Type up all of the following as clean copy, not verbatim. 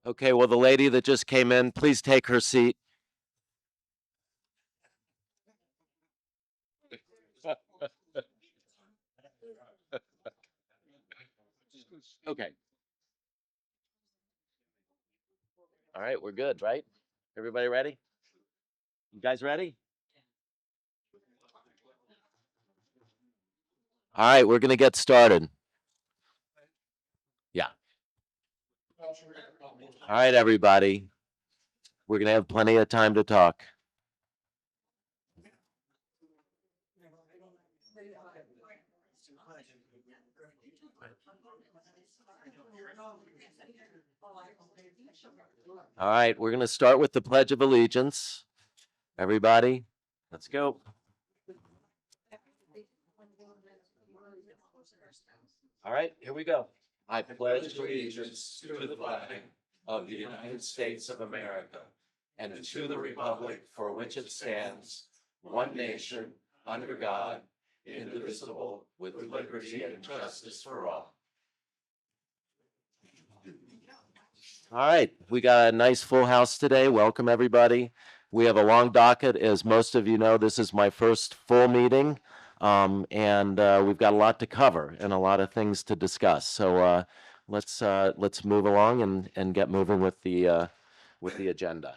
Okay, well, the lady that just came in, please take her seat. Okay. All right, we're good, right? Everybody ready? You guys ready? All right, we're gonna get started. Yeah. All right, everybody. We're gonna have plenty of time to talk. All right, we're gonna start with the Pledge of Allegiance. Everybody, let's go. All right, here we go. I pledge allegiance to the flag of the United States of America and to the republic for which it stands, one nation, under God, indivisible, with liberty and justice for all. All right, we got a nice full house today. Welcome, everybody. We have a long docket. As most of you know, this is my first full meeting, and we've got a lot to cover and a lot of things to discuss. So let's move along and get moving with the agenda.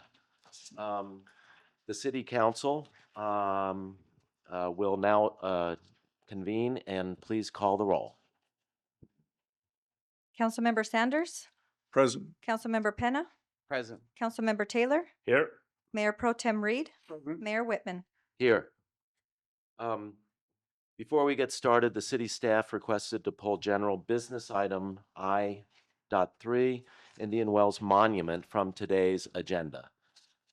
The City Council will now convene, and please call the roll. Councilmember Sanders, Present. Councilmember Penna, Present. Councilmember Taylor, Here. Mayor Pro Tem Reed, Mayor Whitman. Here. Before we get started, the city staff requested to pull general business item I.3, Indian Wells Monument, from today's agenda.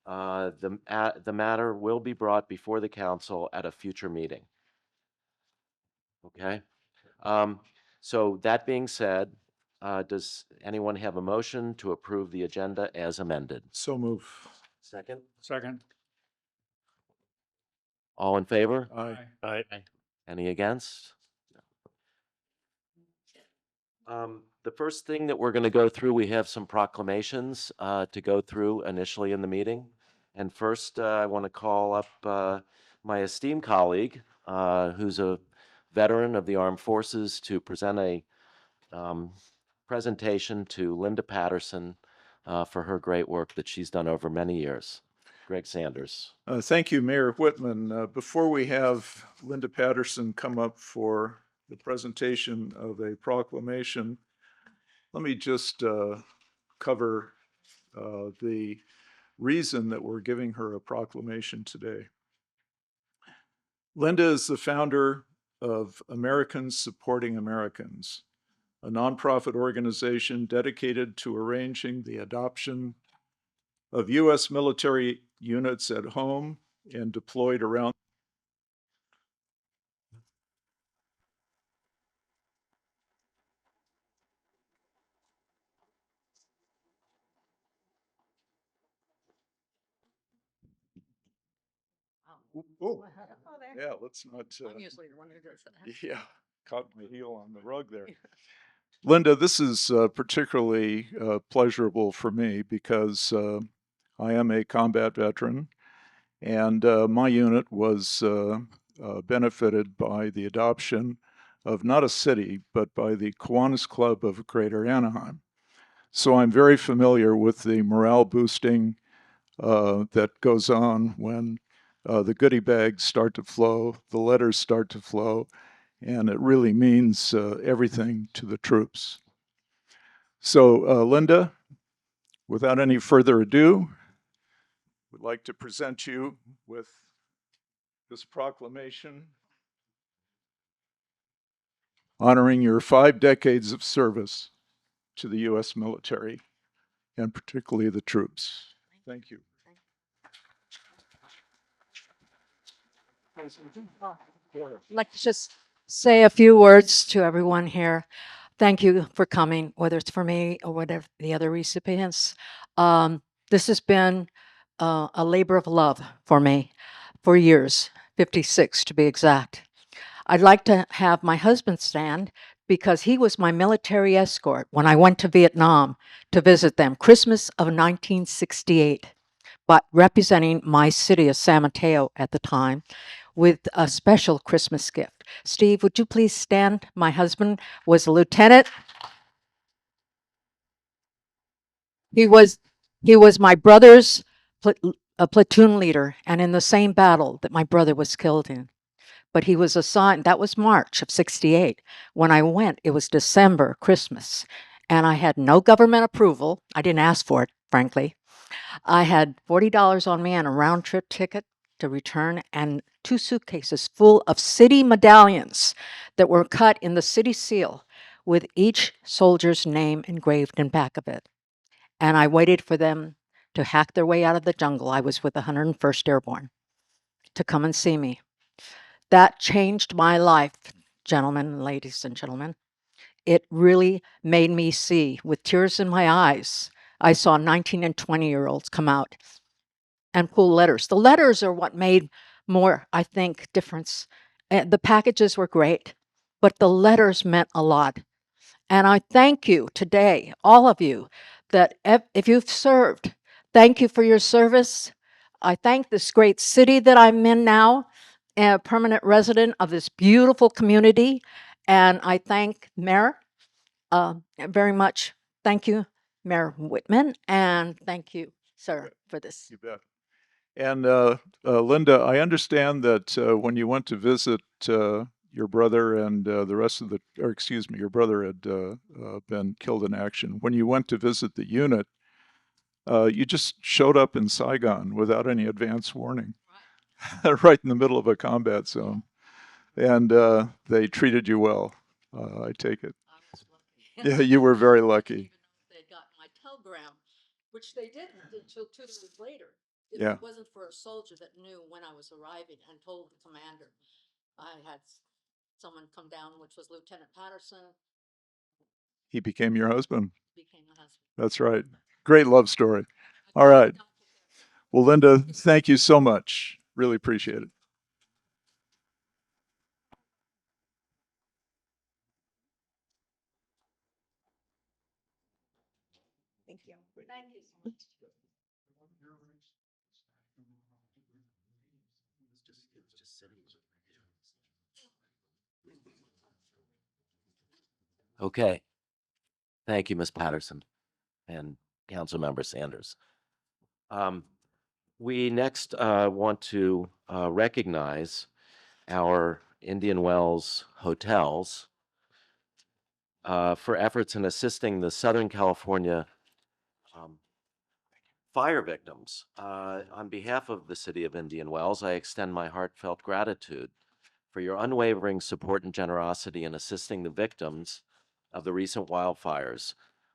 The matter will be brought before the council at a future meeting. Okay? So that being said, does anyone have a motion to approve the agenda as amended? So move. Second? Second. All in favor? Aye. Aye. Any against? The first thing that we're going to go through, we have some proclamations to go through initially in the meeting. And first, I want to call up my esteemed colleague, who's a veteran of the Armed Forces, to present a presentation to Linda Patterson for her great work that she's done over many years. Greg Sanders. Thank you, Mayor Whitman. Before we have Linda Patterson come up for the presentation of a proclamation, let me just cover the reason that we're giving her a proclamation today. Linda is the founder of Americans Supporting Americans, a nonprofit organization dedicated to arranging the adoption of U.S. military units at home and deployed around. Oh, yeah, let's not. I'm usually the one who does that. Yeah, caught my heel on the rug there. Linda, this is particularly pleasurable for me because I am a combat veteran, and my unit was benefited by the adoption of not a city, but by the Kiwanis Club of Greater Anaheim. So I'm very familiar with the morale boosting that goes on when the goodie bags start to flow, the letters start to flow, and it really means everything to the troops. So, Linda, without any further ado, would like to present you with this proclamation honoring your 5 decades of service to the U.S. military, and particularly the troops. Thank you. I'd like to just say a few words to everyone here. Thank you for coming, whether it's for me or whatever the other recipients. This has been a labor of love for me for years, 56 to be exact. I'd like to have my husband stand because he was my military escort when I went to Vietnam to visit them, Christmas of 1968, but representing my city of San Mateo at the time with a special Christmas gift. Steve, would you please stand? My husband was a lieutenant. He was my brother's a platoon leader, and in the same battle that my brother was killed in. But he was assigned, that was March of 68. When I went, it was December, Christmas, and I had no government approval. I didn't ask for it, frankly. I had $40 on me and a round trip ticket to return and 2 suitcases full of city medallions that were cut in the city seal with each soldier's name engraved in back of it. And I waited for them to hack their way out of the jungle. I was with the 101st Airborne to come and see me. That changed my life, gentlemen, ladies and gentlemen. It really made me see, with tears in my eyes, I saw 19 and 20-year-olds come out and pull letters. The letters are what made more, I think, difference. The packages were great, but the letters meant a lot. And I thank you today, all of you, that if you've served, thank you for your service. I thank this great city that I'm in now, a permanent resident of this beautiful community. And I thank Mayor very much. Thank you, Mayor Whitman, and thank you, sir, for this. You bet. And Linda, I understand that when you went to visit your brother and the rest of the, or excuse me, your brother had been killed in action. When you went to visit the unit, you just showed up in Saigon without any advance warning, right in the middle of a combat zone. And they treated you well, I take it. Yeah, you were very lucky. They got my telegram, which they didn't until 2 days later. If Yeah. it wasn't for a soldier that knew when I was arriving and told the commander, I had someone come down, which was Lieutenant Patterson, He became your husband. became my husband. That's right. Great love story. All right. Well, Linda, thank you so much. Really appreciate it. Thank you. Thank you so much. Okay. Thank you, Ms. Patterson and Councilmember Sanders. We next want to recognize our Indian Wells hotels for efforts in assisting the Southern California fire victims. On behalf of the City of Indian Wells, I extend my heartfelt gratitude for your unwavering support and generosity in assisting the victims of the recent wildfires.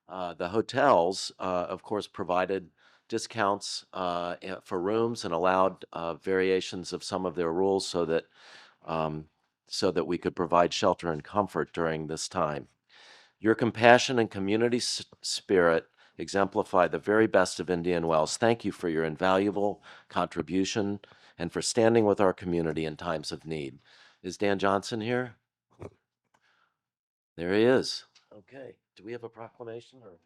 The hotels, of course, provided discounts for rooms and allowed variations of some of their rules so that we could provide shelter and comfort during this time. Your compassion and community spirit exemplify the very best of Indian Wells. Thank you for your invaluable contribution and for standing with our community in times of need. Is Dan Johnson here? There he is. Okay. Do we have a proclamation or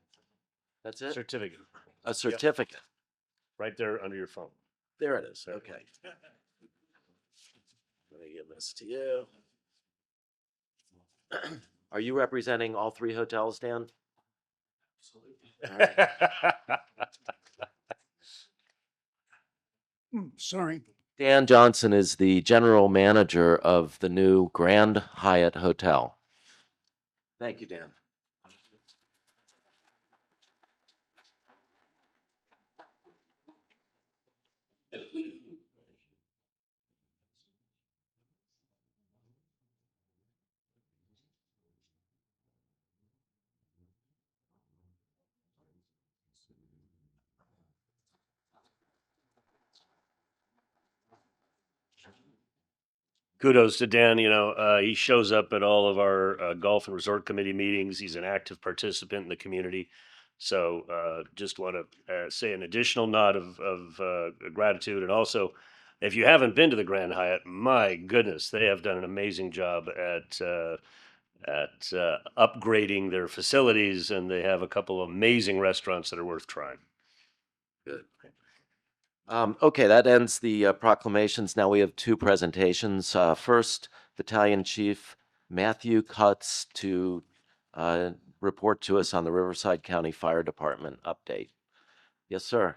that's it? Certificate, A certificate. right there under your phone. There it is. Okay. Let me give this to you. Are you representing all 3 hotels, Dan? Sorry. Dan Johnson is the general manager of the new Grand Hyatt Hotel. Thank you, Dan. Kudos to Dan. He shows up at all of our golf and resort committee meetings. He's an active participant in the community. So just want to say an additional nod of gratitude. And also, if you haven't been to the Grand Hyatt, my goodness, they have done an amazing job at at upgrading their facilities, and they have a couple of amazing restaurants that are worth trying. Good. Okay, that ends the proclamations. Now we have two presentations. First, Battalion Chief Matthew Cutts to report to us on the Riverside County Fire Department update. Yes, sir.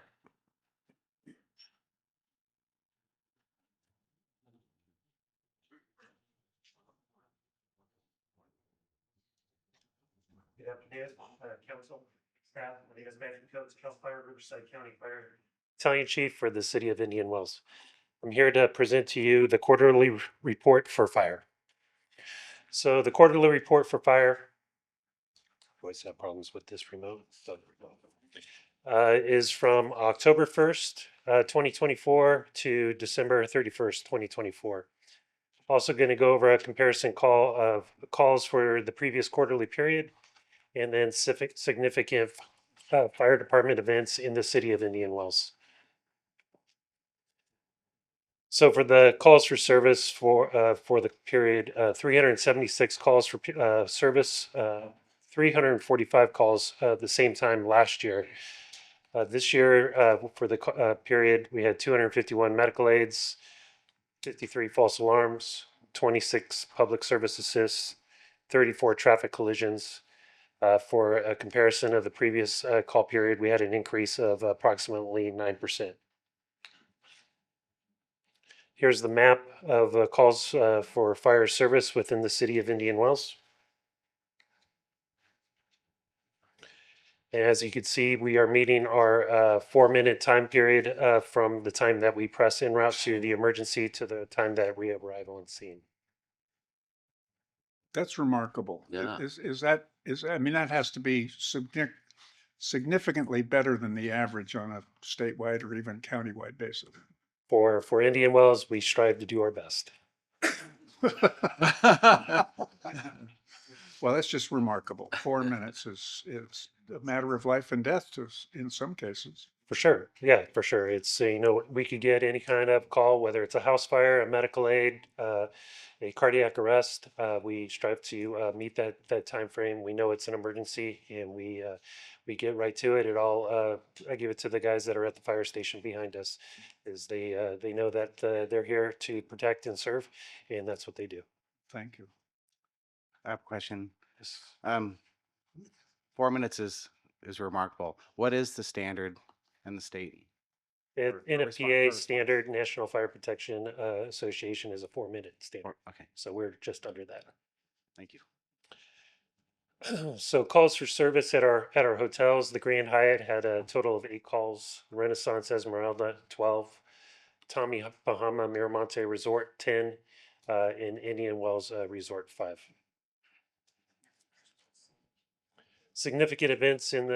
Good afternoon, council, staff. My name is Matthew Coates, Cal Fire, Riverside County Fire Battalion Chief for the City of Indian Wells. I'm here to present to you the quarterly report for fire. So the quarterly report for fire, always have problems with this remote, is from October 1st, 2024 to December 31st, 2024. Also going to go over a comparison call of calls for the previous quarterly period, and then significant fire department events in the city of Indian Wells. So for the calls for service for the period, 376 calls for service, 345 calls the same time last year. This year, for the period, we had 251 medical aids, 53 false alarms, 26 public service assists, 34 traffic collisions. For a comparison of the previous call period, we had an increase of approximately 9%. Here's the map of calls for fire service within the city of Indian Wells. As you can see, we are meeting our 4-minute time period from the time that we press en route to the emergency to the time that we arrive on scene. That's remarkable. Yeah. I mean, that has to be significantly better than the average on a statewide or even countywide basis. For Indian Wells, we strive to do our best. Well, that's just remarkable. 4 minutes is a matter of life and death in some cases. For sure. Yeah, for sure. It's, we could get any kind of call, whether it's a house fire, a medical aid, a cardiac arrest. We strive to meet that time frame. We know it's an emergency, and we get right to it. I give it to the guys that are at the fire station behind us, is they know that they're here to protect and serve, and that's what they do. Thank you. I have a question. 4 minutes is remarkable. What is the standard in the state? NFPA standard, National Fire Protection Association, is a 4-minute standard. Okay, So we're just under that. thank you. So calls for service at our hotels. The Grand Hyatt had a total of 8 calls. Renaissance Esmeralda 12, Tommy Bahama Miramonte Resort 10, and Indian Wells Resort 5. Significant events in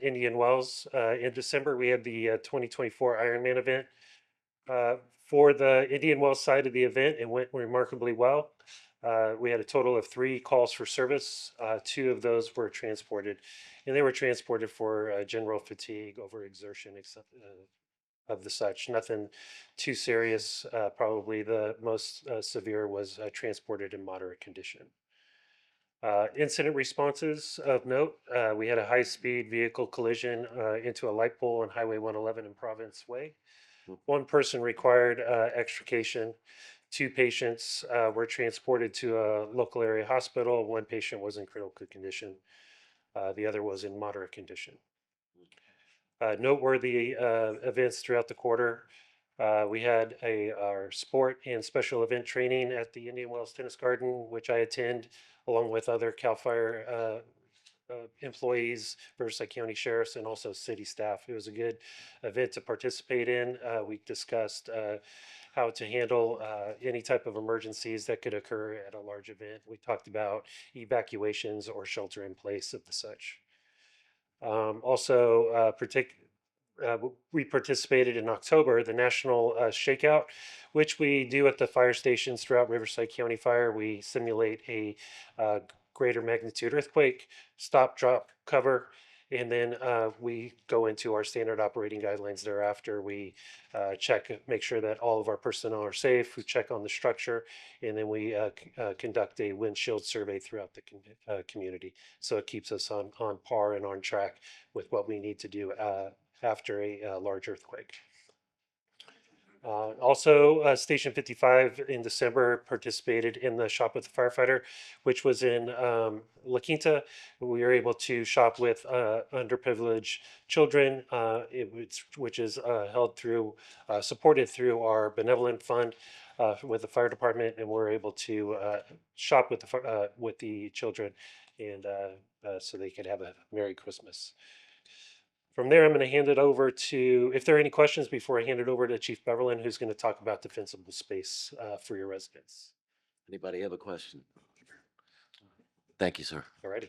Indian Wells. In December, we had the 2024 Ironman event. For the Indian Wells side of the event, it went remarkably well. We had a total of 3 calls for service. 2 of those were transported, and they were transported for general fatigue, overexertion, of the such. Nothing too serious. Probably the most severe was transported in moderate condition. Incident responses of note, we had a high-speed vehicle collision into a light pole on Highway 111 in Province Way. 1 person required extrication. 2 patients were transported to a local area hospital. 1 patient was in critical condition. The other was in moderate condition. Noteworthy events throughout the quarter. We had our sport and special event training at the Indian Wells Tennis Garden, which I attend along with other CAL FIRE employees, Riverside County Sheriffs, and also city staff. It was a good event to participate in. We discussed how to handle any type of emergencies that could occur at a large event. We talked about evacuations or shelter in place of the such. We participated in October, the National Shakeout, which we do at the fire stations throughout Riverside County Fire. We simulate a greater magnitude earthquake, stop, drop, cover, And then we go into our standard operating guidelines thereafter. We check, make sure that all of our personnel are safe. We check on the structure, and then we conduct a windshield survey throughout the community. So it keeps us on par and on track with what we need to do after a large earthquake. Also, Station 55 in December participated in the Shop with the Firefighter, which was in La Quinta. We were able to shop with underprivileged children, which is held through, supported through our benevolent fund with the fire department, and we're able to shop with the children, and so they could have a Merry Christmas. From there, I'm going to hand it over to, if there are any questions before I hand it over to Chief Beverland, who's going to talk about defensible space for your residents. Anybody have a question? Thank you, sir. Alrighty.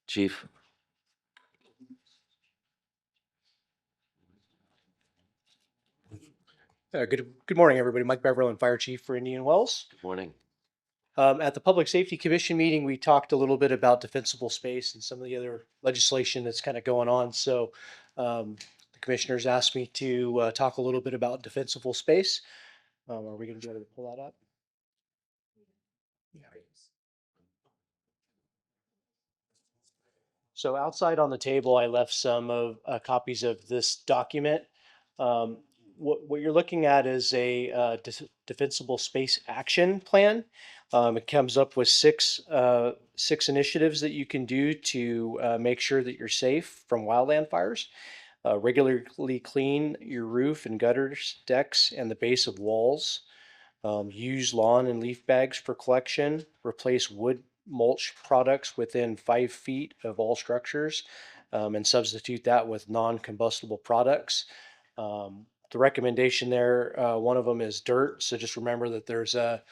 Chief? Good morning, everybody. Mike Beverland, Fire Chief for Indian Wells. Good morning. At the Public Safety Commission meeting, we talked a little bit about defensible space and some of the other legislation that's kind of going on. So the commissioners asked me to talk a little bit about defensible space. Are we going to be able to pull that up? Yeah. So outside on the table, I left some of copies of this document. What you're looking at is a defensible space action plan. It comes up with six initiatives that you can do to make sure that you're safe from wildland fires. Regularly clean your roof and gutters, decks, and the base of walls. Use lawn and leaf bags for collection. Replace wood mulch products within 5 feet of all structures, and substitute that with non-combustible products. The recommendation there, one of them is dirt. So just remember that there's a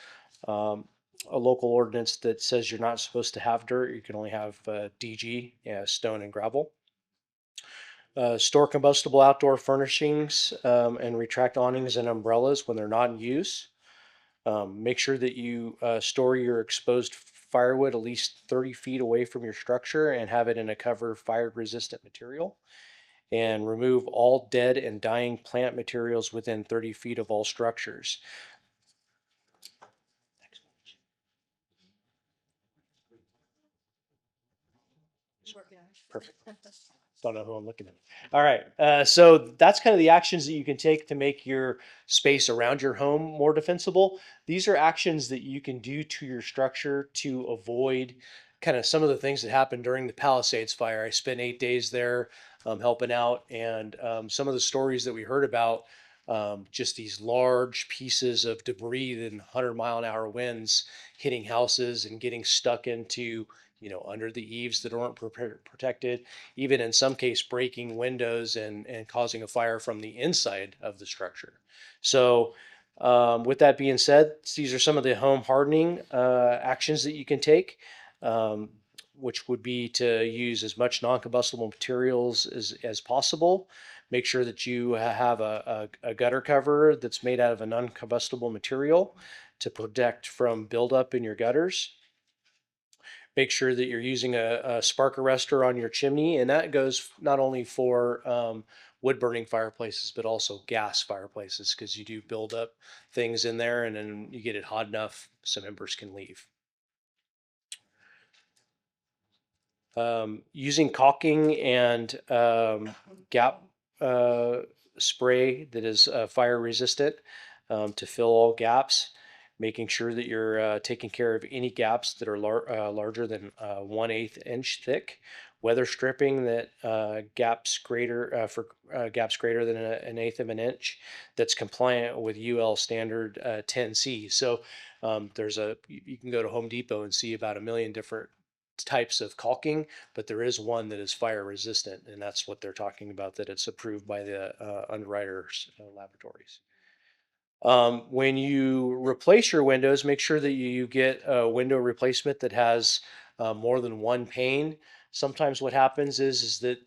local ordinance that says you're not supposed to have dirt. You can only have DG, stone and gravel. Store combustible outdoor furnishings and retract awnings and umbrellas when they're not in use. Make sure that you store your exposed firewood at least 30 feet away from your structure and have it in a cover fire resistant material. And remove all dead and dying plant materials within 30 feet of all structures. Perfect. Don't know who I'm looking at. All right. So that's kind of the actions that you can take to make your space around your home more defensible. These are actions that you can do to your structure to avoid kind of some of the things that happened during the Palisades fire. I spent 8 days there helping out, and some of the stories that we heard about, just these large pieces of debris and 100-mile-an-hour winds hitting houses and getting stuck into, under the eaves that aren't protected, even in some case breaking windows and causing a fire from the inside of the structure. So with that being said, these are some of the home hardening actions that you can take, which would be to use as much non-combustible materials as possible. Make sure that you have a gutter cover that's made out of a non-combustible material to protect from buildup in your gutters. Make sure that you're using a spark arrestor on your chimney, and that goes not only for wood burning fireplaces, but also gas fireplaces, because you do build up things in there, and then you get it hot enough, some embers can leave. Using caulking and gap spray that is fire resistant to fill all gaps. Making sure that you're taking care of any gaps that are larger than 1/8 inch thick. Weather stripping that gaps greater than 1/8 of an inch, that's compliant with UL standard 10C. So you can go to Home Depot and see about 1 million different types of caulking, but there is one that is fire resistant, and that's what they're talking about, that it's approved by the underwriters laboratories. When you replace your windows, make sure that you get a window replacement that has more than one pane. Sometimes what happens is that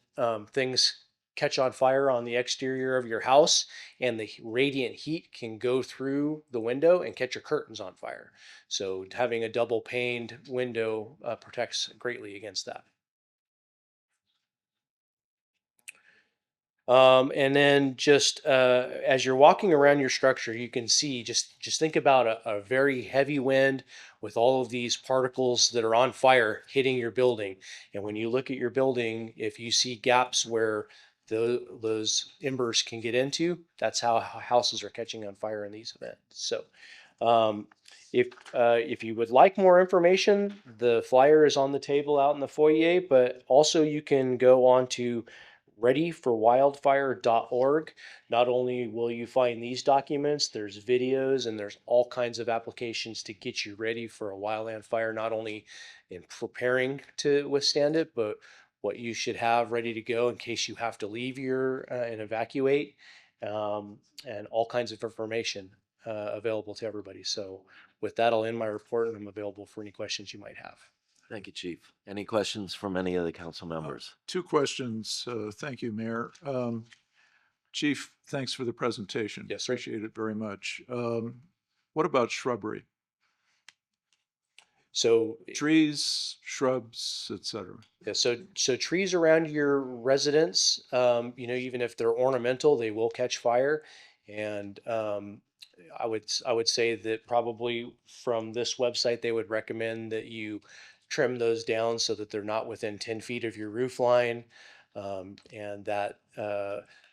things catch on fire on the exterior of your house, and the radiant heat can go through the window and catch your curtains on fire. So having a double paned window protects greatly against that. And then just as you're walking around your structure, you can see, just think about a very heavy wind with all of these particles that are on fire hitting your building. And when you look at your building, if you see gaps where those embers can get into, that's how houses are catching on fire in these events. So um, if you would like more information, the flyer is on the table out in the foyer, but also you can go on to readyforwildfire.org. Not only will you find these documents, there's videos and there's all kinds of applications to get you ready for a wildland fire, not only in preparing to withstand it, but what you should have ready to go in case you have to leave your and evacuate, and all kinds of information available to everybody. So with that, I'll end my report and I'm available for any questions you might have. Thank you, Chief. Any questions from any of the council members? Two questions. Thank you, Mayor. Chief, thanks for the presentation. Yes, sir. Appreciate it very much. What about shrubbery? So Trees, shrubs, etc. yeah, so trees around your residence, even if they're ornamental, they will catch fire. And I would say that probably from this website, they would recommend that you trim those down so that they're not within 10 feet of your roof line. And that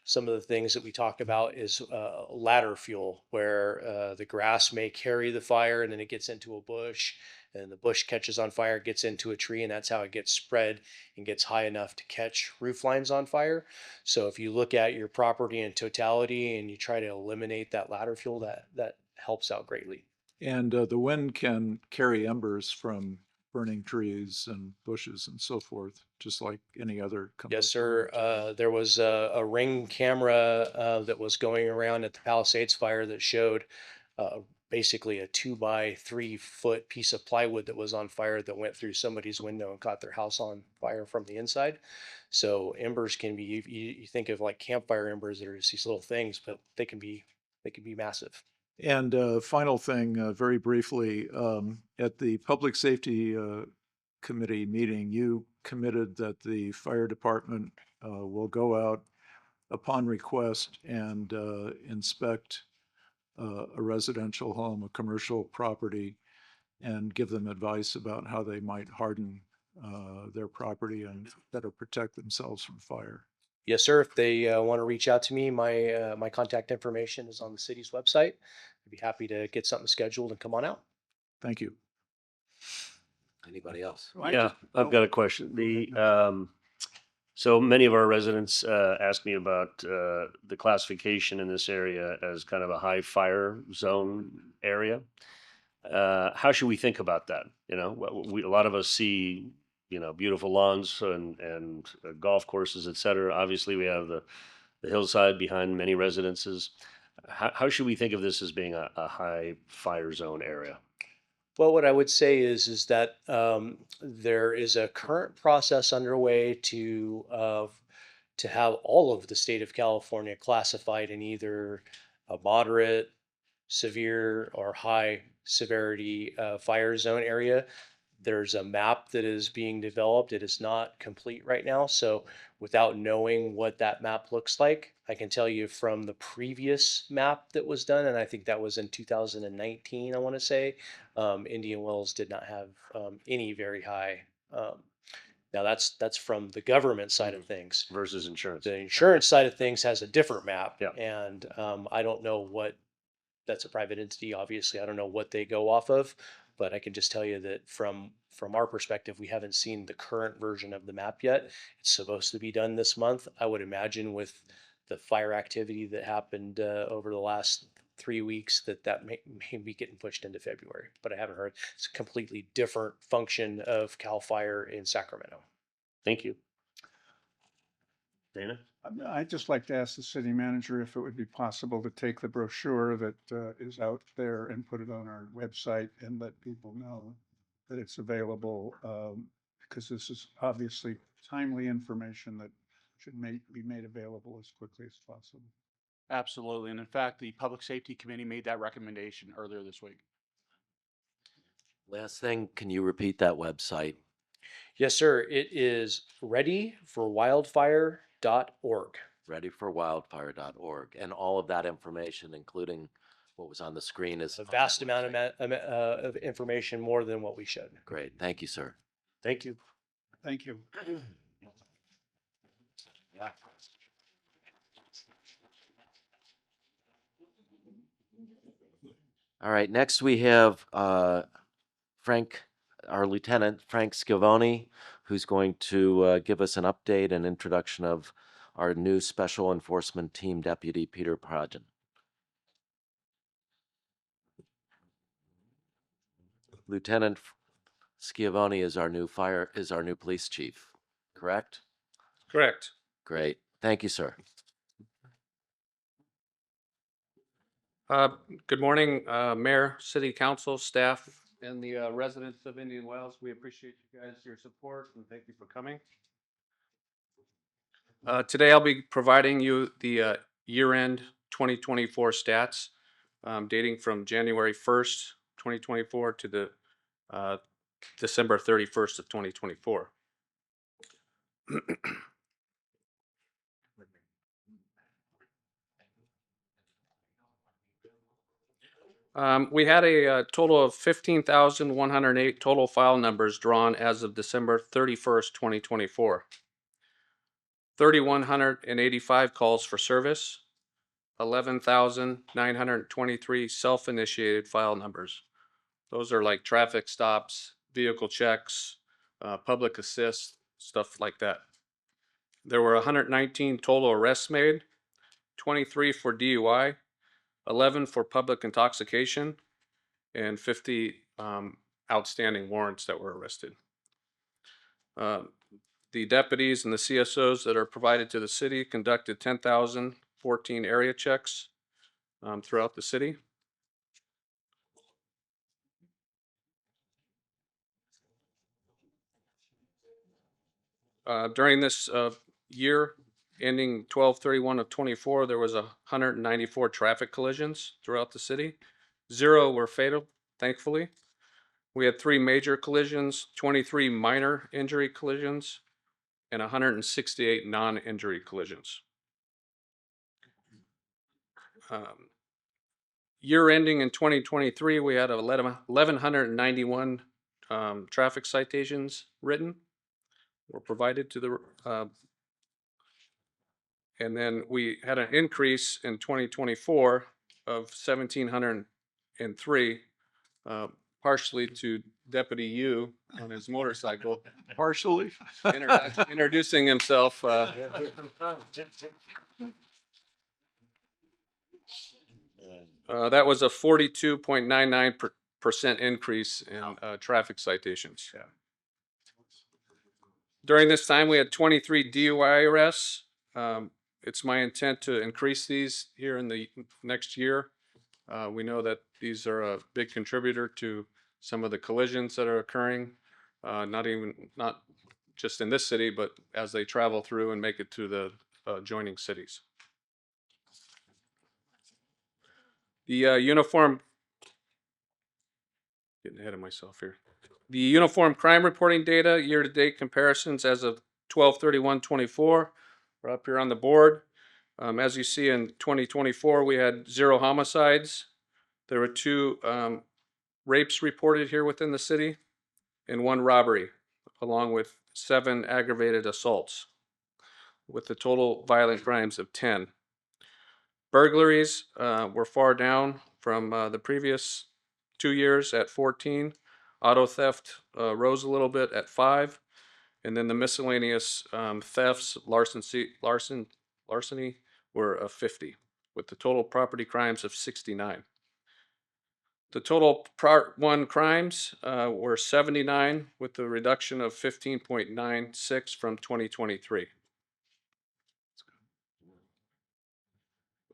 some of the things that we talk about is ladder fuel, where the grass may carry the fire and then it gets into a bush and the bush catches on fire, gets into a tree, and that's how it gets spread and gets high enough to catch roof lines on fire. So if you look at your property in totality and you try to eliminate that ladder fuel, that helps out greatly. And the wind can carry embers from burning trees and bushes and so forth, just like any other. Yes, sir. There was a Ring camera that was going around at the Palisades fire that showed basically a 2 by 3 foot piece of plywood that was on fire that went through somebody's window and caught their house on fire from the inside. So embers can be, you think of like campfire embers that are just these little things, but they can be massive. And final thing, very briefly, at the Public Safety Committee meeting, you committed that the fire department will go out upon request and inspect a residential home, a commercial property, and give them advice about how they might harden their property and better protect themselves from fire. Yes, sir. If they want to reach out to me, my contact information is on the city's website. I'd be happy to get something scheduled and come on out. Thank you. Anybody else? Yeah, I've got a question. So many of our residents ask me about the classification in this area as kind of a high fire zone area. How should we think about that? A lot of us see, beautiful lawns and golf courses, et cetera. Obviously, we have the hillside behind many residences. How should we think of this as being a high fire zone area? Well, what I would say is that there is a current process underway to have all of the state of California classified in either a moderate, severe, or high severity fire zone area. There's a map that is being developed. It is not complete right now. So without knowing what that map looks like, I can tell you from the previous map that was done, and I think that was in 2019, I want to say, Indian Wells did not have any very high. Now that's from the government side of things. Versus insurance. The insurance side of things has a different map. Yeah. And I don't know what, that's a private entity, obviously. I don't know what they go off of, but I can just tell you that from our perspective, we haven't seen the current version of the map yet. It's supposed to be done this month. I would imagine with the fire activity that happened over the last 3 weeks that may be getting pushed into February, but I haven't heard. It's a completely different function of CAL FIRE in Sacramento. Thank you. Dana? I'd just like to ask the city manager if it would be possible to take the brochure that is out there and put it on our website and let people know that it's available, because this is obviously timely information that should be made available as quickly as possible. Absolutely. And in fact, the Public Safety Committee made that recommendation earlier this week. Last thing, can you repeat that website? Yes, sir. It is readyforwildfire.org. readyforwildfire.org. And all of that information, including what was on the screen, is A on that vast amount website. of information, more than what we showed. Great. Thank you, sir. Thank you. Thank you. Yeah. All right, next we have Frank, our Lieutenant Frank Scavone, who's going to give us an update and introduction of our new Special Enforcement Team Deputy Peter Progen. Lieutenant Schiavone is our new police chief, correct? Correct. Great. Thank you, sir. Good morning, Mayor, City Council, staff, and the residents of Indian Wells. We appreciate you guys, your support, and thank you for coming. Today, I'll be providing you the year-end 2024 stats dating from January 1st, 2024 to the December 31st of 2024. We had a total of 15,108 total file numbers drawn as of December 31st, 2024. 3,185 calls for service, 11,923 self-initiated file numbers. Those are like traffic stops, vehicle checks, public assist, stuff like that. There were 119 total arrests made, 23 for DUI, 11 for public intoxication, and 50 outstanding warrants that were arrested. The deputies and the CSOs that are provided to the city conducted 10,014 area checks throughout the city. During this year, ending 12/31 of 24, there was 194 traffic collisions throughout the city. 0 were fatal, thankfully. We had 3 major collisions, 23 minor injury collisions, and 168 non-injury collisions. Year ending in 2023, we had 1,191 traffic citations written, were provided to the and then we had an increase in 2024 of 1,703, partially to Deputy Yu on his motorcycle, Partially. introducing himself. That was a 42.99% increase in traffic citations. During this time, we had 23 DUI arrests. It's my intent to increase these here in the next year. We know that these are a big contributor to some of the collisions that are occurring, not just in this city, but as they travel through and make it to the adjoining cities. The uniform, getting ahead of myself here. The uniform crime reporting data, year-to-date comparisons as of 12/31/24, are up here on the board. As you see in 2024, we had 0 homicides. There were 2 rapes reported here within the city and 1 robbery, along with 7 aggravated assaults, with the total violent crimes of 10. Burglaries were far down from the previous 2 years at 14. Auto theft rose a little bit at 5. And then the miscellaneous thefts, larceny were 50, with the total property crimes of 69. The total Part 1 crimes were 79, with the reduction of 15.96 from 2023.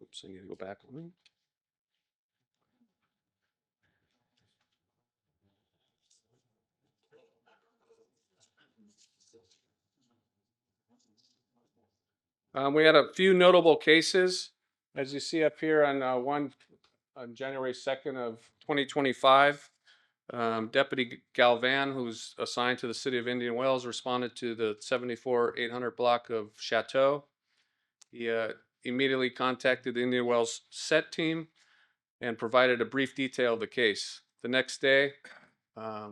Oops, I need to go back. We had a few notable cases, as you see up here on one on January 2nd of 2025. Deputy Galvan, who's assigned to the city of Indian Wells, responded to the 74-800 block of Chateau. He immediately contacted the Indian Wells SET team and provided a brief detail of the case. The next day, I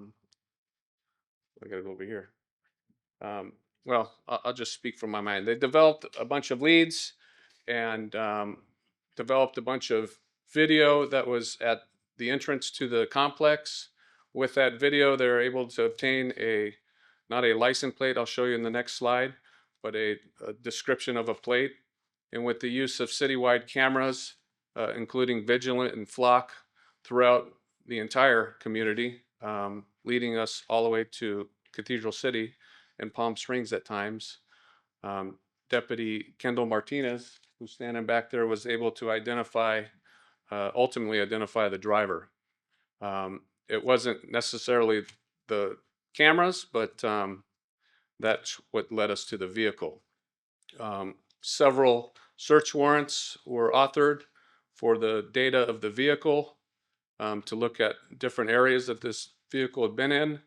gotta go over here. Well, I'll just speak from my mind. They developed a bunch of leads and developed a bunch of video that was at the entrance to the complex. With that video, they're able to obtain not a license plate, I'll show you in the next slide, but a description of a plate. And with the use of citywide cameras, including Vigilant and Flock throughout the entire community, leading us all the way to Cathedral City and Palm Springs at times. Deputy Kendall Martinez, who's standing back there, was able to ultimately identify the driver. It wasn't necessarily the cameras, but that's what led us to the vehicle. Several search warrants were authored for the data of the vehicle to look at different areas that this vehicle had been in.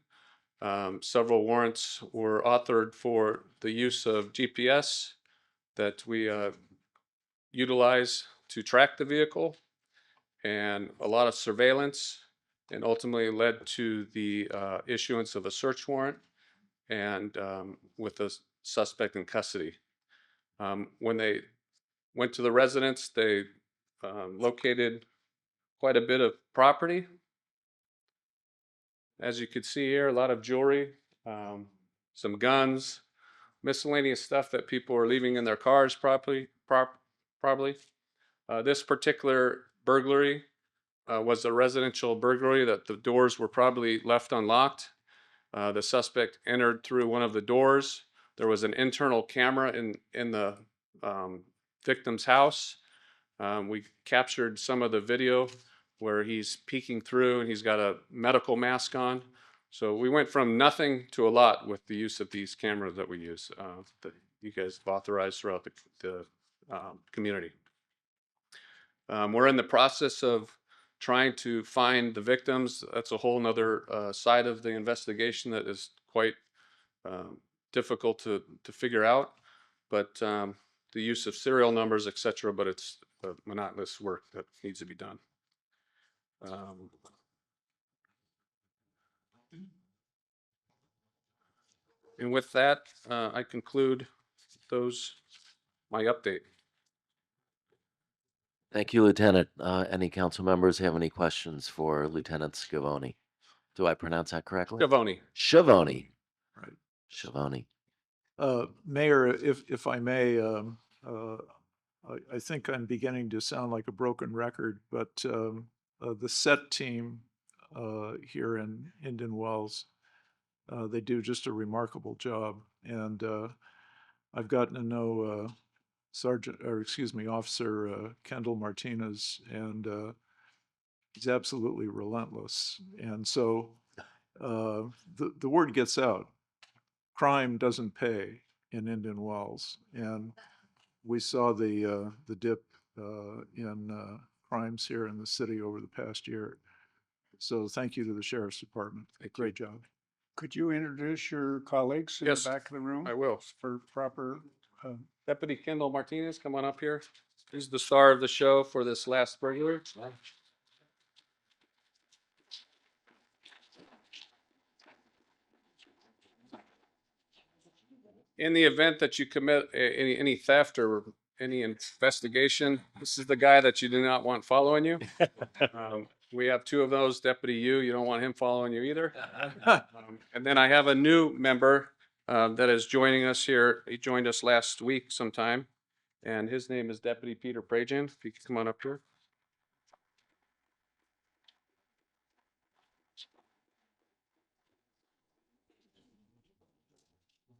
Several warrants were authored for the use of GPS that we utilize to track the vehicle, and a lot of surveillance, and ultimately led to the issuance of a search warrant and with the suspect in custody. When they went to the residence, they located quite a bit of property. As you can see here, a lot of jewelry, some guns, miscellaneous stuff that people are leaving in their cars probably. This particular burglary was a residential burglary that the doors were probably left unlocked. The suspect entered through one of the doors. There was an internal camera in the victim's house. We captured some of the video where he's peeking through and he's got a medical mask on. So we went from nothing to a lot with the use of these cameras that we use, that you guys have authorized throughout the community. We're in the process of trying to find the victims. That's a whole nother side of the investigation that is quite difficult to figure out, but the use of serial numbers, etc., but it's monotonous work that needs to be done. And with that, I conclude my update. Thank you, Lieutenant. Any council members have any questions for Lieutenant Scavone? Do I pronounce that correctly? Scavone. Scavone. Right. Scavone. Mayor, if I may, I think I'm beginning to sound like a broken record, but the SET team here in Indian Wells, they do just a remarkable job. And I've gotten to know Officer Kendall Martinez, and he's absolutely relentless. And so the word gets out. Crime doesn't pay in Indian Wells, and we saw the dip in crimes here in the city over the past year. So thank you to the Sheriff's Department. Great job. Could you introduce your colleagues in Yes, the back of the room? I will. For proper, Deputy Kendall Martinez, come on up here. He's the star of the show for this last burglary. In the event that you commit any theft or any investigation, this is the guy that you do not want following you. We have two of those. Deputy you don't want him following you either. And then I have a new member that is joining us here. He joined us last week sometime, and his name is Deputy Peter Prajan. If you could come on up here.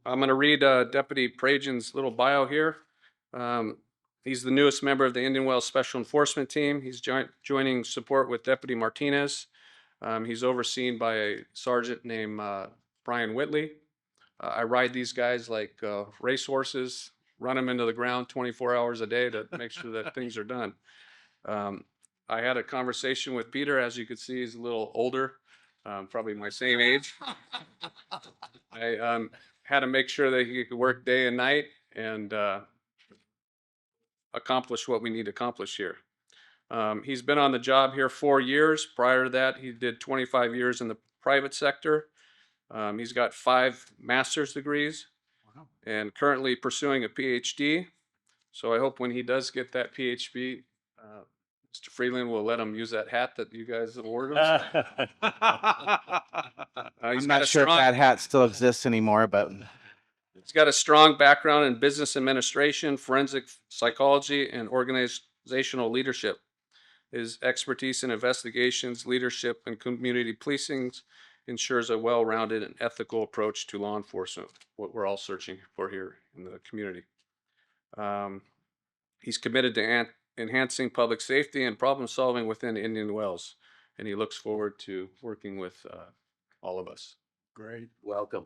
I'm going to read Deputy Prajan's little bio here. He's the newest member of the Indian Wells Special Enforcement Team. He's joining support with Deputy Martinez. He's overseen by a sergeant named Brian Whitley. I ride these guys like racehorses, run them into the ground 24 hours a day to make sure that things are done. I had a conversation with Peter. As you can see, he's a little older, probably my same age. I had to make sure that he could work day and night, and accomplish what we need to accomplish here. He's been on the job here 4 years. Prior to that, he did 25 years in the private sector. He's got 5 master's degrees and currently pursuing a PhD. So I hope when he does get that PhD, Mr. Freeland will let him use that hat that you guys awarded him. I'm not sure if that hat still exists anymore, but He's got a strong background in business administration, forensic psychology, and organizational leadership. His expertise in investigations, leadership, and community policing ensures a well-rounded and ethical approach to law enforcement, what we're all searching for here in the community. He's committed to enhancing public safety and problem solving within Indian Wells, and he looks forward to working with all of us. Great. Welcome.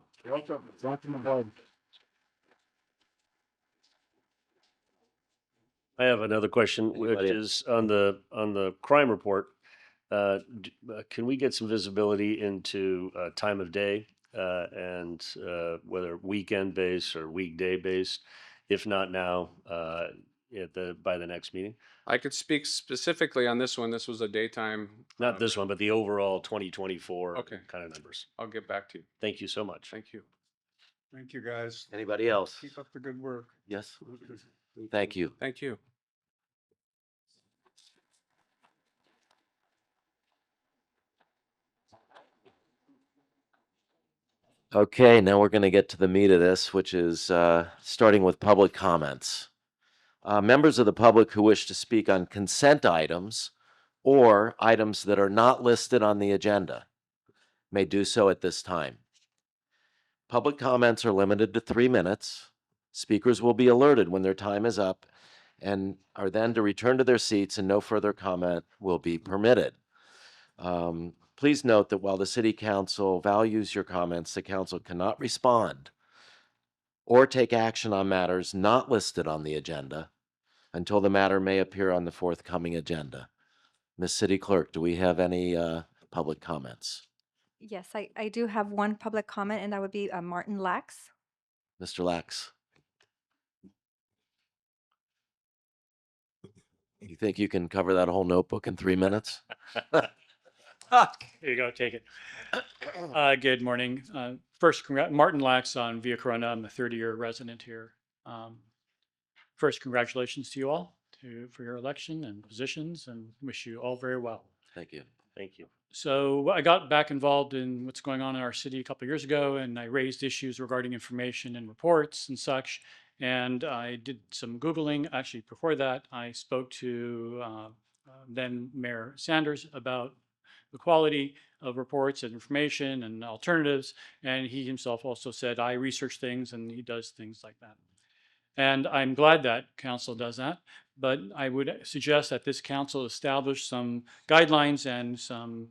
I have another question, which Anybody? is on the crime report. Can we get some visibility into time of day and whether weekend based or weekday based? If not now, by the next meeting. I could speak specifically on this one. This was a daytime. Not this one, but the overall 2024 Okay. kind of numbers. I'll get back to you. Thank you so much. Thank you. Thank you, guys. Anybody else? Keep up the good work. Yes. Thank you. Thank you. Okay, now we're going to get to the meat of this, which is starting with public comments. Members of the public who wish to speak on consent items or items that are not listed on the agenda may do so at this time. Public comments are limited to 3 minutes. Speakers will be alerted when their time is up and are then to return to their seats, and no further comment will be permitted. Please note that while the City Council values your comments, the Council cannot respond or take action on matters not listed on the agenda until the matter may appear on the forthcoming agenda. Ms. City Clerk, do we have any public comments? Yes, I do have one public comment, and that would be Martin Lax. Mr. Lax? You think you can cover that whole notebook in 3 minutes? Here you go, take it. Good morning. First, Martin Lax on Via Corona. I'm a 30-year resident here. First, congratulations to you all for your election and positions, and wish you all very well. Thank you. Thank you. So I got back involved in what's going on in our city a couple of years ago, and I raised issues regarding information and reports and such. And I did some Googling. Actually, before that, I spoke to then Mayor Sanders about the quality of reports and information and alternatives. And he himself also said, I research things, and he does things like that. And I'm glad that council does that. But I would suggest that this council establish some guidelines and some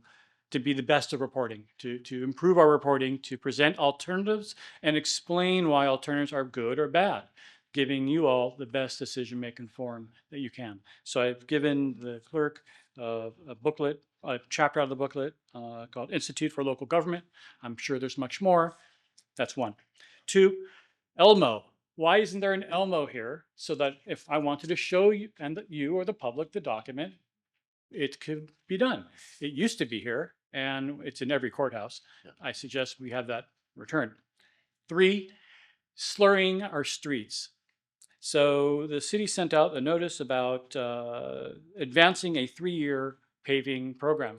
to be the best of reporting, to improve our reporting, to present alternatives and explain why alternatives are good or bad, giving you all the best decision-making forum that you can. So I've given the clerk a booklet, a chapter out of the booklet called Institute for Local Government. I'm sure there's much more. That's one. 2, Elmo. Why isn't there an Elmo here so that if I wanted to show you and you or the public the document, it could be done? It used to be here, and it's in every courthouse. Yeah. I suggest we have that returned. 3, slurring our streets. So the city sent out a notice about advancing a 3-year paving program.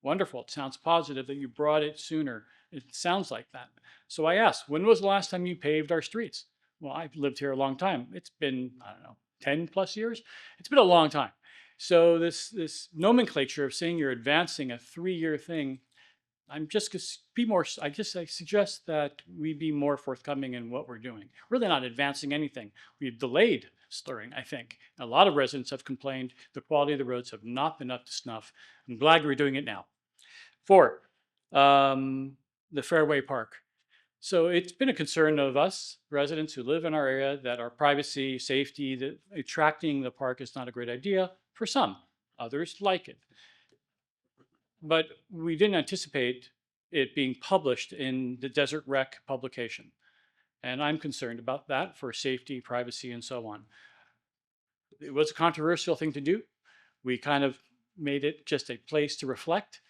Wonderful. It sounds positive that you brought it sooner. It sounds like that. So I asked, when was the last time you paved our streets? Well, I've lived here a long time. It's been, I don't know, 10 plus years. It's been a long time. So this nomenclature of saying you're advancing a 3-year thing, I'm just gonna be more, I suggest that we be more forthcoming in what we're doing. Really not advancing anything. We've delayed slurring, I think. A lot of residents have complained the quality of the roads have not been up to snuff. I'm glad we're doing it now. 4, the Fairway Park. So it's been a concern of us residents who live in our area that our privacy, safety, that attracting the park is not a great idea for some. Others like it. But we didn't anticipate it being published in the Desert Rec publication. And I'm concerned about that for safety, privacy, and so on. it was a controversial thing to do. We kind of made it just a place to reflect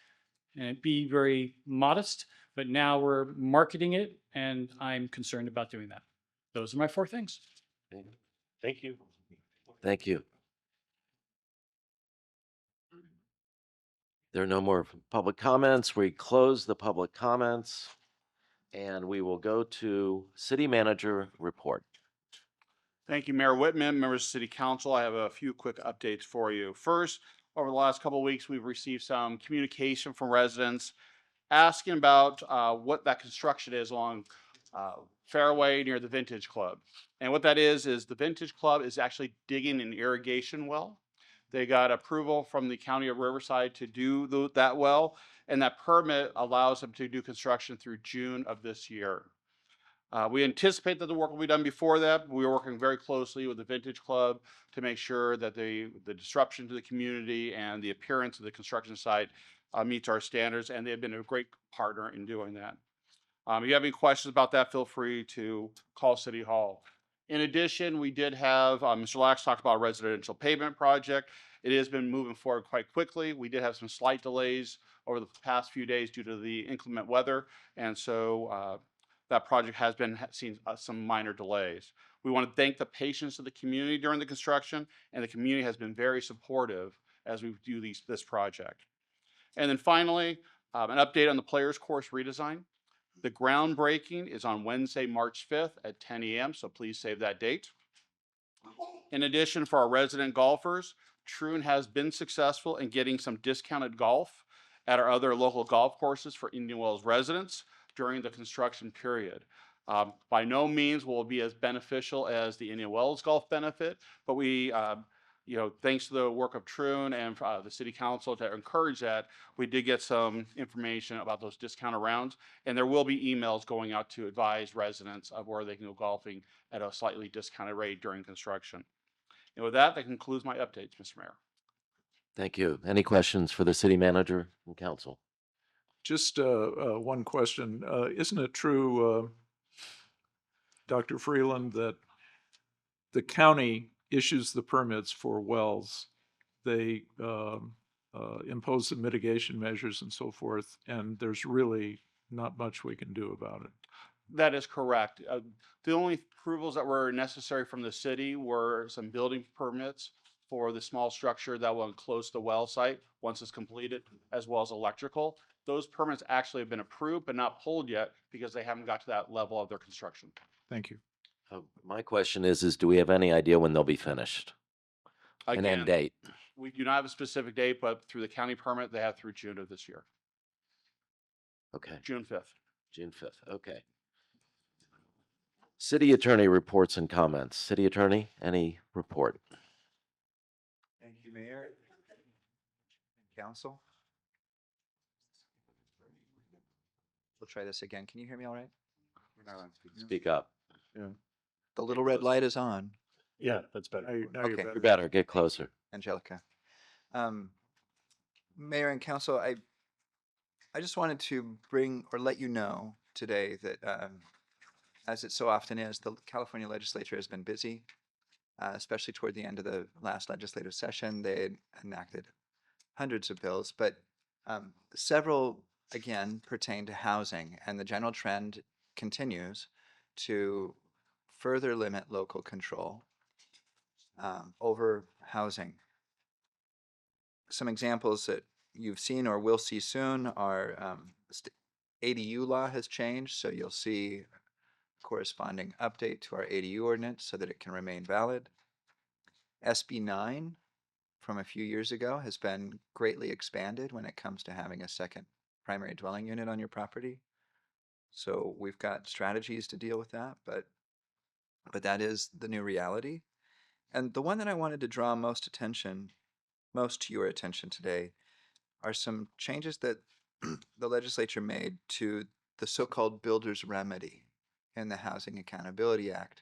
and be very modest, but now we're marketing it and I'm concerned about doing that. Those are my 4 things. Thank you. Thank you. There are no more public comments. We close the public comments and we will go to city manager report. Thank you, Mayor Whitman, members of City Council. I have a few quick updates for you. First, over the last couple of weeks, we've received some communication from residents asking about what that construction is along Fairway near the Vintage Club. And what that is the Vintage Club is actually digging an irrigation well. They got approval from the County of Riverside to do that well, and that permit allows them to do construction through June of this year. We anticipate that the work will be done before that. We are working very closely with the Vintage Club to make sure that the disruption to the community and the appearance of the construction site meets our standards, and they've been a great partner in doing that. If you have any questions about that, feel free to call City Hall. In addition, we did have Mr. Lax talk about a residential pavement project. It has been moving forward quite quickly. We did have some slight delays over the past few days due to the inclement weather, and so that project has been seeing some minor delays. We want to thank the patience of the community during the construction, and the community has been very supportive as we do this project. And then finally, an update on the Players Course redesign. The groundbreaking is on Wednesday, March 5th at 10 a.m., so please save that date. In addition, for our resident golfers, Troon has been successful in getting some discounted golf at our other local golf courses for Indian Wells residents during the construction period. By no means will it be as beneficial as the Indian Wells golf benefit, but we, thanks to the work of Troon and the City Council to encourage that, we did get some information about those discounted rounds, and there will be emails going out to advise residents of where they can go golfing at a slightly discounted rate during construction. And with that concludes my updates, Mr. Mayor. Thank you. Any questions for the city manager and council? Just one question. Isn't it true, Dr. Freeland, that the county issues the permits for wells? They impose the mitigation measures and so forth, and there's really not much we can do about it. That is correct. The only approvals that were necessary from the city were some building permits for the small structure that will enclose the well site once it's completed, as well as electrical. Those permits actually have been approved but not pulled yet because they haven't got to that level of their construction. Thank you. My question is do we have any idea when they'll be finished? An end date? We do not have a specific date, but through the county permit, they have through June of this year. Okay. June 5th. June 5th. Okay. City attorney reports and comments. City attorney, any report? Thank you, Mayor. Council. We'll try this again. Can you hear me all right? Speak up. Yeah. The little red light is on. Yeah, that's better. Now you're Okay. better. You're better. Get closer. Angelica. Mayor and council, I just wanted to bring or let you know today that as it so often is, the California legislature has been busy, especially toward the end of the last legislative session. They had enacted hundreds of bills, but several, again, pertain to housing, and the general trend continues to further limit local control over housing. Some examples that you've seen or will see soon are ADU law has changed, so you'll see a corresponding update to our ADU ordinance so that it can remain valid. SB 9 from a few years ago has been greatly expanded when it comes to having a second primary dwelling unit on your property. So we've got strategies to deal with that, but that is the new reality. And the one that I wanted to draw most to your attention today are some changes that the legislature made to the so-called builder's remedy in the Housing Accountability Act.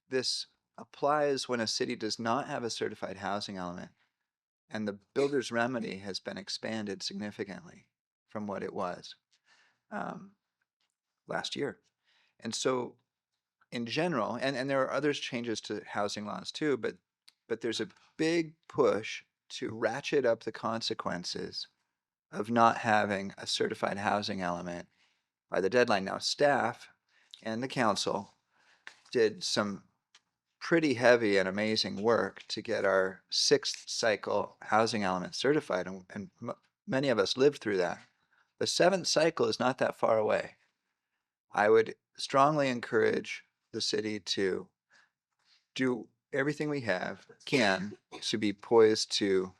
This applies when a city does not have a certified housing element, and the builder's remedy has been expanded significantly from what it was last year. And so in general, and there are other changes to housing laws too, but but there's a big push to ratchet up the consequences of not having a certified housing element by the deadline. Now, staff and the council did some pretty heavy and amazing work to get our 6th cycle housing element certified, and many of us lived through that. The 7th cycle is not that far away. I would strongly encourage the city to do everything we can to be poised to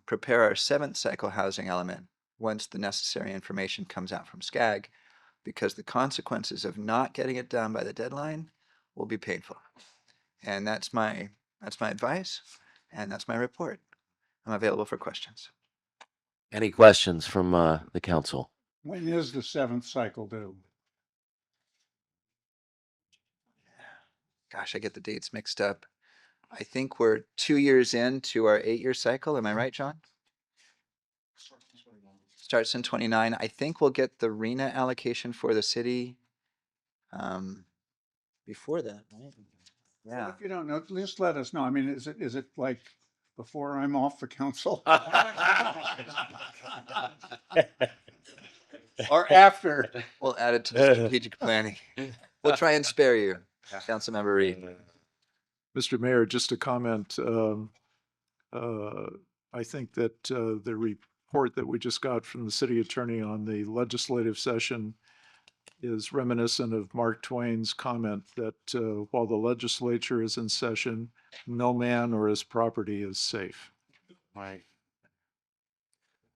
prepare our 7th cycle housing element once the necessary information comes out from SCAG, because the consequences of not getting it done by the deadline will be painful. And that's my advice, and that's my report. I'm available for questions. Any questions from the council? When is the 7th cycle due? Gosh, I get the dates mixed up. I think we're 2 years into our 8-year cycle. Am I right, John? Starts in 29. I think we'll get the RENA allocation for the city before that, right? Well, Yeah. if you don't know, just let us know. I mean, is it like before I'm off the council? Or after? We'll add it to the strategic planning. We'll try and spare you, Councilmember Reed. Mr. Mayor, just a comment. I think that the report that we just got from the city attorney on the legislative session is reminiscent of Mark Twain's comment that while the legislature is in session, no man or his property is safe. Right.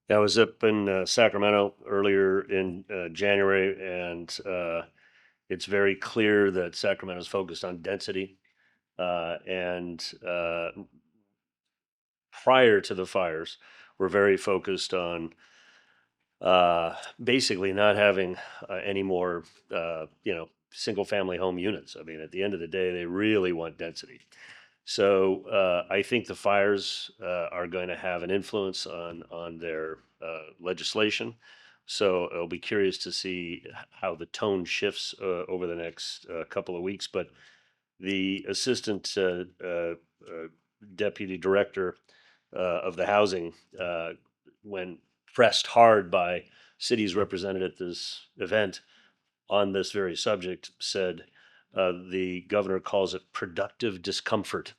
I was up in Sacramento earlier in January, and it's very clear that Sacramento is focused on density. And prior to the fires, we're very focused on basically not having any more, single family home units. I mean, at the end of the day, they really want density. So I think the fires are going to have an influence on their legislation. So I'll be curious to see how the tone shifts over the next couple of weeks. But the assistant deputy director of the housing, when pressed hard by cities represented at this event on this very subject, said the governor calls it productive discomfort.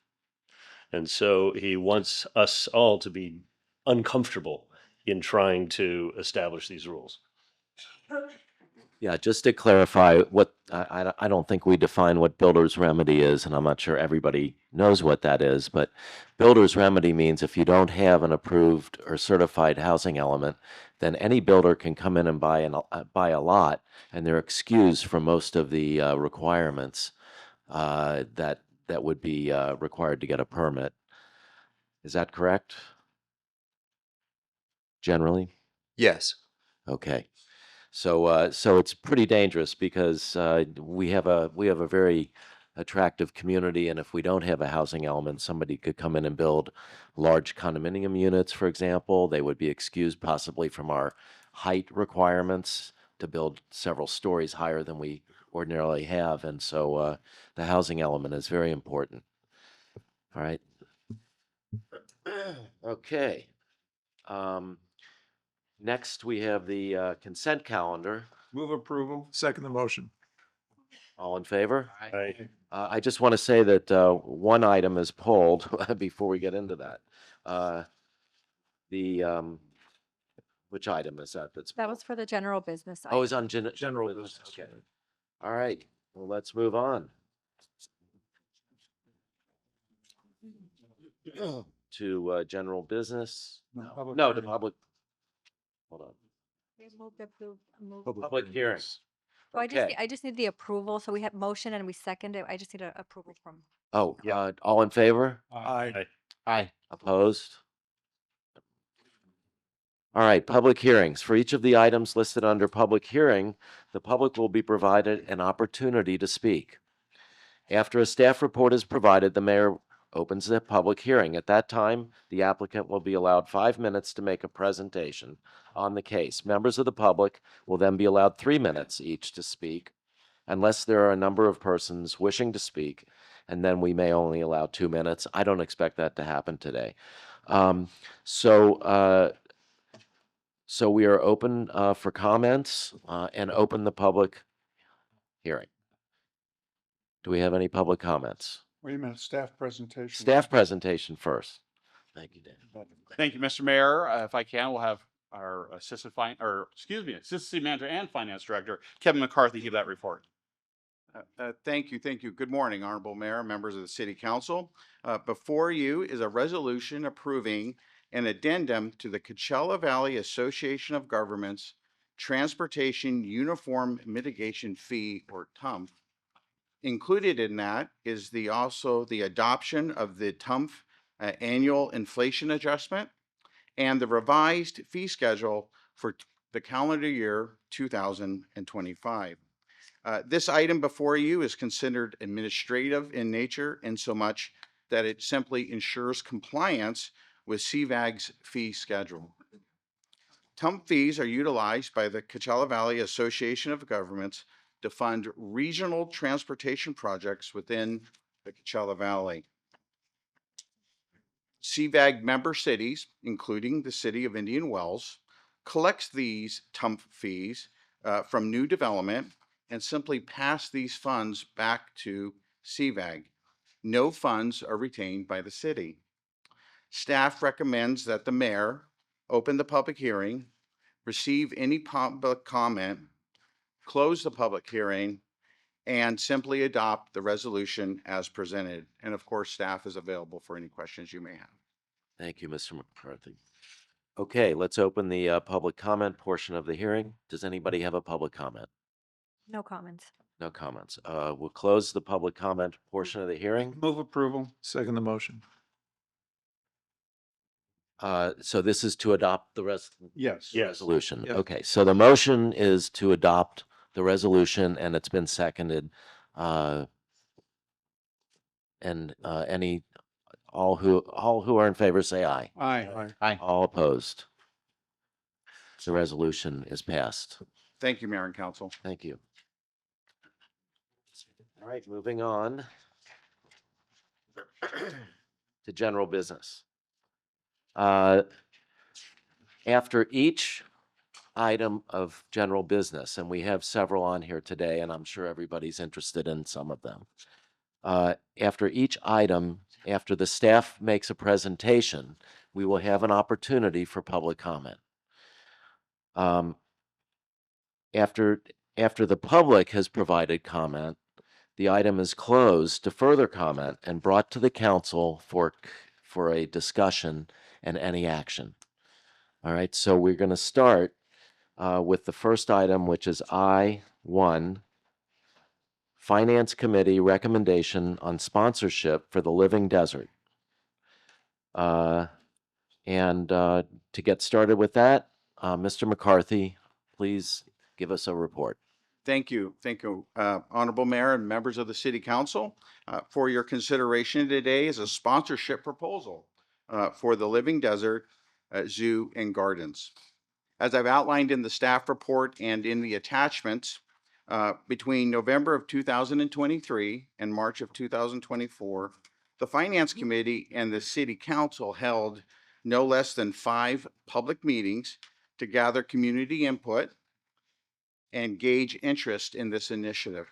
And so he wants us all to be uncomfortable in trying to establish these rules. Yeah, just to clarify, I don't think we define what builder's remedy is, and I'm not sure everybody knows what that is, but builder's remedy means if you don't have an approved or certified housing element, then any builder can come in and buy a lot, and they're excused from most of the requirements that would be required to get a permit. Is that correct? Generally? Yes. Okay. So it's pretty dangerous because we have a very attractive community, and if we don't have a housing element, somebody could come in and build large condominium units, for example. They would be excused possibly from our height requirements to build several stories higher than we ordinarily have, and so the housing element is very important. All right. Okay. Next, we have the consent calendar. Move approval. Second the motion. All in favor? Aye. I just want to say that one item is pulled before we get into that. Which item is that? That was for the general business. Oh, item. it's on general business. Okay. All right. Well, let's move on to general business. No, to public. Hold on. Public hearings. So Okay. I just need the approval. So we have motion and we second it. I just need an approval from. Oh, all in favor? Aye. Aye. Opposed? All right, public hearings. For each of the items listed under public hearing, the public will be provided an opportunity to speak. After a staff report is provided, the mayor opens the public hearing. At that time, the applicant will be allowed 5 minutes to make a presentation on the case. Members of the public will then be allowed 3 minutes each to speak, unless there are a number of persons wishing to speak, and then we may only allow 2 minutes. I don't expect that to happen today. Um, so, so we are open for comments and open the public hearing. Do we have any public comments? Wait a minute, staff presentation. Staff presentation first. Thank you, Dan. Thank you, Mr. Mayor. If I can, we'll have our assistant city manager and finance director, Kevin McCarthy, give that report. Thank you. Thank you. Good morning, Honorable Mayor, members of the City Council. Before you is a resolution approving an addendum to the Coachella Valley Association of Governments Transportation Uniform Mitigation Fee, or TUMF. Included in that is also the adoption of the TUMF annual inflation adjustment and the revised fee schedule for the calendar year 2025. This item before you is considered administrative in nature in so much that it simply ensures compliance with CVAG's fee schedule. TUMP fees are utilized by the Coachella Valley Association of Governments to fund regional transportation projects within the Coachella Valley. CVAG member cities, including the city of Indian Wells, collects these TUMP fees from new development and simply pass these funds back to CVAG. No funds are retained by the city. Staff recommends that the mayor open the public hearing, receive any public comment, close the public hearing, and simply adopt the resolution as presented. And of course, staff is available for any questions you may have. Thank you, Mr. McCarthy. Okay, let's open the public comment portion of the hearing. Does anybody have a public comment? No comments. No comments. We'll close the public comment portion of the hearing. Move approval. Second the motion. So this is to adopt the Yes. resolution. Yes. Okay, so the motion is to adopt the resolution and it's been seconded. All who are in favor say aye. Aye. All opposed. The resolution is passed. Thank you, Mayor and Council. Thank you. All right, moving on to general business. After each item of general business, and we have several on here today, and I'm sure everybody's interested in some of them. After each item, after the staff makes a presentation, we will have an opportunity for public comment. After the public has provided comment, the item is closed to further comment and brought to the council for a discussion and any action. All right, so we're going to start with the first item, which is I-1, Finance Committee recommendation on sponsorship for the Living Desert. To get started with that, Mr. McCarthy, please give us a report. Thank you. Thank you, Honorable Mayor and members of the City Council. For your consideration today is a sponsorship proposal for the Living Desert Zoo and Gardens. As I've outlined in the staff report and in the attachments, between November of 2023 and March of 2024, the Finance Committee and the City Council held no less than 5 public meetings to gather community input and gauge interest in this initiative.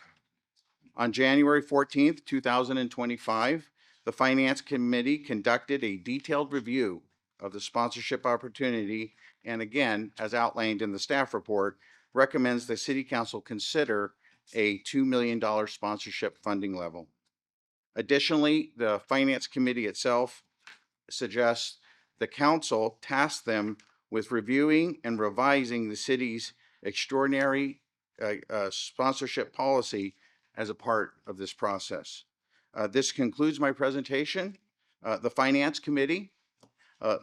On January 14th, 2025, the Finance Committee conducted a detailed review of the sponsorship opportunity and again, as outlined in the staff report, recommends the City Council consider a $2 million sponsorship funding level. Additionally, the Finance Committee itself suggests the Council task them with reviewing and revising the city's extraordinary sponsorship policy as a part of this process. This concludes my presentation. The Finance Committee,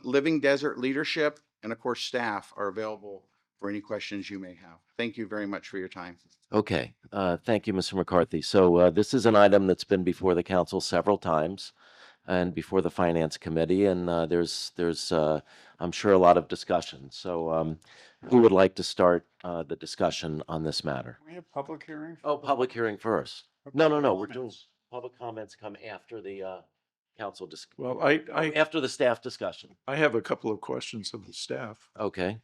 Living Desert leadership, and of course staff are available for any questions you may have. Thank you very much for your time. Okay, thank you, Mr. McCarthy. So this is an item that's been before the council several times and before the Finance Committee, and there's I'm sure a lot of discussion. So who would like to start the discussion on this matter? We have public hearing? Oh, public hearing first. No, we're doing, public comments come after the council Well, after the staff discussion. I have a couple of questions of the staff. Okay.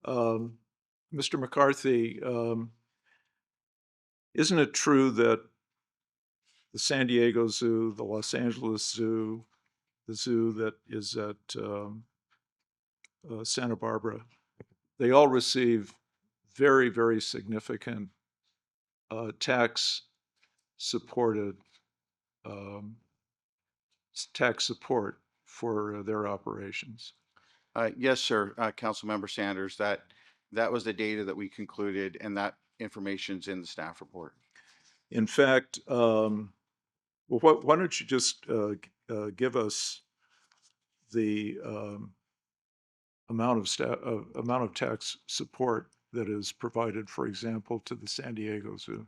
Mr. McCarthy, isn't it true that the San Diego Zoo, the Los Angeles Zoo, the zoo that is at Santa Barbara, they all receive very, very significant tax supported tax support for their operations? Yes, sir, Councilmember Sanders, that was the data that we concluded, and that information's in the staff report. In fact, well, why don't you just give us the amount of tax support that is provided, for example, to the San Diego Zoo?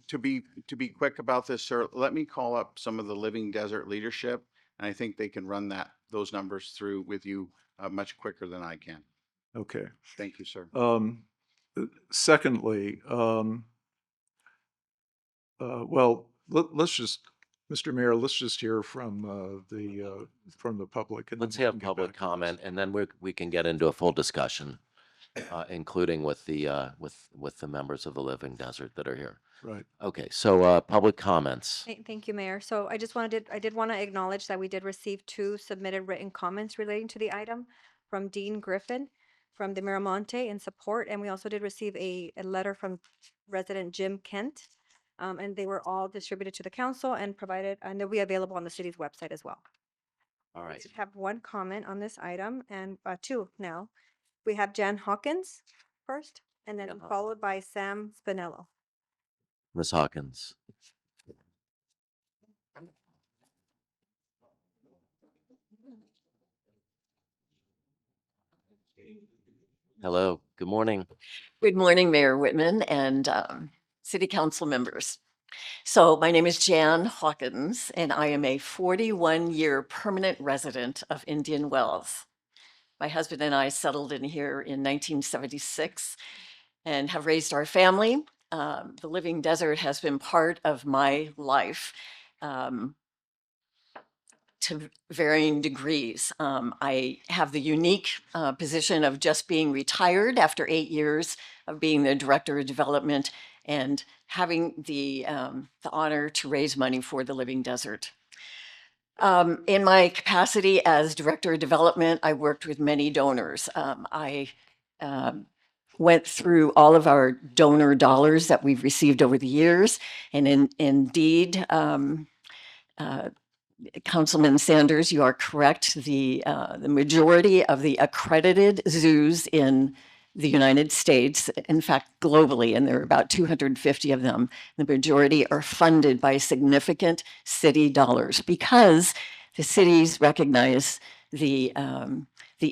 To be quick about this, sir, let me call up some of the Living Desert leadership, and I think they can run those numbers through with you much quicker than I can. Okay. Thank you, sir. Secondly, well, let's just, Mr. Mayor, let's just hear from the public. And Let's then we have can get public back to this. comment, and then we can get into a full discussion, including with the members of the Living Desert that are here. Right. Okay, so public comments. Thank you, Mayor. So I did want to acknowledge that we did receive 2 submitted written comments relating to the item from Dean Griffin from the Miramonte in support, and we also did receive a letter from resident Jim Kent, and they were all distributed to the council and provided, and they'll be available on the city's website as well. All right. We have 1 comment on this item and 2 now. We have Jan Hawkins first, and then Jan Hawkins. followed by Sam Spinello. Ms. Hawkins. Hello, good morning. Good morning, Mayor Whitman and City Council members. So my name is Jan Hawkins, and I am a 41-year permanent resident of Indian Wells. My husband and I settled in here in 1976 and have raised our family. The Living Desert has been part of my life to varying degrees. I have the unique position of just being retired after 8 years of being the Director of Development and having the honor to raise money for the Living Desert. In my capacity as Director of Development, I worked with many donors. I went through all of our donor dollars that we've received over the years, and indeed, Councilman Sanders, you are correct. The majority of the accredited zoos in the United States, in fact, globally, and there are about 250 of them, the majority are funded by significant city dollars because the cities recognize the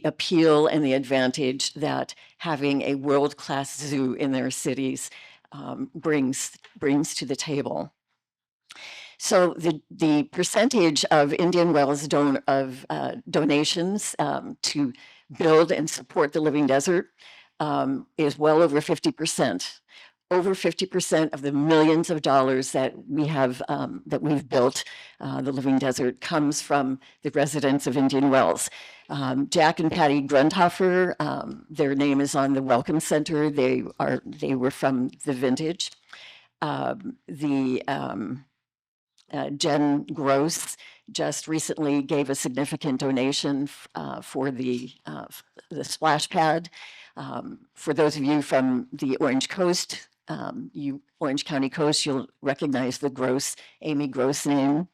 appeal and the advantage that having a world-class zoo in their cities brings to the table. So the percentage of Indian Wells donations to build and support the Living Desert is well over 50%. Over 50% of the millions of dollars that we have that we've built the Living Desert comes from the residents of Indian Wells. Jack and Patty Grundhofer, their name is on the Welcome Center. They were from the Vintage. Jen Gross just recently gave a significant donation for the splash pad. For those of you from the Orange Coast, Orange County Coast, you'll recognize the Gross, Amy Gross name.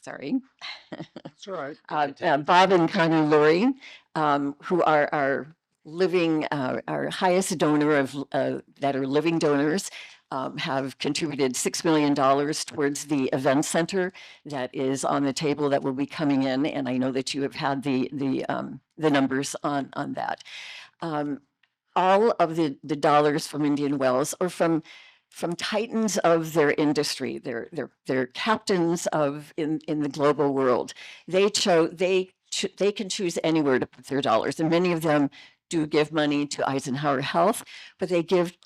Sorry. That's all right. Bob and Connie Lurie, who are our highest donor of that are living donors, have contributed $6 million towards the event center that is on the table that will be coming in, and I know that you have had the numbers on that. All of the dollars from Indian Wells or from from titans of their industry. They're captains of in the global world. They can choose anywhere to put their dollars, and many of them do give money to Eisenhower Health, but they gave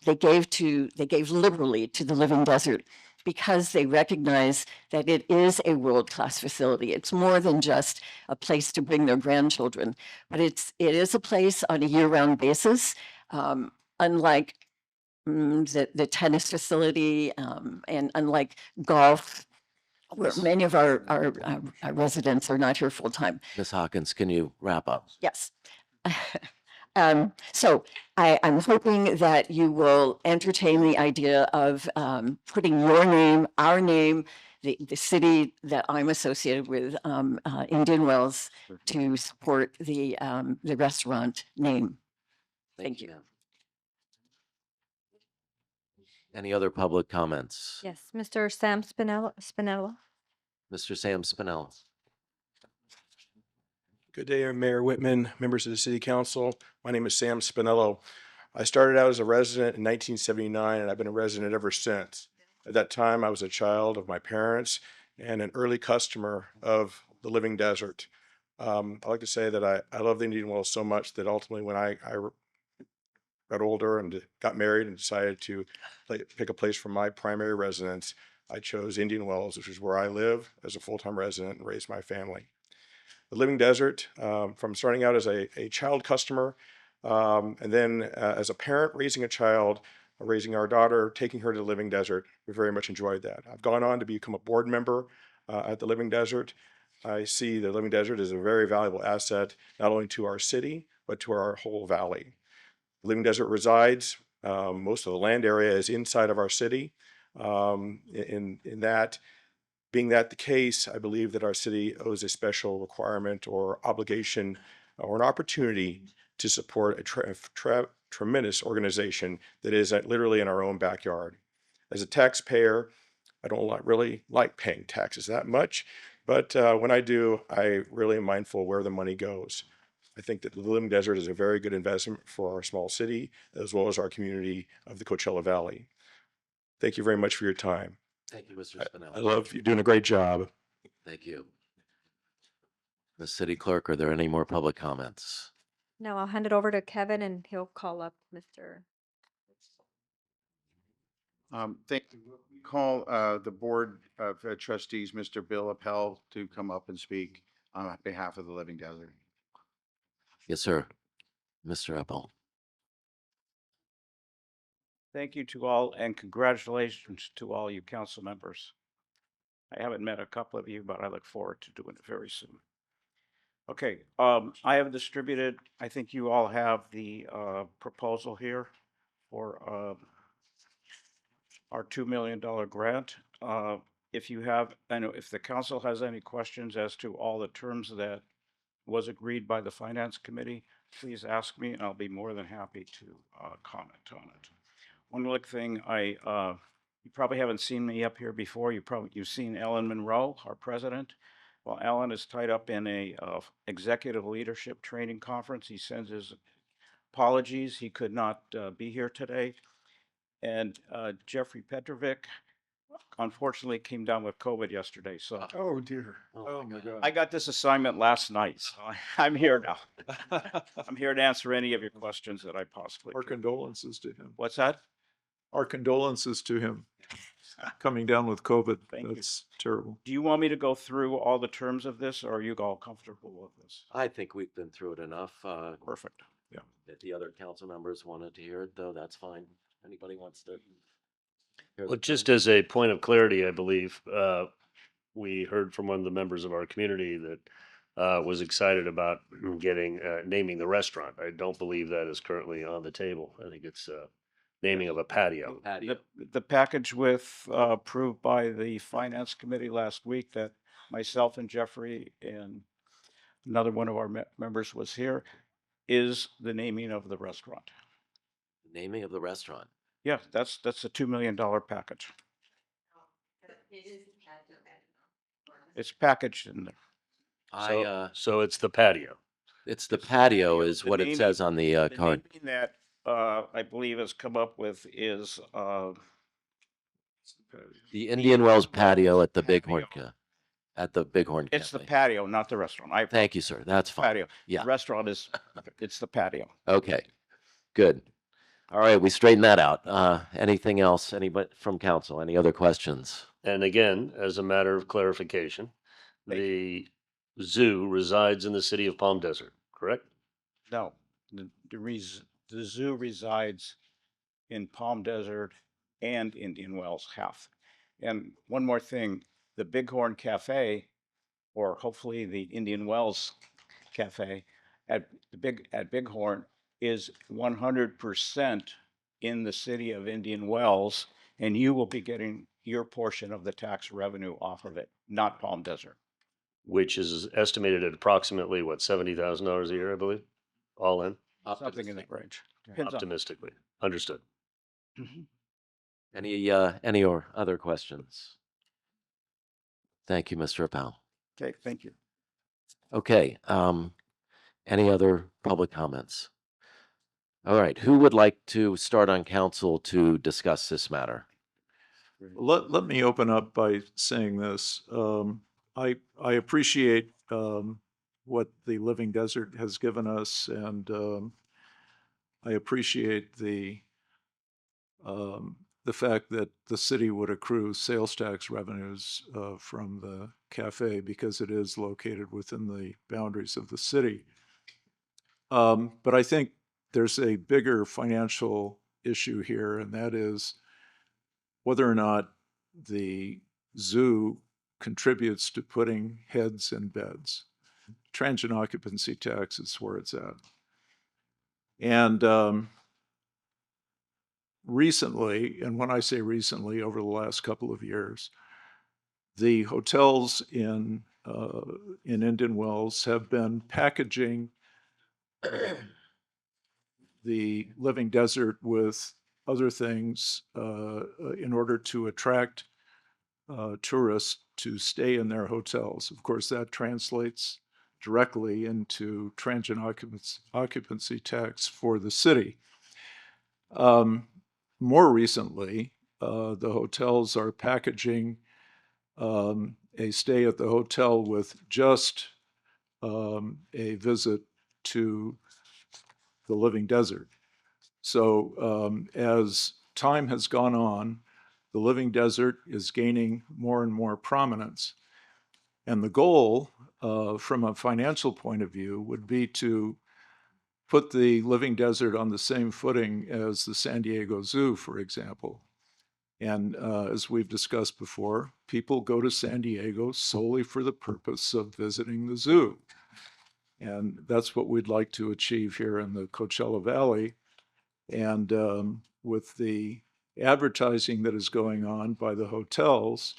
liberally to the Living Desert because they recognize that it is a world-class facility. It's more than just a place to bring their grandchildren, but it is a place on a year-round basis, unlike the tennis facility, and unlike golf, where many of our residents are not here full-time. Ms. Hawkins, can you wrap up? Yes. So I'm hoping that you will entertain the idea of putting your name, our name, the city that I'm associated with, Indian Wells, to support the restaurant name. Thank you. ma'am. Any other public comments? Yes, Mr. Sam Spinella. Mr. Sam Spinell. Good day, Mayor Whitman, members of the City Council. My name is Sam Spinello. I started out as a resident in 1979, and I've been a resident ever since. At that time, I was a child of my parents and an early customer of the Living Desert. I like to say that I love the Indian Wells so much that ultimately when I got older and got married and decided to pick a place for my primary residence, I chose Indian Wells, which is where I live as a full-time resident and raised my family. The Living Desert, from starting out as a child customer, and then as a parent raising a child, raising our daughter, taking her to the Living Desert, we very much enjoyed that. I've gone on to become a board member at the Living Desert. I see the Living Desert as a very valuable asset, not only to our city, but to our whole valley. The Living Desert resides, most of the land area is inside of our city. In that, being that the case, I believe that our city owes a special requirement or obligation or an opportunity to support a tremendous organization that is literally in our own backyard. As a taxpayer, I don't really like paying taxes that much, but when I do, I really am mindful where the money goes. I think that the Living Desert is a very good investment for our small city, as well as our community of the Coachella Valley. Thank you very much for your time. Thank you, Mr. Spinell. I love you doing a great job. Thank you. Ms. City Clerk, are there any more public comments? No, I'll hand it over to Kevin and he'll call up Mr. Call the Board of Trustees, Mr. Bill Appel, to come up and speak on behalf of the Living Desert. Yes, sir. Mr. Appel. Thank you to all and congratulations to all you council members. I haven't met a couple of you, but I look forward to doing it very soon. Okay, I have distributed, I think you all have the proposal here for our $2 million grant. If you have, I know if the council has any questions as to all the terms that was agreed by the Finance Committee, please ask me and I'll be more than happy to comment on it. One quick thing, you probably haven't seen me up here before. You've seen Ellen Monroe, our president. Well, Ellen is tied up in a executive leadership training conference. He sends his apologies. He could not be here today. And Jeffrey Petrovic, unfortunately, came down with COVID yesterday. So, Oh, dear. Oh, my God. I got this assignment last night, so I'm here now. I'm here to answer any of your questions that I possibly Our can. condolences to him. What's that? Our condolences to him. Coming down with COVID. Thank you. That's terrible. Do you want me to go through all the terms of this, or are you all comfortable with this? I think we've been through it enough. Perfect. Yeah. If the other council members wanted to hear it, though, that's fine. Anybody wants to? hear Well, the just terms? as a point of clarity, I believe, we heard from one of the members of our community that was excited about getting, naming the restaurant. I don't believe that is currently on the table. I think it's naming of a patio. Patio. The package with approved by the Finance Committee last week that myself and Jeffrey and another one of our members was here is the naming of the restaurant. Naming of the restaurant. Yeah, that's a $2 million package. It's packaged in there. So it's the patio. It's the patio is The what it naming- says on the The card. naming that I believe has come up with is The Indian Wells patio at the Bighorn, Patio. at the Bighorn It's the Cafe. patio, not the restaurant. I Thank you, sir. That's fine. patio. Yeah. The restaurant is, it's the patio. Okay, good. All right, we straightened that out. Anything else? Anybody from council? Any other questions? And again, as a matter of clarification, the zoo resides in the city of Palm Desert, correct? No, the zoo resides in Palm Desert and Indian Wells half. And one more thing, the Bighorn Cafe, or hopefully the Indian Wells Cafe at Bighorn is 100% in the city of Indian Wells, and you will be getting your portion of the tax revenue off of it, not Palm Desert. Which is estimated at approximately, what, $70,000 a year, I believe, all in? Something in that range. Depends on- Optimistically. Understood. Any or other questions? Thank you, Mr. Appel. Okay, thank you. Okay, any other public comments? All right, who would like to start on council to discuss this matter? Let me open up by saying this. I appreciate what the Living Desert has given us, and I appreciate the fact that the city would accrue sales tax revenues from the cafe because it is located within the boundaries of the city. But I think there's a bigger financial issue here, and that is whether or not the zoo contributes to putting heads in beds. Transient occupancy tax is where it's at. And recently, and when I say recently, over the last couple of years, the hotels in Indian Wells have been packaging the Living Desert with other things in order to attract tourists to stay in their hotels. Of course, that translates directly into transient occupancy tax for the city. More recently, the hotels are packaging a stay at the hotel with just a visit to the Living Desert. So as time has gone on, the Living Desert is gaining more and more prominence. And the goal, from a financial point of view, would be to put the Living Desert on the same footing as the San Diego Zoo, for example. And as we've discussed before, people go to San Diego solely for the purpose of visiting the zoo. And that's what we'd like to achieve here in the Coachella Valley. And with the advertising that is going on by the hotels,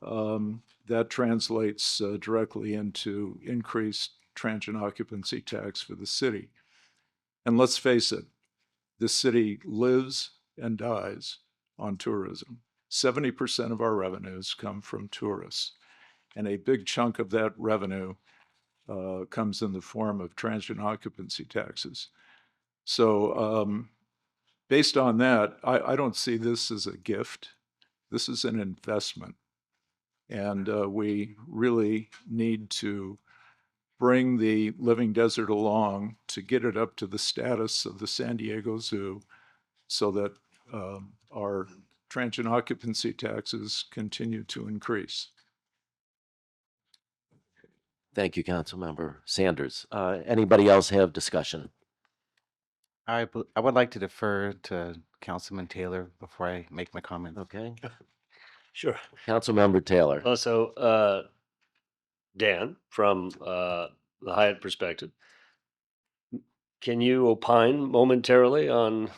that translates directly into increased transient occupancy tax for the city. And let's face it, this city lives and dies on tourism. 70% of our revenues come from tourists, and a big chunk of that revenue comes in the form of transient occupancy taxes. So based on that, I don't see this as a gift. This is an investment. And we really need to bring the Living Desert along to get it up to the status of the San Diego Zoo so that our transient occupancy taxes continue to increase. Thank you, Councilmember Sanders. Anybody else have discussion? I would like to defer to Councilman Taylor before I make my comment. Okay. Sure. Councilmember Taylor. Also, Dan, from the Hyatt perspective, can you opine momentarily on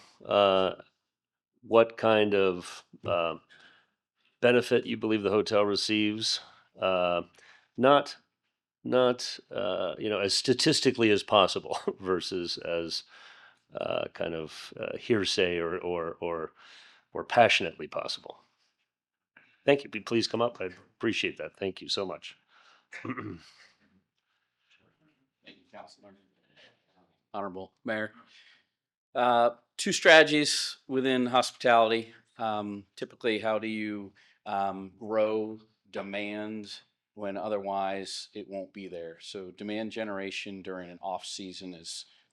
what kind of benefit you believe the hotel receives? Not as statistically as possible versus as kind of hearsay or passionately possible. Thank you. Please come up. I appreciate that. Thank you so much. Thank you, Councilor. Honorable Mayor. Two strategies within hospitality. Typically, how do you grow demand when otherwise it won't be there? So demand generation during an off season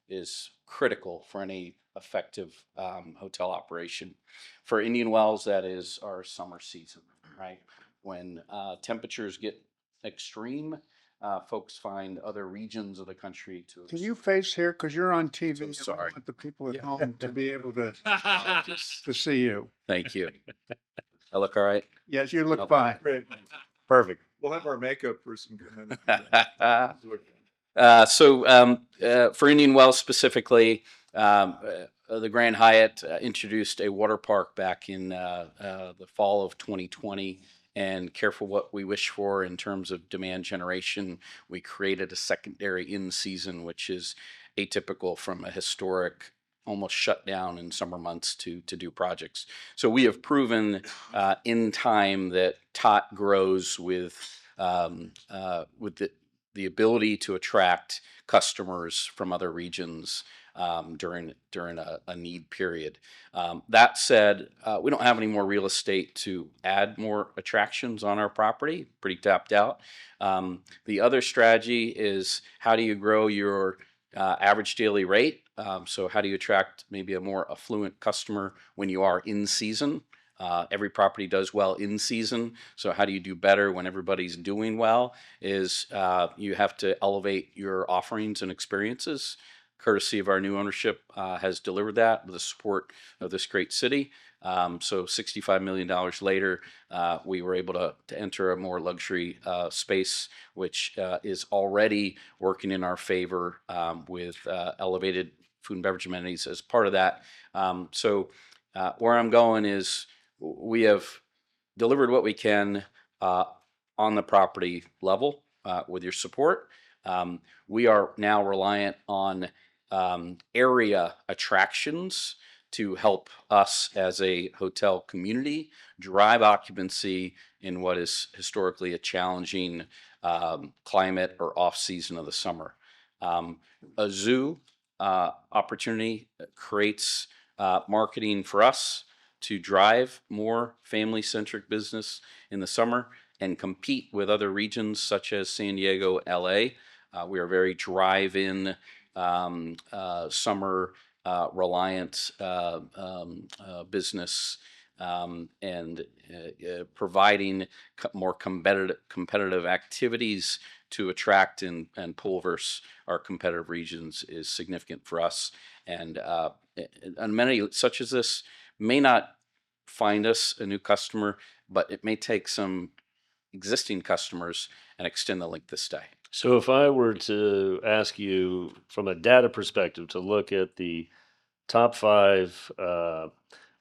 is critical for any effective hotel operation. For Indian Wells, that is our summer season, right? When temperatures get extreme, folks find other regions of the country to. Can you face here? Because you're on TV. and we sorry. want the people at home to be able to see you. Thank you. I look all right? Yes, you look Okay. fine. Perfect. We'll have our makeup person come in. For Indian Wells specifically, the Grand Hyatt introduced a water park back in the fall of 2020. And careful what we wish for in terms of demand generation. We created a secondary in season, which is atypical from a historic almost shut down in summer months to do projects. So we have proven in time that TOT grows with the ability to attract customers from other regions during a need period. That said, we don't have any more real estate to add more attractions on our property, pretty tapped out. The other strategy is how do you grow your average daily rate? So how do you attract maybe a more affluent customer when you are in season? Every property does well in season. So how do you do better when everybody's doing well? Is you have to elevate your offerings and experiences. Courtesy of our new ownership has delivered that with the support of this great city. So $65 million later, we were able to enter a more luxury space, which is already working in our favor with elevated food and beverage amenities as part of that. Where I'm going is we have delivered what we can on the property level with your support. We are now reliant on area attractions to help us as a hotel community drive occupancy in what is historically a challenging climate or off season of the summer. A zoo opportunity creates marketing for us to drive more family-centric business in the summer and compete with other regions such as San Diego, LA. We are very drive-in summer reliant business and providing more competitive activities to attract and pull versus our competitive regions is significant for us. And an amenity such as this may not find us a new customer, but it may take some existing customers and extend the length of stay. So if I were to ask you from a data perspective to look at the top 5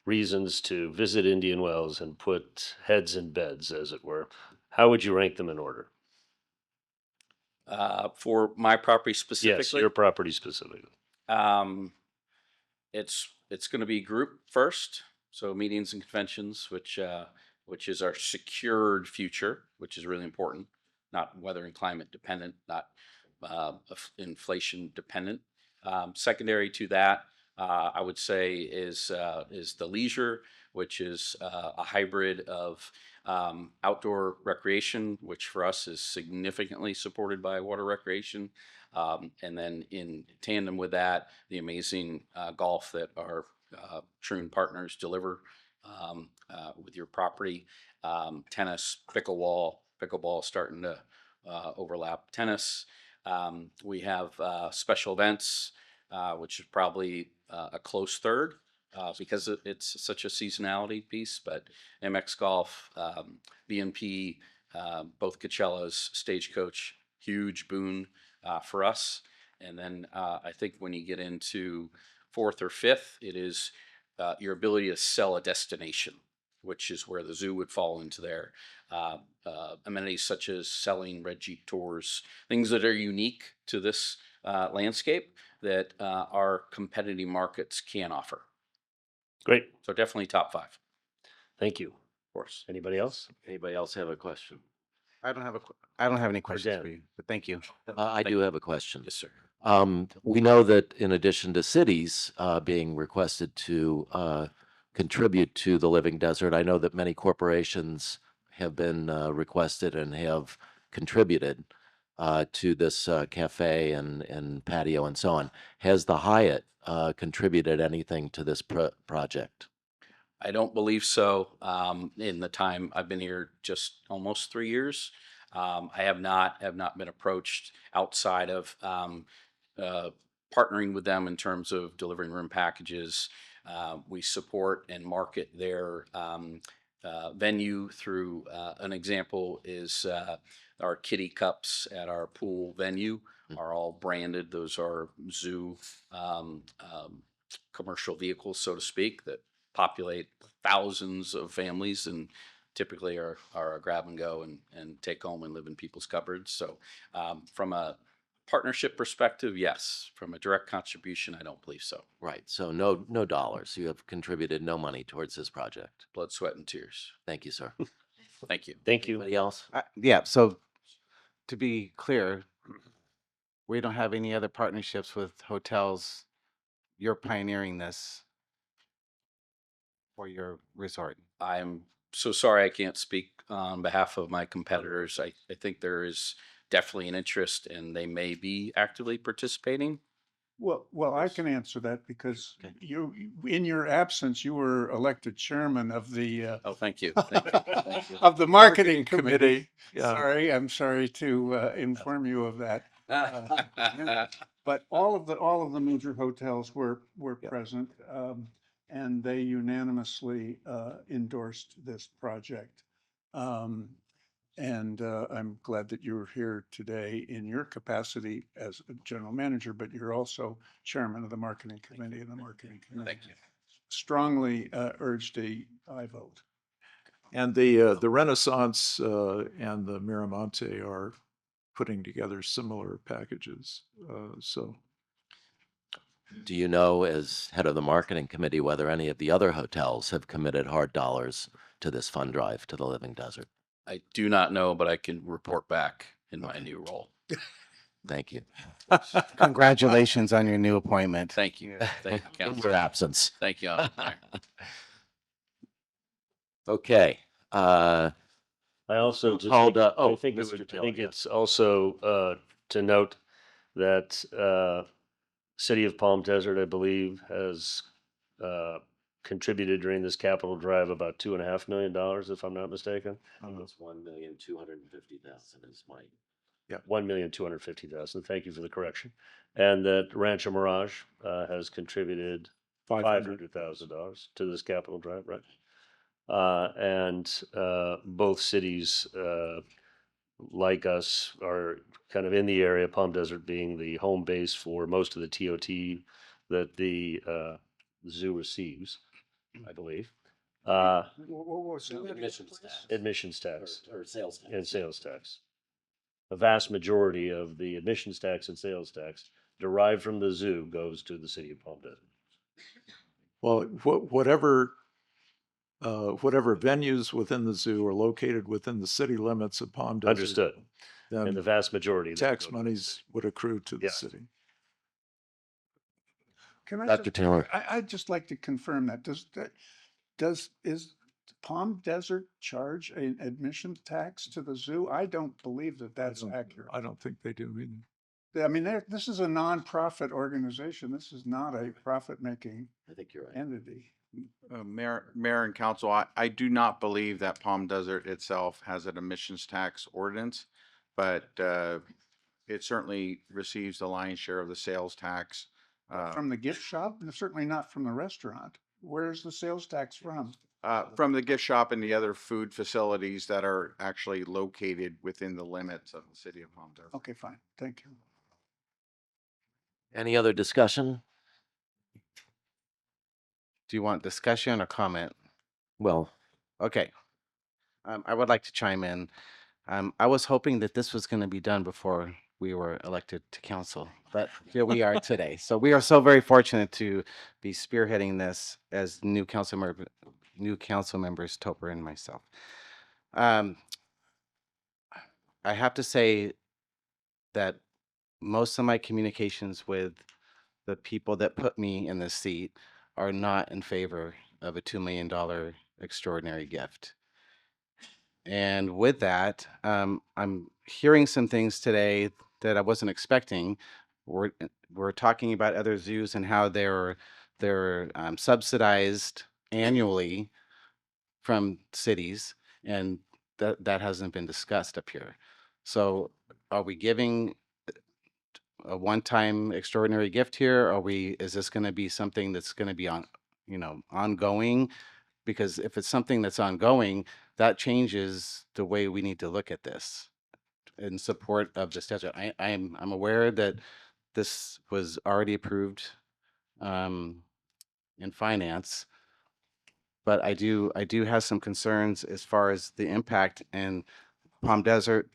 reasons to visit Indian Wells and put heads in beds, as it were, how would you rank them in order? For my property specifically? Yes, your property specifically. It's going to be group first, so meetings and conventions, which is our secured future, which is really important, not weather and climate dependent, not inflation dependent. Secondary to that, I would say is the leisure, which is a hybrid of outdoor recreation, which for us is significantly supported by water recreation. And then in tandem with that, the amazing golf that our Troon partners deliver with your property. Tennis, pickleball starting to overlap tennis. We have special events, which is probably a close third because it's such a seasonality piece, but MX Golf, BNP, both Coachellas, Stagecoach, huge boon for us. And then I think when you get into 4th or 5th, it is your ability to sell a destination, which is where the zoo would fall into there. Amenities such as selling Red Jeep tours, things that are unique to this landscape that our competitive markets can offer. Great. So definitely top 5. Thank you. Of course. Anybody else? Anybody else have a question? I don't have any questions Dan. for you, but thank you. I do have a question. Yes, sir. We know that in addition to cities being requested to contribute to the Living Desert. I know that many corporations have been requested and have contributed to this cafe and patio and so on. Has the Hyatt contributed anything to this project? I don't believe so. In the time I've been here, just almost 3 years, I have not been approached outside of partnering with them in terms of delivering room packages. We support and market their venue through an example is our kitty cups at our pool venue are all branded. Those are zoo commercial vehicles, so to speak, that populate thousands of families and typically are a grab and go and take home and live in people's cupboards. So from a partnership perspective, yes. From a direct contribution, I don't believe so. Right. So no dollars. You have contributed no money towards this project. Blood, sweat, and tears. Thank you, sir. Thank you. Thank you. Anybody else? Yeah, so to be clear, we don't have any other partnerships with hotels. You're pioneering this for your resort. I'm so sorry I can't speak on behalf of my competitors. I think there is definitely an interest and they may be actively participating. Well, I can answer that because in your absence, you were elected chairman of the Oh, thank you. Thank you. Thank you. of the marketing committee. committee, yeah. Sorry, I'm sorry to inform you of that. But all of the major hotels were present, and they unanimously endorsed this project. And I'm glad that you're here today in your capacity as a general manager, but you're also chairman of the marketing committee, and the marketing committee Thank you. strongly urged a aye vote. And the Renaissance and the Miramonte are putting together similar packages. So Do you know, as head of the marketing committee, whether any of the other hotels have committed hard dollars to this fund drive to the Living Desert? I do not know, but I can report back in my new role. Thank you. Congratulations on your new appointment. Thank you. Thank you, In Council. your absence. Thank you. Honorable Mayor. Okay. I also just Called, think, oh, I think, Mr. I Taylor, think yes. it's also to note that City of Palm Desert, I believe, has contributed during this capital drive about $2.5 million, if I'm not mistaken. It's 1,250,000 is my. 1,250,000. Thank you for the correction. And that Rancho Mirage has contributed $500,000 to this capital drive, right? And both cities, like us, are kind of in the area, Palm Desert being the home base for most of the TOT that the zoo receives, I believe. What was that? Admissions tax. Admissions tax Or sales tax. and sales tax. A vast majority of the admissions tax and sales tax derived from the zoo goes to the city of Palm Desert. well, whatever venues within the zoo are located within the city limits of Palm Desert. Understood. Then And the vast majority. of them tax go to- monies would accrue to the Yes. city. Can I Dr. just- Taylor. I'd just like to confirm that. Is Palm Desert charge an admission tax to the zoo? I don't believe that that's accurate. I don't think they do either. I mean, this is a nonprofit organization. This is not a profit-making I think you're right. entity. Mayor and council, I do not believe that Palm Desert itself has an emissions tax ordinance, but it certainly receives the lion's share of the sales tax. From the gift shop, and certainly not from the restaurant. Where's the sales tax from? From the gift shop and the other food facilities that are actually located within the limits of the city of Palm Desert. Okay, fine. Thank you. Any other discussion? Do you want discussion or comment? Well, Okay. I would like to chime in. I was hoping that this was going to be done before we were elected to council, but here we are today. So we are so very fortunate to be spearheading this as new council members, Topper and myself. I have to say that most of my communications with the people that put me in this seat are not in favor of a $2 million extraordinary gift. And with that, I'm hearing some things today that I wasn't expecting. We're talking about other zoos and how they're subsidized annually from cities, and that hasn't been discussed up here. So, are we giving a one-time extraordinary gift here? Is this going to be something that's going to be ongoing? Because if it's something that's ongoing, that changes the way we need to look at this in support of the statute. I'm aware that this was already approved in finance, but I do have some concerns as far as the impact. And Palm Desert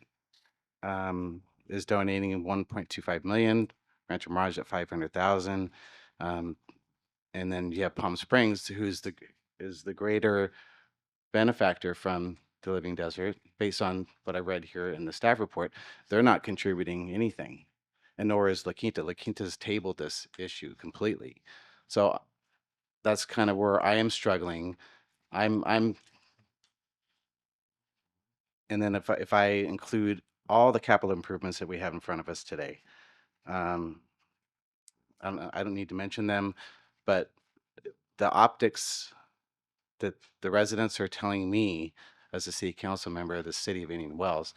is donating 1.25 million, Rancho Mirage at 500,000, and then you have Palm Springs, is the greater benefactor from the Living Desert. Based on what I read here in the staff report, they're not contributing anything, and nor is La Quinta. La Quinta's tabled this issue completely. So that's kind of where I am struggling. I'm and then if I include all the capital improvements that we have in front of us today, I don't need to mention them, but the optics that the residents are telling me as a city council member of the city of Indian Wells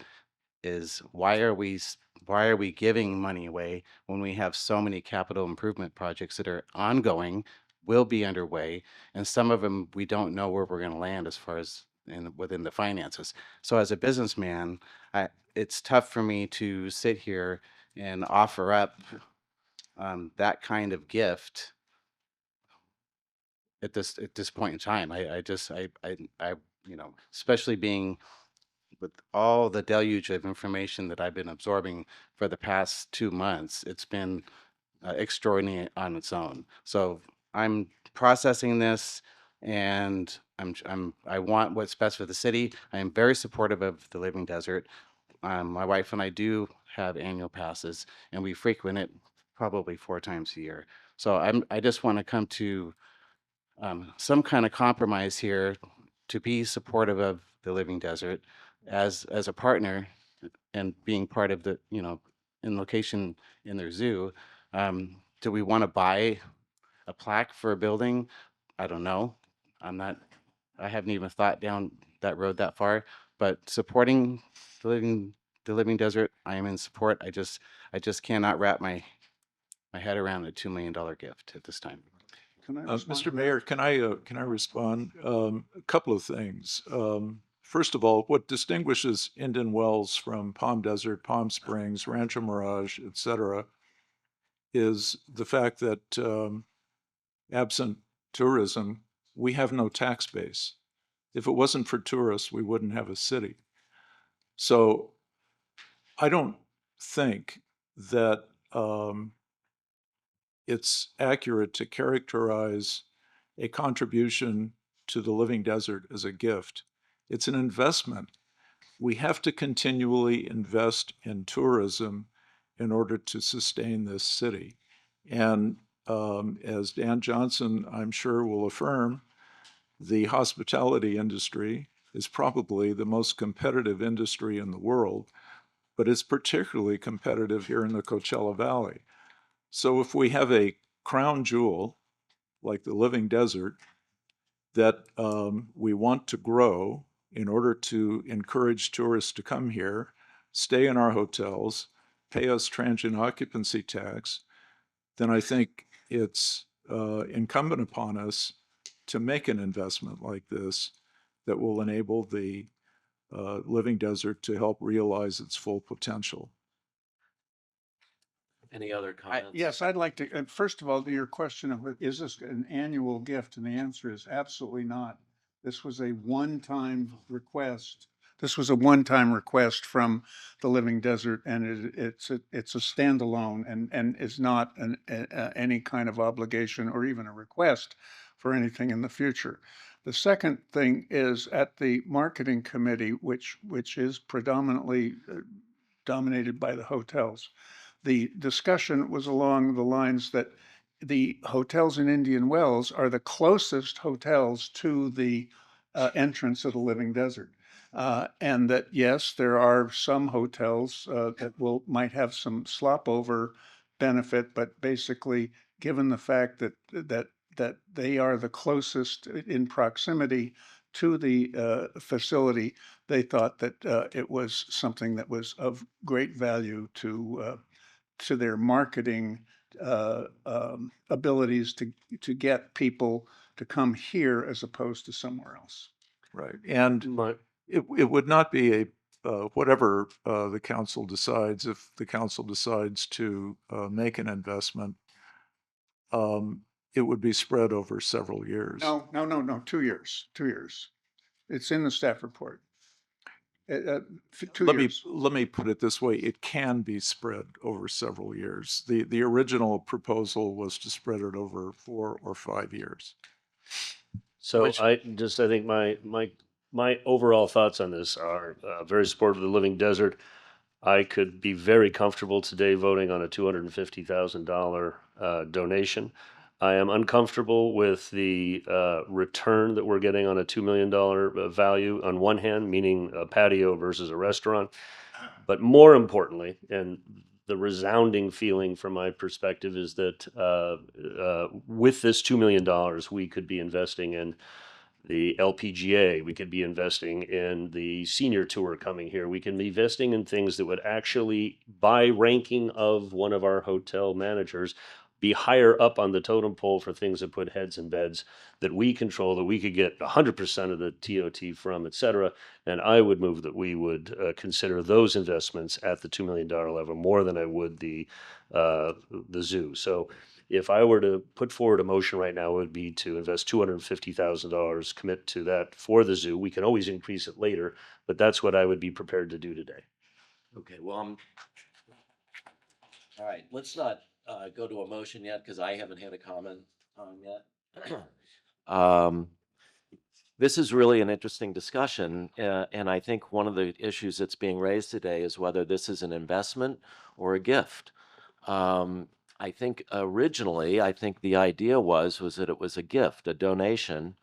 is, why are we giving money away when we have so many capital improvement projects that are ongoing, will be underway, and some of them we don't know where we're going to land as far as within the finances. So as a businessman, it's tough for me to sit here and offer up that kind of gift at this point in time. I especially being with all the deluge of information that I've been absorbing for the past 2 months, it's been extraordinary on its own. So I'm processing this, and I want what's best for the city. I am very supportive of the Living Desert. My wife and I do have annual passes, and we frequent it probably 4 times a year. So I just want to come to some kind of compromise here to be supportive of the Living Desert as a partner, and being part of the in location in their zoo. Do we want to buy a plaque for a building? I don't know. I haven't even thought down that road that far. But supporting the Living Desert, I am in support. I just cannot wrap my head around a $2 million gift at this time. Can I respond Mr. to that? Mayor, can I respond? A couple of things. First of all, what distinguishes Indian Wells from Palm Desert, Palm Springs, Rancho Mirage, et cetera, is the fact that absent tourism, we have no tax base. If it wasn't for tourists, we wouldn't have a city. So I don't think that it's accurate to characterize a contribution to the Living Desert as a gift. It's an investment. We have to continually invest in tourism in order to sustain this city. And as Dan Johnson, I'm sure, will affirm, the hospitality industry is probably the most competitive industry in the world, but it's particularly competitive here in the Coachella Valley. So if we have a crown jewel like the Living Desert that we want to grow in order to encourage tourists to come here, stay in our hotels, pay us transient occupancy tax, then I think it's incumbent upon us to make an investment like this that will enable the Living Desert to help realize its full potential. Any other comments? Yes, I'd like to, first of all, to your question of, is this an annual gift? And the answer is absolutely not. This was a one-time request. This was a one-time request from the Living Desert, and it's a standalone and is not any kind of obligation or even a request for anything in the future. The second thing is, at the marketing committee, which is predominantly dominated by the hotels, the discussion was along the lines that the hotels in Indian Wells are the closest hotels to the entrance of the Living Desert. And that, yes, there are some hotels that might have some slop over benefit, but basically, given the fact that they are the closest in proximity to the facility, they thought that it was something that was of great value to their marketing abilities to get people to come here as opposed to somewhere else. Right. And it would not be whatever the council decides, if the council decides to make an investment, it would be spread over several years. No, 2 years, 2 years. It's in the staff report. 2 years. Let me put it this way. It can be spread over several years. The original proposal was to spread it over 4 or 5 years. So I think my overall thoughts on this are very supportive of the Living Desert. I could be very comfortable today voting on a $250,000 donation. I am uncomfortable with the return that we're getting on a $2 million value on one hand, meaning a patio versus a restaurant. But more importantly, and the resounding feeling from my perspective is that with this $2 million, we could be investing in the LPGA, we could be investing in the senior tour coming here. We can be investing in things that would actually, by ranking of one of our hotel managers, be higher up on the totem pole for things that put heads in beds that we control, that we could get 100% of the TOT from, et cetera. And I would move that we would consider those investments at the $2 million level more than I would the zoo. So if I were to put forward a motion right now, it would be to invest $250,000, commit to that for the zoo. We can always increase it later, but that's what I would be prepared to do today. Okay, well, all right, let's not go to a motion yet because I haven't had a comment yet. This is really an interesting discussion, and I think one of the issues that's being raised today is whether this is an investment or a gift. I think originally, the idea was that it was a gift, a donation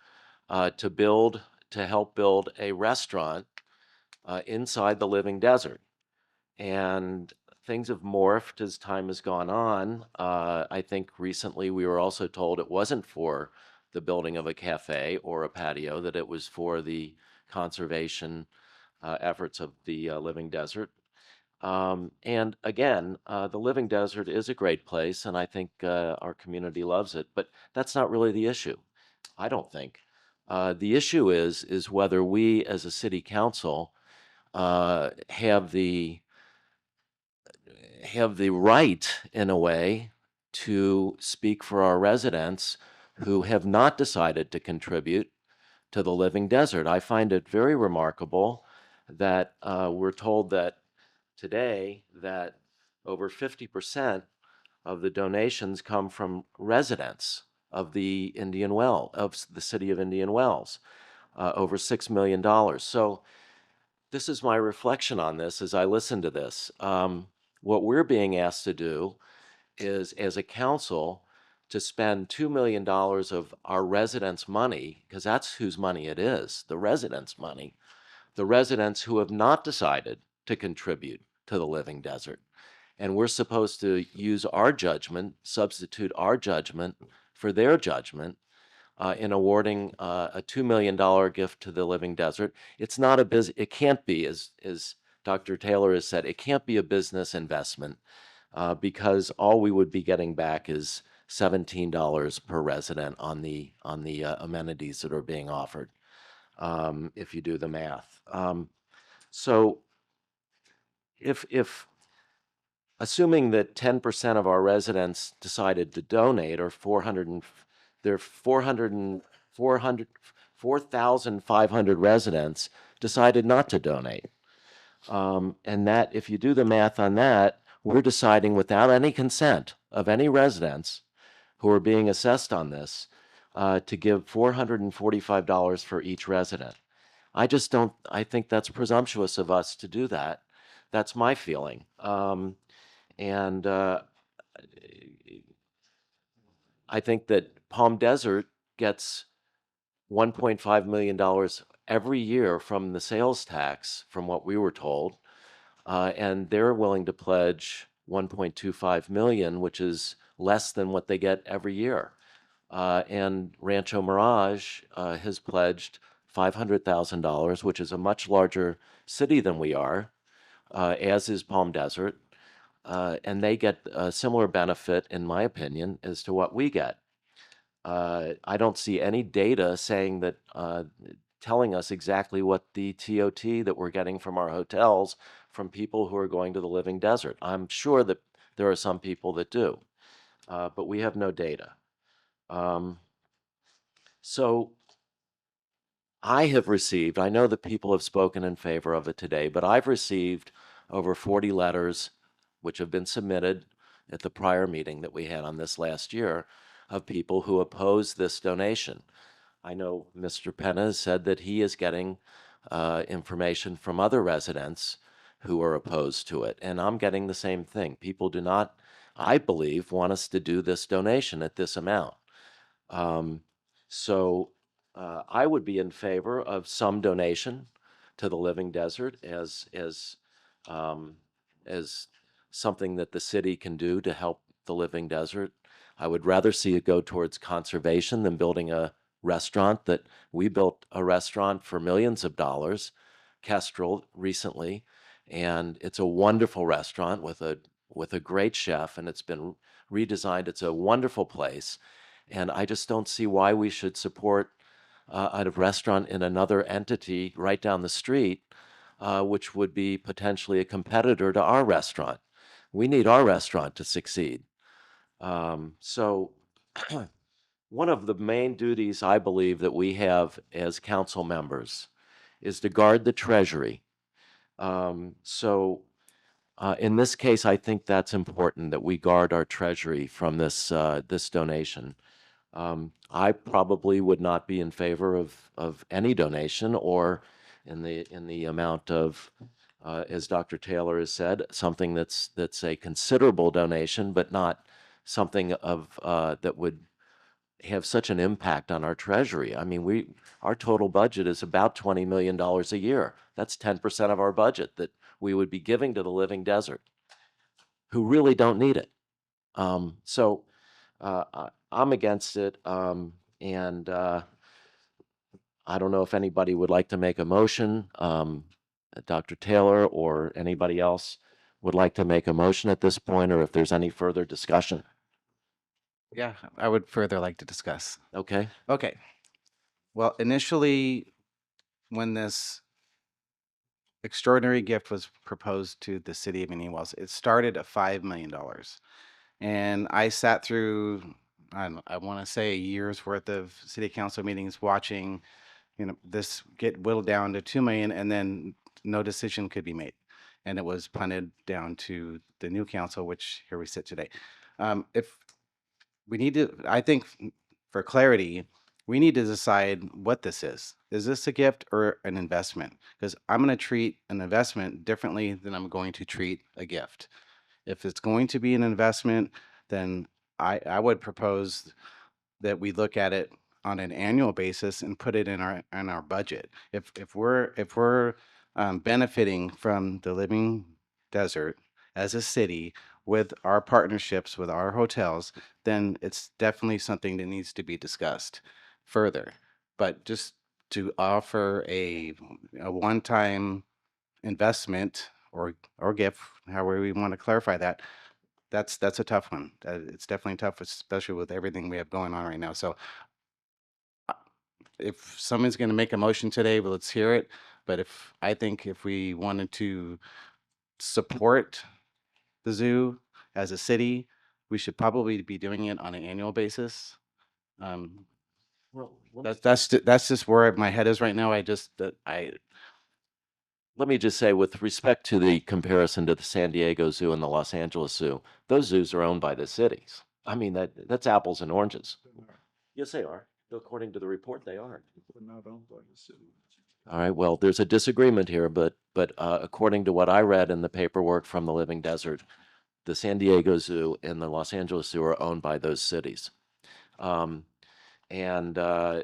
to help build a restaurant inside the Living Desert. And things have morphed as time has gone on. I think recently we were also told it wasn't for the building of a cafe or a patio, that it was for the conservation efforts of the Living Desert. And again, the Living Desert is a great place, and I think our community loves it, but that's not really the issue, I don't think. The issue is whether we as a city council have the right, in a way, to speak for our residents who have not decided to contribute to the Living Desert. I find it very remarkable that we're told that today that over 50% of the donations come from residents of the city of Indian Wells, over $6 million. So this is my reflection on this as I listen to this. What we're being asked to do is, as a council, to spend $2 million of our residents' money, because that's whose money it is, the residents' money, the residents who have not decided to contribute to the Living Desert. And we're supposed to use our judgment, substitute our judgment for their judgment in awarding a $2 million gift to the Living Desert. It's not it can't be, as Dr. Taylor has said, it can't be a business investment because all we would be getting back is $17 per resident on the amenities that are being offered, if you do the math. So if assuming that 10% of our residents decided to donate, or 4,500 residents decided not to donate, and that if you do the math on that, we're deciding without any consent of any residents who are being assessed on this to give $445 for each resident. I think that's presumptuous of us to do that. That's my feeling. I think that Palm Desert gets $1.5 million every year from the sales tax, from what we were told. And they're willing to pledge 1.25 million, which is less than what they get every year. And Rancho Mirage has pledged $500,000, which is a much larger city than we are, as is Palm Desert. And they get a similar benefit, in my opinion, as to what we get. I don't see any data saying that, telling us exactly what the TOT that we're getting from our hotels from people who are going to the living desert. I'm sure that there are some people that do, but we have no data. So I have received, I know that people have spoken in favor of it today, but I've received over 40 letters which have been submitted at the prior meeting that we had on this last year of people who oppose this donation. I know Mr. Penna has said that he is getting information from other residents who are opposed to it, and I'm getting the same thing. People do not, I believe, want us to do this donation at this amount. So I would be in favor of some donation to the Living Desert as something that the city can do to help the Living Desert. I would rather see it go towards conservation than building a restaurant. That we built a restaurant for millions of dollars, Kestrel, recently, and it's a wonderful restaurant with a great chef, and it's been redesigned. It's a wonderful place, and I just don't see why we should support a restaurant in another entity right down the street, which would be potentially a competitor to our restaurant. We need our restaurant to succeed. So one of the main duties I believe that we have as council members is to guard the treasury. In this case, I think that's important that we guard our treasury from this donation. I probably would not be in favor of any donation or in the amount of, as Dr. Taylor has said, something that's a considerable donation, but not something of that would have such an impact on our treasury. I mean, our total budget is about $20 million a year. That's 10% of our budget that we would be giving to the Living Desert, who really don't need it. I'm against it, and I don't know if anybody would like to make a motion. Dr. Taylor or anybody else would like to make a motion at this point, or if there's any further discussion. Yeah, I would further like to discuss. Okay. Okay. Well, initially, when this extraordinary gift was proposed to the city of Indian Wells, it started at $5 million. And I sat through, I want to say, a year's worth of city council meetings watching, this get whittled down to 2 million, and then no decision could be made. And it was punted down to the new council, which here we sit today. If we need to, I think for clarity, we need to decide what this is. Is this a gift or an investment? Because I'm going to treat an investment differently than I'm going to treat a gift. If it's going to be an investment, then I would propose that we look at it on an annual basis and put it in our budget. If we're benefiting from the Living Desert as a city with our partnerships with our hotels, then it's definitely something that needs to be discussed further. But just to offer a one-time investment or gift, however we want to clarify that, that's a tough one. It's definitely tough, especially with everything we have going on right now. So if someone's going to make a motion today, well, let's hear it. But I think if we wanted to support the zoo as a city, we should probably be doing it on an annual basis. That's just where my head is right now. Let me just say, with respect to the comparison to the San Diego Zoo and the Los Angeles Zoo, those zoos are owned by the cities. I mean, that's apples and oranges. Yes, they are. According to the report, they are. They're not owned by the city. All right, well, there's a disagreement here, but according to what I read in the paperwork from the Living Desert, the San Diego Zoo and the Los Angeles Zoo are owned by those cities. Um,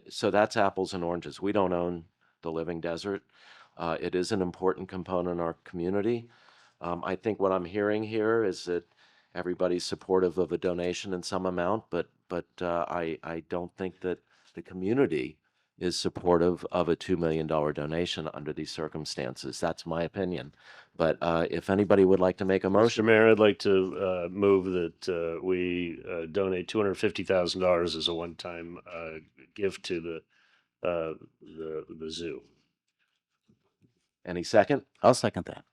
so that's apples and oranges. We don't own the Living Desert. It is an important component in our community. I think what I'm hearing here is that everybody's supportive of a donation in some amount, but I don't think that the community is supportive of a $2 million donation under these circumstances. That's my opinion. But if anybody would like to make a Mr. motion, Mayor, I'd like to move that we donate $250,000 as a one-time gift to the zoo. any second? I'll second that.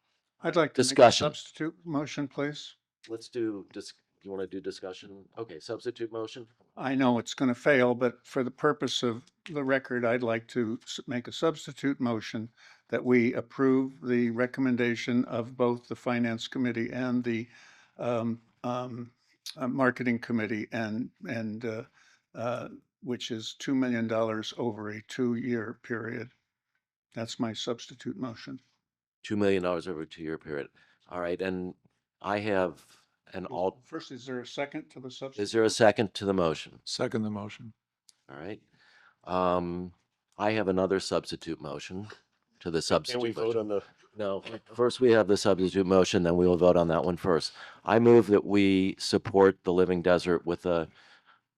I'd like to make a Discussion. substitute motion, please. Let's do, you want to do discussion? Okay, substitute motion? I know it's going to fail, but for the purpose of the record, I'd like to make a substitute motion that we approve the recommendation of both the Finance Committee and the Marketing Committee which is $2 million over a 2-year period. That's my substitute motion. $2 million over a 2-year period. All right, and I have an alt, First, is there a second to the substitute? is there a second to the motion? Second the motion. All right. I have another substitute motion to the substitute. Can we vote motion. on the? No, first we have the substitute motion, then we will vote on that one first. I move that we support the Living Desert with a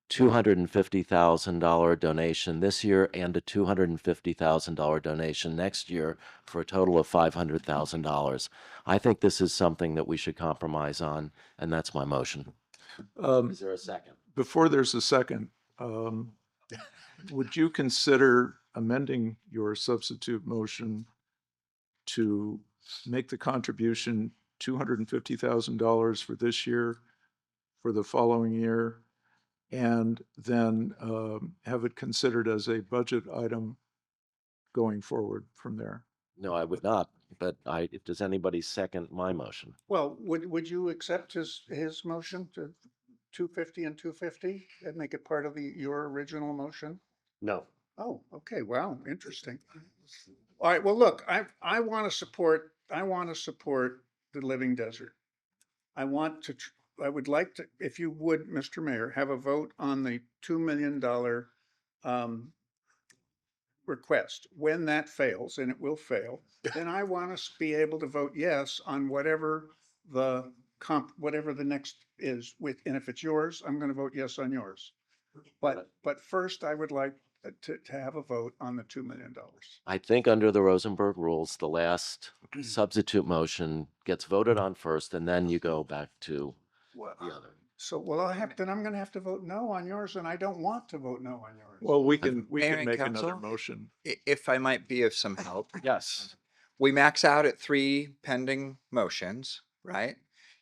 $250,000 donation this year and a $250,000 donation next year for a total of $500,000. I think this is something that we should compromise on, and that's my motion. Is there a second? Before there's a second, would you consider amending your substitute motion to make the contribution $250,000 for this year, for the following year, and then have it considered as a budget item going forward from there? No, I would not, but does anybody second my motion? Well, would you accept his motion to 250 and 250 and make it part of your original motion? No. Oh, okay. Wow, interesting. All right. Well, look, I want to support the Living Desert. I would like to, if you would, Mr. Mayor, have a vote on the $2 million request. When that fails, and it will fail, then I want to be able to vote yes on whatever the next is with, and if it's yours, I'm going to vote yes on yours. But first, I would like to have a vote on the $2 million. I think under the Rosenberg rules, the last substitute motion gets voted on first, and then you go back to the other. So, well, then I'm going to have to vote no on yours, and I don't want to vote no on yours. Well, we can Mayor and make another Council? motion. If I might be of some help, Yes. we max out at 3 pending motions, right?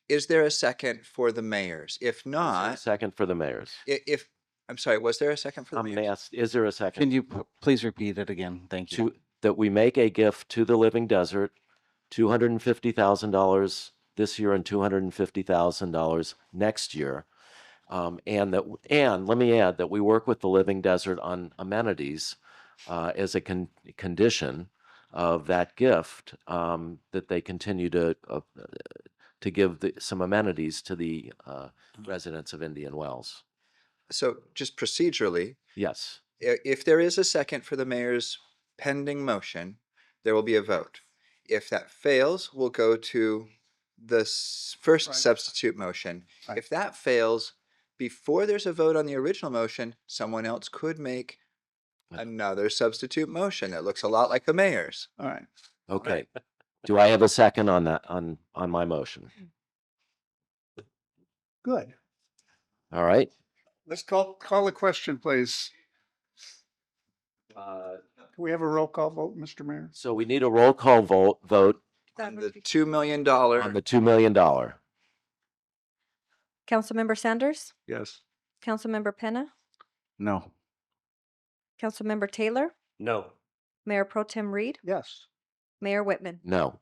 Is there a second for the mayor's? If Is there a not, second for the mayor's? I'm sorry, was there a second for the I'm mayor's? asked, is there a second? Can you please repeat it again? Thank you. That we make a gift to the Living Desert, $250,000 this year and $250,000 next year. And let me add that we work with the Living Desert on amenities as a condition of that gift, that they continue to give some amenities to the residents of Indian Wells. So just procedurally, Yes. if there is a second for the mayor's pending motion, there will be a vote. If that fails, we'll go to the first Right. substitute motion. Right. If that fails, before there's a vote on the original motion, someone else could make another substitute motion that looks a lot like the mayor's. All right. Okay. Do I have a second on that, on my motion? Good. All right. Let's call the question, please. Can we have a roll call vote, Mr. Mayor? So we need a roll call vote On the $2 million. on the $2 million. Councilmember Sanders, Yes. Councilmember Penna, No. Councilmember Taylor, No. Mayor Pro Tem Reed, Yes. Mayor Whitman. No.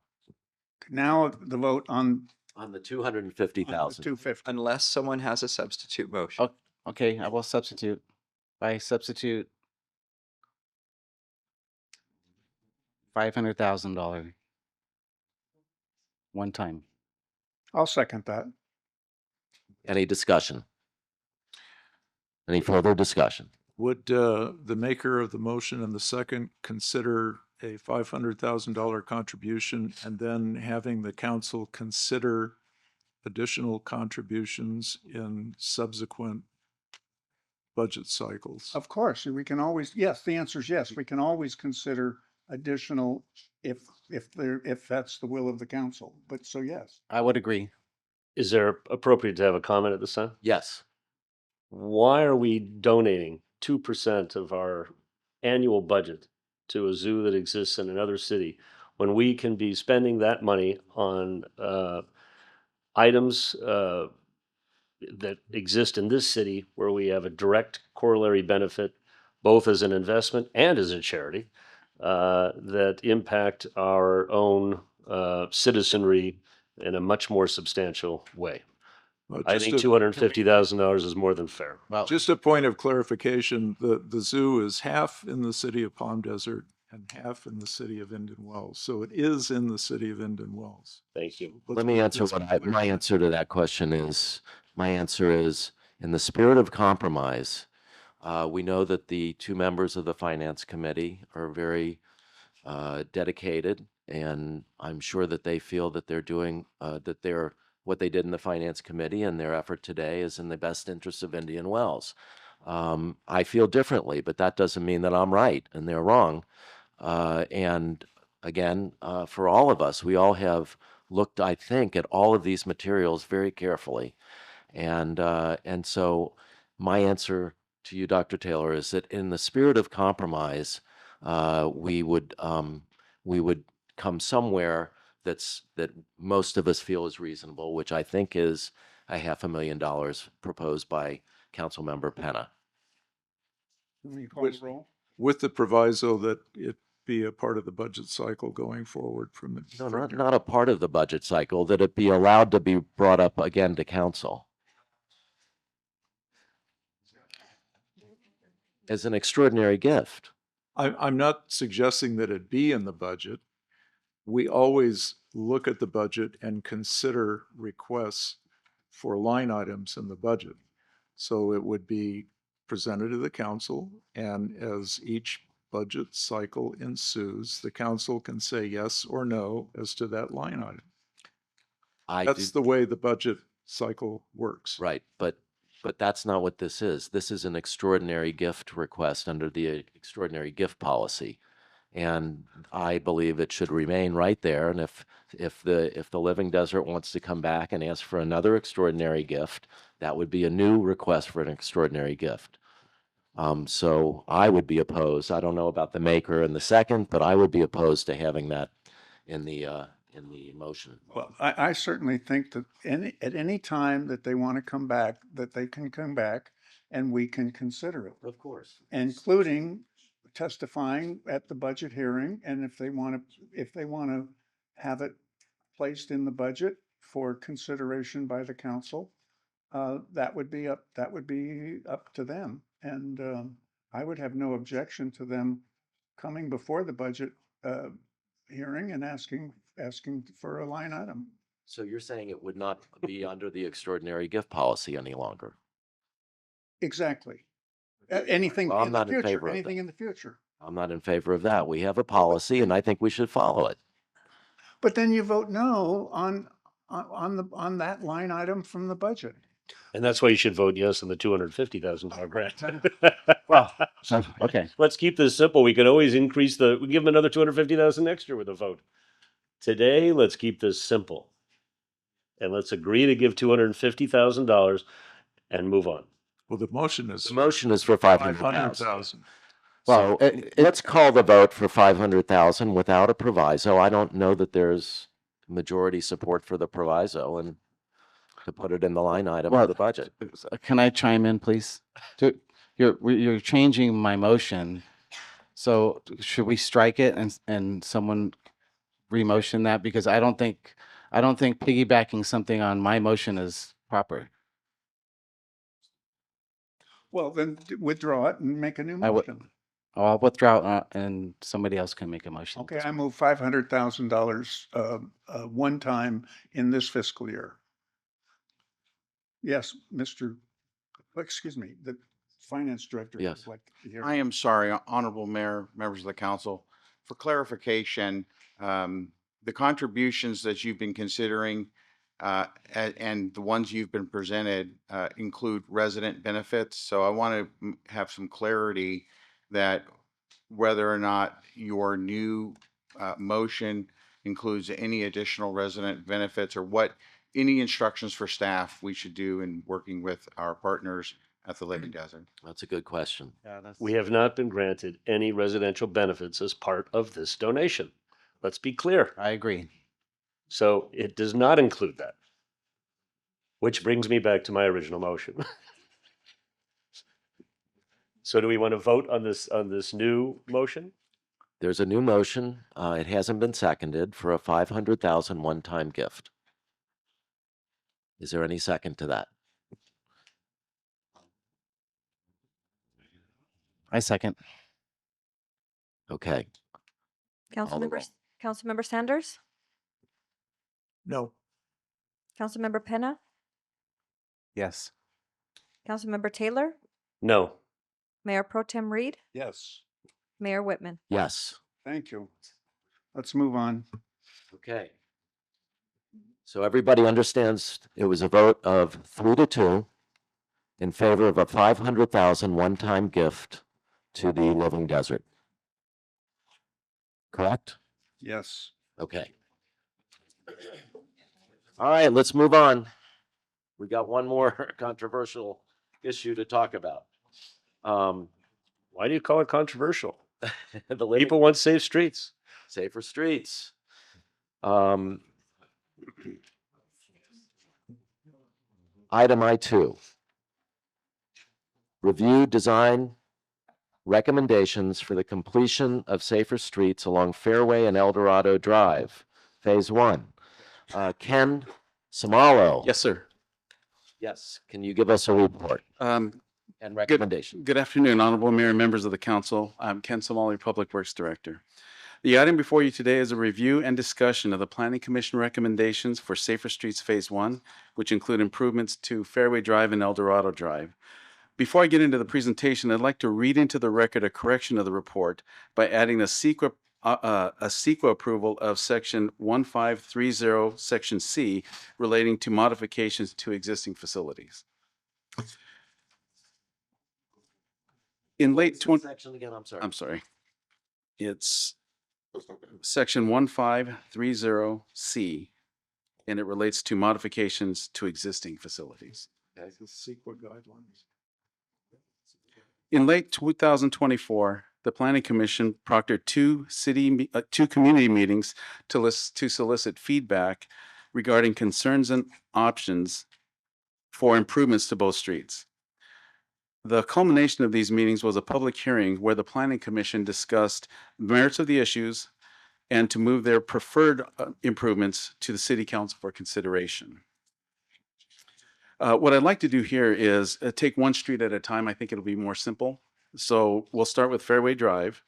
Now the vote on On the 250,000. 250. Unless someone has a substitute motion. Okay, I will substitute. I substitute $500,000 one time. I'll second that. Any discussion? Any further discussion? Would the maker of the motion and the second consider a $500,000 contribution and then having the council consider additional contributions in subsequent budget cycles? Of course, we can always, yes, the answer is yes. We can always consider additional if that's the will of the council. But so yes. I would agree. Is there appropriate to have a comment at this time? Yes. Why are we donating 2% of our annual budget to a zoo that exists in another city when we can be spending that money on items that exist in this city where we have a direct corollary benefit, both as an investment and as a charity, that impact our own citizenry in a much more substantial way? Well, I just think a- $250,000 is more than fair. Well, Just a point of clarification, the zoo is half in the city of Palm Desert and half in the city of Indian Wells. So it is in the city of Indian Wells. Thank you. Let's Let me make answer this what clear. my answer to that question is. My answer is, in the spirit of compromise, we know that the two members of the Finance Committee are very dedicated, and I'm sure that they feel that they're doing, what they did in the Finance Committee and their effort today is in the best interest of Indian Wells. I feel differently, but that doesn't mean that I'm right and they're wrong. And again, for all of us, we all have looked, I think, at all of these materials very carefully. And so my answer to you, Dr. Taylor, is that in the spirit of compromise, we would come somewhere that most of us feel is reasonable, which I think is a $500,000 proposed by Councilmember Penna. Can we call the roll? With the proviso that it be a part of the budget cycle going forward from the. No, not a part of the budget cycle, that it be allowed to be brought up again to council as an extraordinary gift. I'm not suggesting that it be in the budget. We always look at the budget and consider requests for line items in the budget. So it would be presented to the council, and as each budget cycle ensues, the council can say yes or no as to that line item. That's the way the budget cycle works. Right, but that's not what this is. This is an extraordinary gift request under the extraordinary gift policy. And I believe it should remain right there. And if the Living Desert wants to come back and ask for another extraordinary gift, that would be a new request for an extraordinary gift. So I would be opposed. I don't know about the maker and the second, but I would be opposed to having that in the motion. Well, I certainly think that at any time that they want to come back, that they can come back and we can consider it, Of course. including testifying at the budget hearing. And if they want to have it placed in the budget for consideration by the council, that would be up to them. And I would have no objection to them coming before the budget hearing and asking for a line item. So you're saying it would not be under the extraordinary gift policy any longer? Exactly. Anything Well, I'm in the not in future, favor of anything that. in the future. I'm not in favor of that. We have a policy and I think we should follow it. But then you vote no on that line item from the budget. And that's why you should vote yes on the $250,000 grant. Well, so, okay. Let's keep this simple. We could always we give them another 250,000 next year with a vote. Today, let's keep this simple. And let's agree to give $250,000 and move on. Well, the motion is for 500,000. 500,000. So let's call the vote for 500,000 without a proviso. I don't know that there's majority support for the proviso and to put it in the line item of the budget. Can I chime in, please? You're changing my motion. So should we strike it and someone remotion that? Because I don't think piggybacking something on my motion is proper. Well, then withdraw it and make a new I would, motion. I'll withdraw and somebody else can make a motion. Okay, I move $500,000 one time in this fiscal year. Yes, excuse me, the finance director Yes. would like to hear. I am sorry, Honorable Mayor, members of the council. For clarification, the contributions that you've been considering and the ones you've been presented include resident benefits. So I want to have some clarity that whether or not your new motion includes any additional resident benefits or what any instructions for staff we should do in working with our partners at the Living Desert. That's a good question. We have not been granted any residential benefits as part of this donation. Let's be clear. I agree. So it does not include that. Which brings me back to my original motion. So do we want to vote on this new motion? There's a new motion. It hasn't been seconded for a 500,000 one-time gift. Is there any second to that? I second. Okay. Councilmember Sanders, No. Councilmember Penna, Yes. Councilmember Taylor, No. Mayor Pro Tem Reed, Yes, Mayor Whitman. Yes. thank you. Let's move on. Okay. So everybody understands it was a vote of 3-2 in favor of a 500,000 one-time gift to the Living Desert. Correct? Yes. Okay. All right, let's move on. We got one more controversial issue to talk about. Why do you call it controversial? The Living People want safe streets. Safer streets. Item I2. Review design recommendations for the completion of safer streets along Fairway and El Dorado Drive, Phase 1. Ken Samalo. Yes, sir. Yes, can you give us a report and recommendation? Good afternoon, Honorable Mayor and members of the council. I'm Ken Somali, Public Works Director. The item before you today is a review and discussion of the Planning Commission recommendations for Safer Streets Phase 1, which include improvements to Fairway Drive and El Dorado Drive. Before I get into the presentation, I'd like to read into the record a correction of the report by adding a CEQA approval of Section 1530, Section C, relating to modifications to existing facilities. In late What's the section again? I'm sorry. I'm sorry. It's Section 1530C, and it relates to modifications to existing facilities. Okay. CEQA guidelines. In late 2024, the Planning Commission proctored two community meetings to solicit feedback regarding concerns and options for improvements to both streets. The culmination of these meetings was a public hearing where the Planning Commission discussed the merits of the issues and to move their preferred improvements to the City Council for consideration. What I'd like to do here is take one street at a time. I think it'll be more simple. So we'll start with Fairway Drive.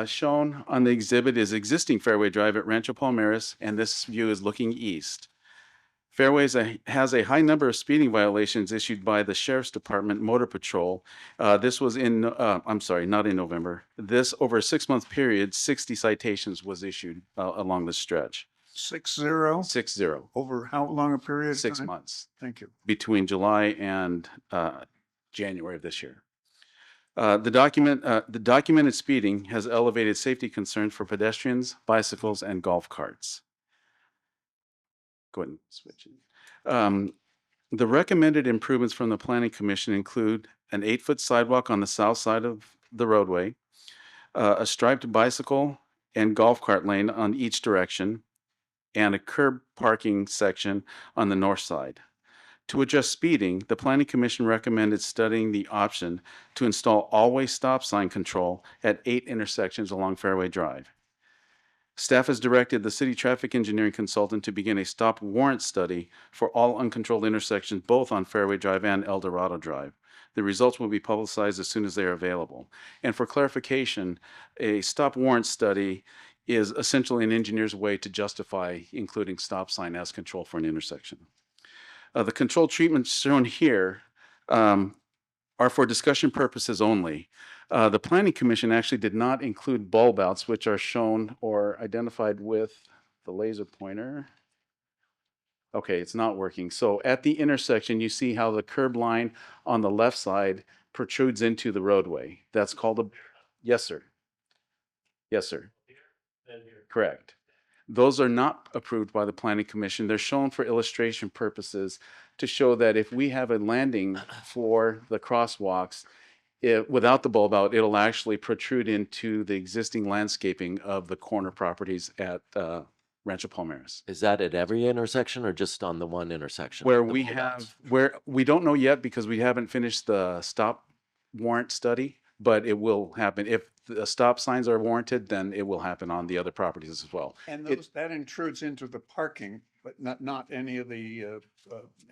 Shown on the exhibit is existing Fairway Drive at Rancho Palmeras, and this view is looking east. Fairways has a high number of speeding violations issued by the Sheriff's Department Motor Patrol. This was in, I'm sorry, not in November. This, over a 6-month period, 60 citations was issued along the stretch. 60? 60. Over how long a period of 6 time? months. Thank you. Between July and January of this year. The documented speeding has elevated safety concerns for pedestrians, bicycles, and golf carts. Go ahead and switch it. The recommended improvements from the Planning Commission include an 8-foot sidewalk on the south side of the roadway, a striped bicycle and golf cart lane on each direction, and a curb parking section on the north side. To adjust speeding, the Planning Commission recommended studying the option to install always stop sign control at 8 intersections along Fairway Drive. Staff has directed the city traffic engineering consultant to begin a stop warrant study for all uncontrolled intersections both on Fairway Drive and El Dorado Drive. The results will be publicized as soon as they are available. And for clarification, a stop warrant study is essentially an engineer's way to justify including stop sign as control for an intersection. The control treatments shown here are are for discussion purposes only. The Planning Commission actually did not include bulb outs, which are shown or identified with the laser pointer. Okay, it's not working. So at the intersection, you see how the curb line on the left side protrudes into the roadway. That's called a, yes, sir. Yes, sir. Correct. Those are not approved by the Planning Commission. They're shown for illustration purposes to show that if we have a landing for the crosswalks, without the bulb out, it'll actually protrude into the existing landscaping of the corner properties at Rancho Palmeras. Is that at every intersection or just on the one intersection? Where the we bulb outs? have, where we don't know yet because we haven't finished the stop warrant study, but it will happen. If the stop signs are warranted, then it will happen on the other properties as well. And those, that intrudes into the parking, but not any of the,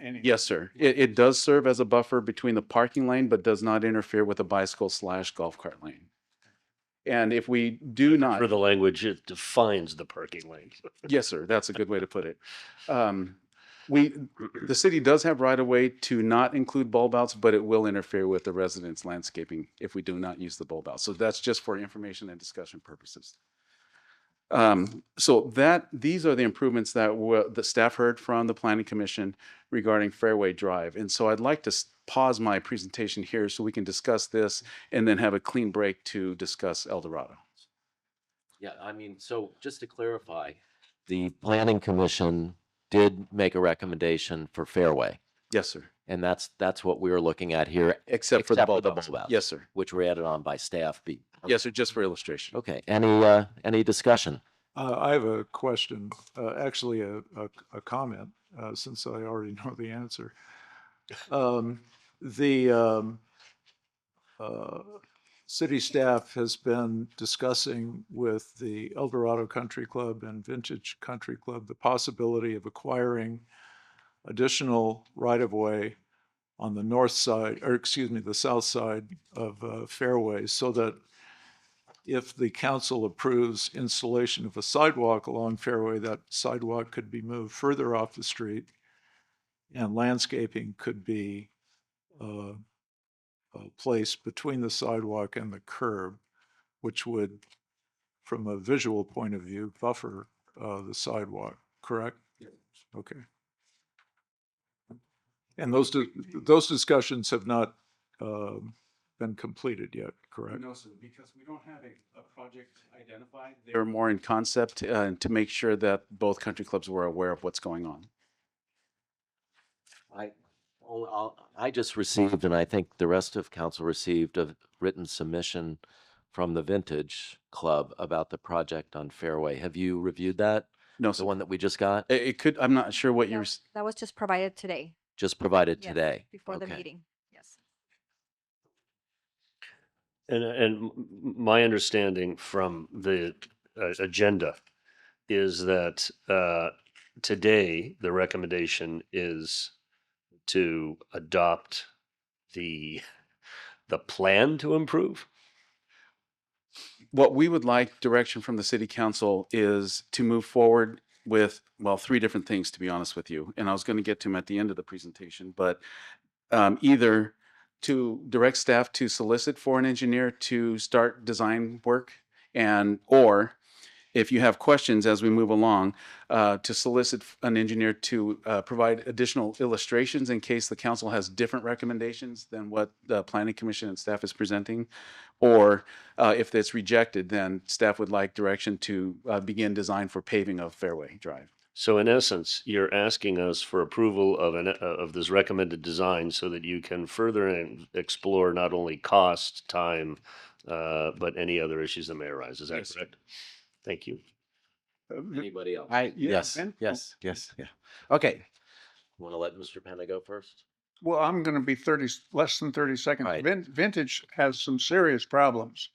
any. Yes, sir. It does serve as a buffer between the parking lane, but does not interfere with the bicycle/golf cart lane. And if we do not, For the language, it defines the parking lane. yes, sir, that's a good way to put it. The city does have right of way to not include bulb outs, but it will interfere with the residents' landscaping if we do not use the bulb out. So that's just for information and discussion purposes. So these are the improvements that the staff heard from the Planning Commission regarding Fairway Drive. And so I'd like to pause my presentation here so we can discuss this and then have a clean break to discuss El Dorado. Yeah, I mean, so just to clarify, the Planning Commission did make a recommendation for Fairway, Yes, sir. and that's what we were looking at here, Except for the bulb outs. bulb outs, Yes, sir. which were added on by staff. Yes, sir, just for illustration. Okay, any discussion? I have a question, actually a comment, since I already know the answer. The city staff has been discussing with the El Dorado Country Club and Vintage Country Club the possibility of acquiring additional right-of-way on the north side, or excuse me, the south side of Fairway, so that if the council approves installation of a sidewalk along Fairway, that sidewalk could be moved further off the street and landscaping could be placed between the sidewalk and the curb, which would, from a visual point of view, buffer the sidewalk, correct? Yes. Okay. And those discussions have not been completed yet, correct? No, sir, because we don't have a project identified. They're more in concept to make sure that both country clubs were aware of what's going on. I just received, and I think the rest of council received, a written submission from the Vintage Club about the project on Fairway. Have you reviewed that? No, The sir. one that we just got? It could, I'm not sure what Yeah, you're, that was just provided today. Just provided Yes, today? before the Okay. meeting. Yes. And my understanding from the agenda is that today, the recommendation is to adopt the plan to improve. what we would like direction from the city council is to move forward with, well, 3 different things, to be honest with you. And I was going to get to them at the end of the presentation, but either to direct staff to solicit for an engineer to start design work, or if you have questions as we move along, to solicit an engineer to provide additional illustrations in case the council has different recommendations than what the Planning Commission and staff is presenting. Or if it's rejected, then staff would like direction to begin design for paving of Fairway Drive. So in essence, you're asking us for approval of this recommended design so that you can further explore not only cost, time, but any other issues that may arise. Is that Yes, sir. correct? Thank you. Anybody else? Yes, Ben? yes, yes, yeah. Okay, Want to let Mr. Penna go first? Well, I'm going to be less than 30 seconds. Right. Vintage has some serious problems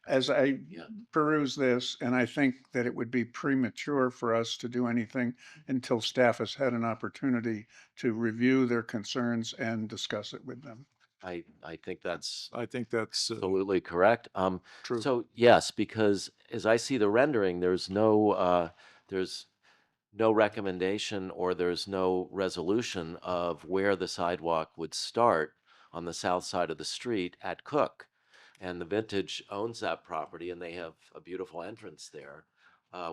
as I Yeah. peruse this, and I think that it would be premature for us to do anything until staff has had an opportunity to review their concerns and discuss it with them. I think that's I think that's absolutely correct. true. So yes, because as I see the rendering, there's no recommendation or there's no resolution of where the sidewalk would start on the south side of the street at Cook. And the Vintage owns that property, and they have a beautiful entrance there,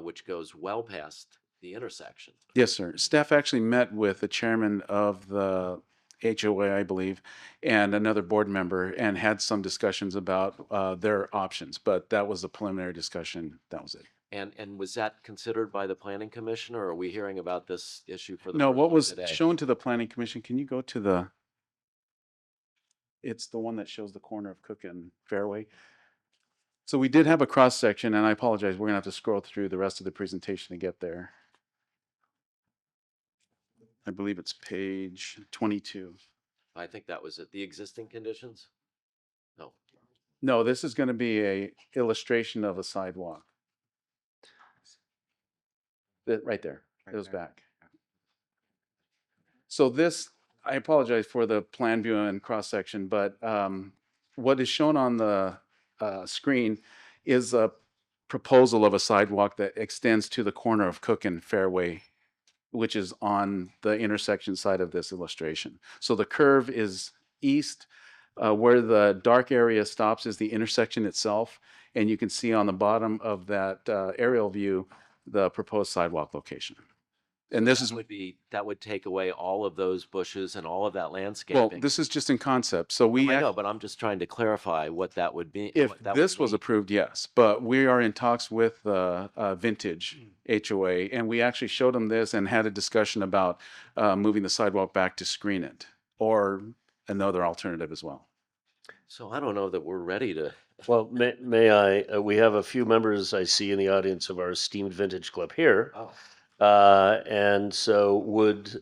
which goes well past the intersection. Yes, sir. Staff actually met with the chairman of the HOA, I believe, and another board member and had some discussions about their options, but that was a preliminary discussion. That was it. And was that considered by the planning commission, or are we hearing about this issue for the No, first what time was today? shown to the planning commission, can you go to the, it's the one that shows the corner of Cook and Fairway. So we did have a cross section, and I apologize, we're gonna have to scroll through the rest of the presentation to get there. I believe it's page 22. I think that was it. The existing conditions? No. No, this is gonna be a illustration of a sidewalk. Right there, it goes back. So this, I apologize for the plan view and cross section, but what is shown on the screen is a proposal of a sidewalk that extends to the corner of Cook and Fairway, which is on the intersection side of this illustration. So the curve is east. Where the dark area stops is the intersection itself. And you can see on the bottom of that aerial view, the proposed sidewalk location. And this is, that would take away all of those bushes and all of that well, landscaping. this is just in concept. So we, I know, but I'm just trying to clarify what that would be. if what that this would was mean. approved, yes, but we are in talks with Vintage HOA, and we actually showed them this and had a discussion about moving the sidewalk back to screen it, or another alternative as well. So I don't know that we're ready to. Well, may I, we have a few members I see in the audience of our esteemed Vintage Club here. Oh. And so would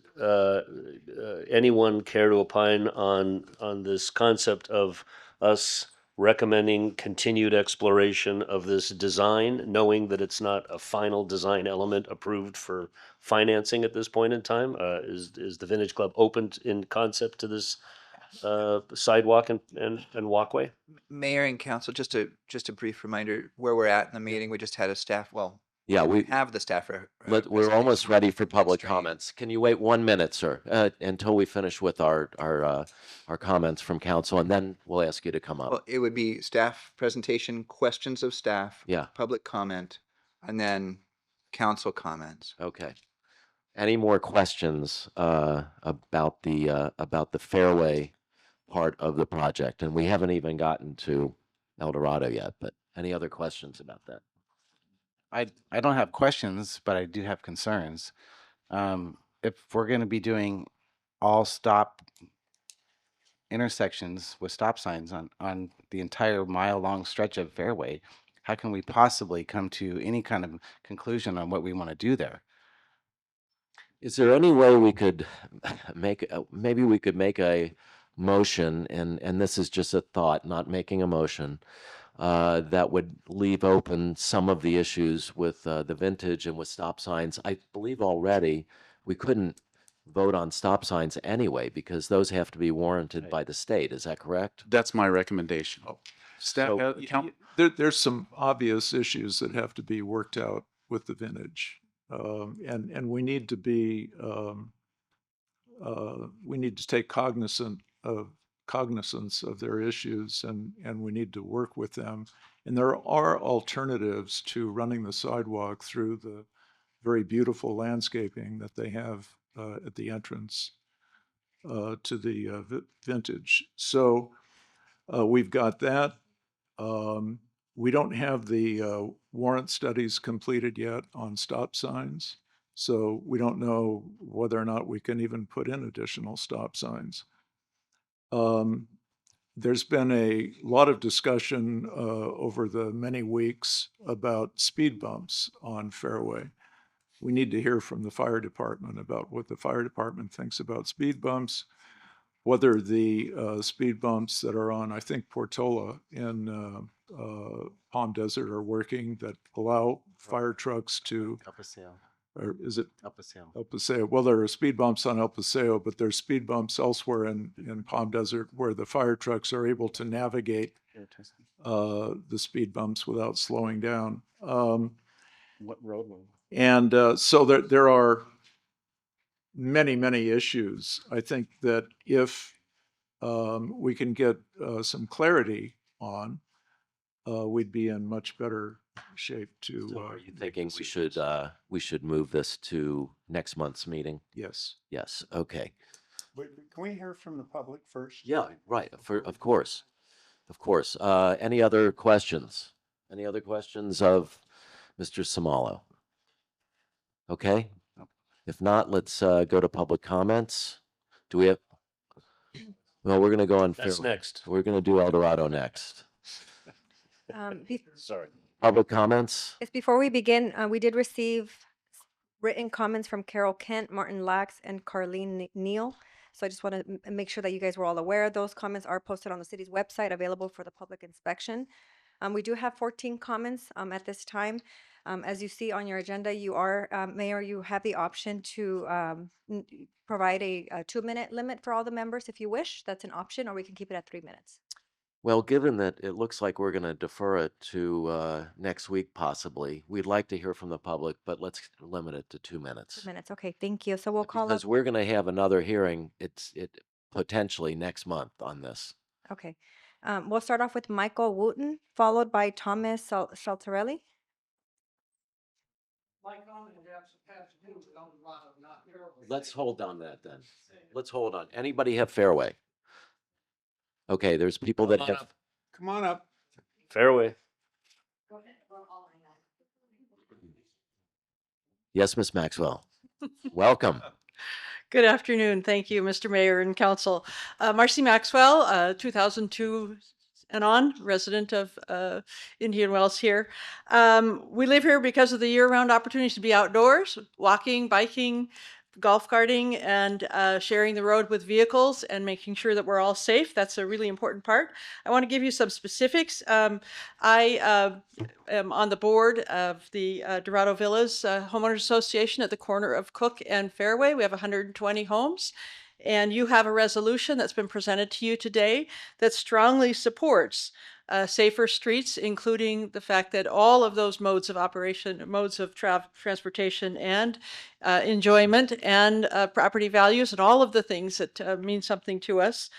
anyone care to opine on this concept of us recommending continued exploration of this design, knowing that it's not a final design element approved for financing at this point in time? Is the Vintage Club open in concept to this sidewalk and walkway? Mayor and council, just a brief reminder where we're at in the meeting. We just had a staff, well, Yeah, we have the staff. we're almost ready for public comments. Can you wait 1 minute, sir, until we finish with our comments from council, and then we'll ask you to come up. Well, it would be staff presentation, questions of staff. Yeah. Public comment, and then council comments. Okay. Any more questions about the fairway part of the project? And we haven't even gotten to El Dorado yet, but any other questions about that? I don't have questions, but I do have concerns. If we're going to be doing all stop intersections with stop signs on the entire mile-long stretch of fairway, how can we possibly come to any kind of conclusion on what we want to do there? Is there any way we could maybe we could make a motion, and this is just a thought, not making a motion, that would leave open some of the issues with the Vintage and with stop signs? I believe already we couldn't vote on stop signs anyway because those have to be warranted by the state. Is that correct? That's my recommendation. Staff, So- There's some obvious issues that have to be worked out with the Vintage. And we need to be, we need to take cognizance of their issues, and we need to work with them. And there are alternatives to running the sidewalk through the very beautiful landscaping that they have at the entrance to the Vintage. So we've got that. We don't have the warrant studies completed yet on stop signs, so we don't know whether or not we can even put in additional stop signs. There's been a lot of discussion over the many weeks about speed bumps on Fairway. We need to hear from the fire department about what the fire department thinks about speed bumps, whether the speed bumps that are on, I think, Portola in Palm Desert are working, that allow fire trucks to, El Paseo. or is it El Paseo. El Paseo? Well, there are speed bumps on El Paseo, but there's speed bumps elsewhere in Palm Desert where the fire trucks are able to navigate the speed bumps without slowing down. What roadway? And so there are many, many issues. I think that if we can get some clarity on, we'd be in much better shape to. So are you make thinking decisions. we should move this to next month's meeting? Yes. Yes, okay. But can we hear from the public first? Yeah, right, of course, of course. Any other questions? Any other questions of Mr. Samalo? Okay, if not, let's go to public comments. Do we have? Well, we're gonna go on. That's next. We're gonna do El Dorado next. Sorry. Public comments? Yes, before we begin, we did receive written comments from Carol Kent, Martin Lax, and Carlene Neal. So I just want to make sure that you guys were all aware. Those comments are posted on the city's website, available for the public inspection. We do have 14 comments at this time. As you see on your agenda, you are, Mayor, you have the option to provide a 2-minute limit for all the members if you wish. That's an option, or we can keep it at 3 minutes. Well, given that it looks like we're going to defer it to next week possibly, we'd like to hear from the public, but let's limit it to 2 minutes. 2 minutes, okay, thank you. So we'll call up, Because we're going to have another hearing, it potentially next month on this. okay. We'll start off with Michael Wooten, followed by Thomas Saltarelli. Let's hold on that then. Let's hold on. Anybody have Fairway? Okay, there's people that have. Come on up. Fairway. Yes, Miss Maxwell. Welcome. Good afternoon. Thank you, Mr. Mayor and Council. Marcy Maxwell, 2002 and on, resident of Indian Wells here. We live here because of the year-round opportunities to be outdoors, walking, biking, golf carting, and sharing the road with vehicles and making sure that we're all safe. That's a really important part. I want to give you some specifics. I am on the board of the Dorado Villas Homeowners Association at the corner of Cook and Fairway. We have 120 homes. And you have a resolution that's been presented to you today that strongly supports safer streets, including the fact that all of those modes of operation, modes of transportation and enjoyment and property values and all of the things that mean something to us.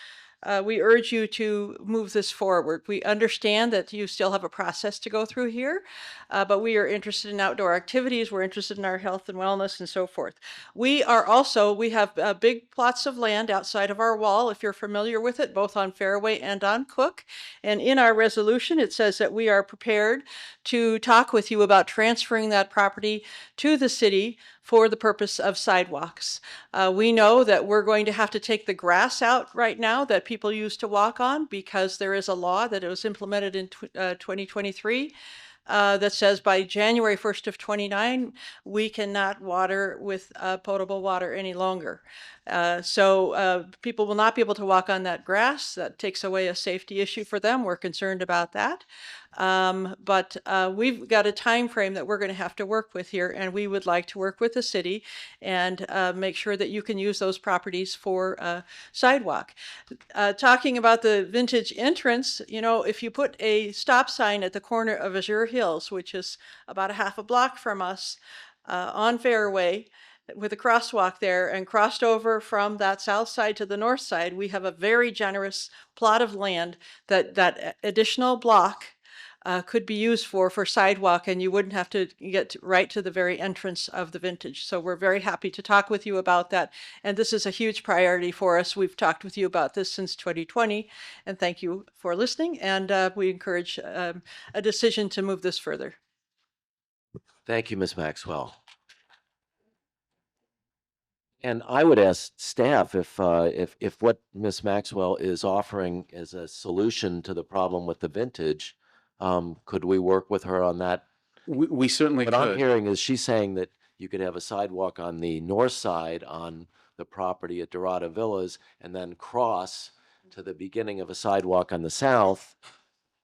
We urge you to move this forward. We understand that you still have a process to go through here, but we are interested in outdoor activities. We're interested in our health and wellness and so forth. We have big plots of land outside of our wall, if you're familiar with it, both on Fairway and on Cook. And in our resolution, it says that we are prepared to talk with you about transferring that property to the city for the purpose of sidewalks. We know that we're going to have to take the grass out right now that people used to walk on because there is a law that was implemented in 2023 that says by January 1st of 29, we cannot water with potable water any longer. So people will not be able to walk on that grass. That takes away a safety issue for them. We're concerned about that. But we've got a time frame that we're going to have to work with here, and we would like to work with the city and make sure that you can use those properties for sidewalk. Talking about the Vintage entrance, you know, if you put a stop sign at the corner of Azure Hills, which is about a half a block from us, on Fairway, with a crosswalk there, and crossed over from that south side to the north side, we have a very generous plot of land that additional block could be used for sidewalk, and you wouldn't have to get right to the very entrance of the Vintage. So we're very happy to talk with you about that. And this is a huge priority for us. We've talked with you about this since 2020, and thank you for listening. And we encourage a decision to move this further. Thank you, Ms. Maxwell. And I would ask staff if what Ms. Maxwell is offering is a solution to the problem with the Vintage, could we work with her on that? We certainly What could. I'm hearing is she's saying that you could have a sidewalk on the north side on the property at Dorado Villas and then cross to the beginning of a sidewalk on the south,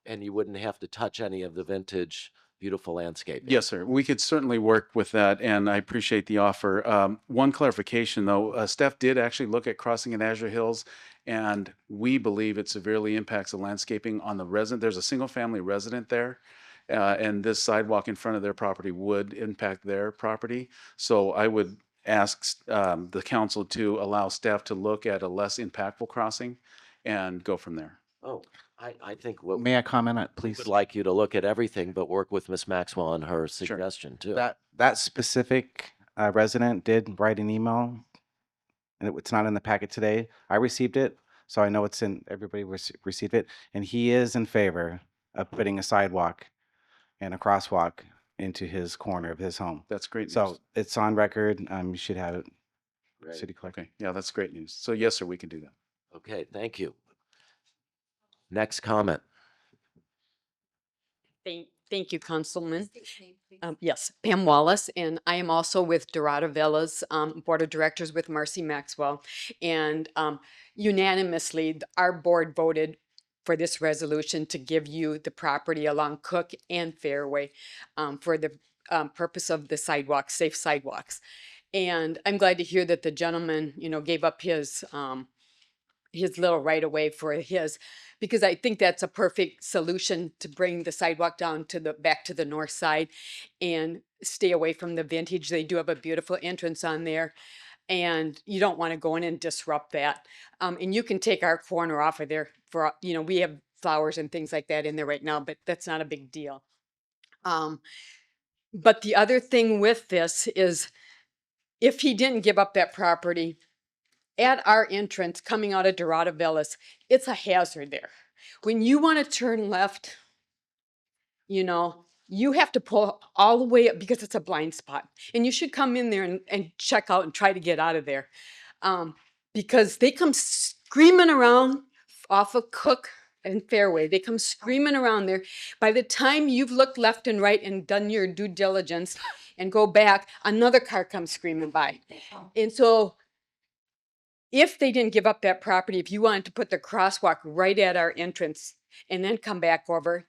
and you wouldn't have to touch any of the Vintage beautiful landscape. Yes, sir. We could certainly work with that, and I appreciate the offer. One clarification, though, staff did actually look at crossing at Azure Hills, and we believe it severely impacts the landscaping on the resident. There's a single-family resident there, and this sidewalk in front of their property would impact their property. So I would ask the council to allow staff to look at a less impactful crossing and go from there. Oh, I think what May I comment on it, we please? would like you to look at everything, but work with Ms. Maxwell on her suggestion too. That specific resident did write an email, and it's not in the packet today. I received it, so I know it's in, everybody received it, and he is in favor of putting a sidewalk and a crosswalk into his corner of his home. That's great news. So it's on record. You should have it, Great. city clerk. Okay, yeah, that's great news. So yes, sir, we can do that. Okay, thank you. Next comment. Thank you, Councilman. Yes, Pam Wallace, and I am also with Dorado Villas Board of Directors with Marcy Maxwell. And unanimously, our board voted for this resolution to give you the property along Cook and Fairway for the purpose of the sidewalks, safe sidewalks. And I'm glad to hear that the gentleman, gave up his little right of way for his, because I think that's a perfect solution to bring the sidewalk down to back to the north side and stay away from the Vintage. They do have a beautiful entrance on there, and you don't want to go in and disrupt that. And you can take our corner off of there for, we have flowers and things like that in there right now, but that's not a big deal. But the other thing with this is, if he didn't give up that property, at our entrance coming out of Dorado Villas, it's a hazard there. When you want to turn left, you have to pull all the way up because it's a blind spot. And you should come in there and check out and try to get out of there. Because they come screaming around off of Cook and Fairway. They come screaming around there. By the time you've looked left and right and done your due diligence and go back, another car comes screaming by. And so, if they didn't give up that property, if you wanted to put the crosswalk right at our entrance and then come back over,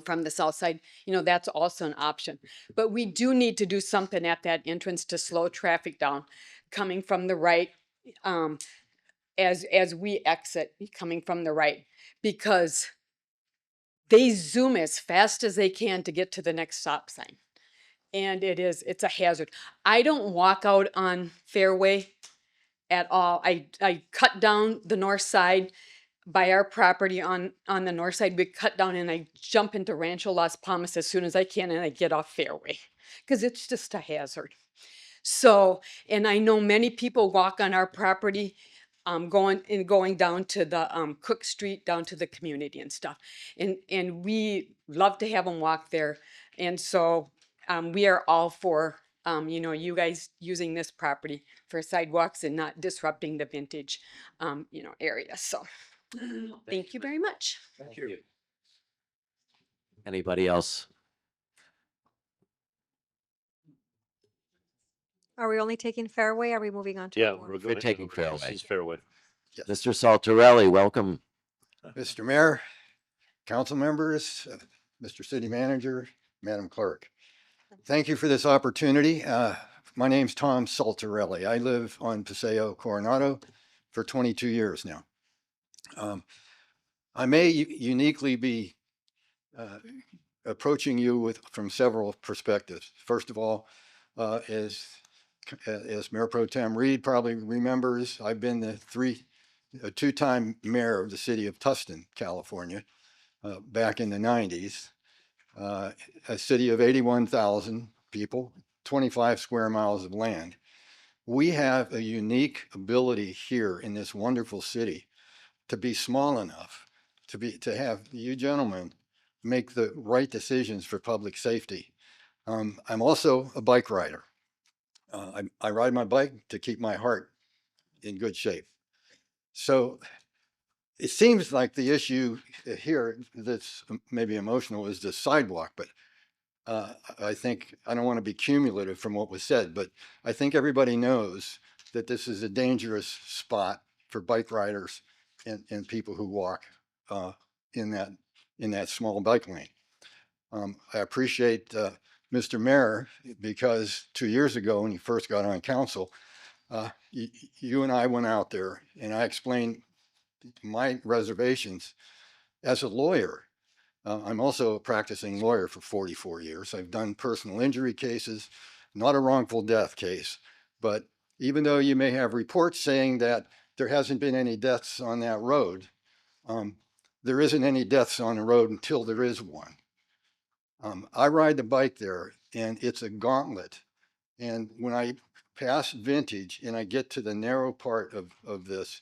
from the south side, that's also an option. But we do need to do something at that entrance to slow traffic down coming from the right, as we exit coming from the right, because they zoom as fast as they can to get to the next stop sign. And it's a hazard. I don't walk out on Fairway at all. I cut down the north side by our property on the north side. We cut down and I jump into Rancho Las Palmas as soon as I can, and I get off Fairway because it's just a hazard. So, and I know many people walk on our property going down to the Cook Street, down to the community and stuff. And we love to have them walk there. And so we are all for you guys using this property for sidewalks and not disrupting the Vintage, area. So thank you very much. Thank you. Anybody else? Are we only taking Fairway? Are we moving on to? Yeah, more? we're taking Fairway. This is Fairway. Mr. Saltarelli, welcome. Mr. Mayor, council members, Mr. City Manager, Madam Clerk. Thank you for this opportunity. My name's Tom Saltarelli. I live on Paseo Coronado for 22 years now. I may uniquely be approaching you from several perspectives. First of all, as Mayor Pro Tem Reed probably remembers, I've been a two-time mayor of the city of Tustin, California, back in the 90s. A city of 81,000 people, 25 square miles of land. We have a unique ability here in this wonderful city to be small enough to have you gentlemen make the right decisions for public safety. I'm also a bike rider. I ride my bike to keep my heart in good shape. So it seems like the issue here that's maybe emotional is the sidewalk, but I think, I don't want to be cumulative from what was said, but I think everybody knows that this is a dangerous spot for bike riders and people who walk in that small bike lane. I appreciate Mr. Mayor, because 2 years ago when he first got on council, you and I went out there and I explained my reservations as a lawyer. I'm also a practicing lawyer for 44 years. I've done personal injury cases, not a wrongful death case, but even though you may have reports saying that there hasn't been any deaths on that road. There isn't any deaths on the road until there is one. I ride the bike there, and it's a gauntlet. And when I pass Vintage and I get to the narrow part of this,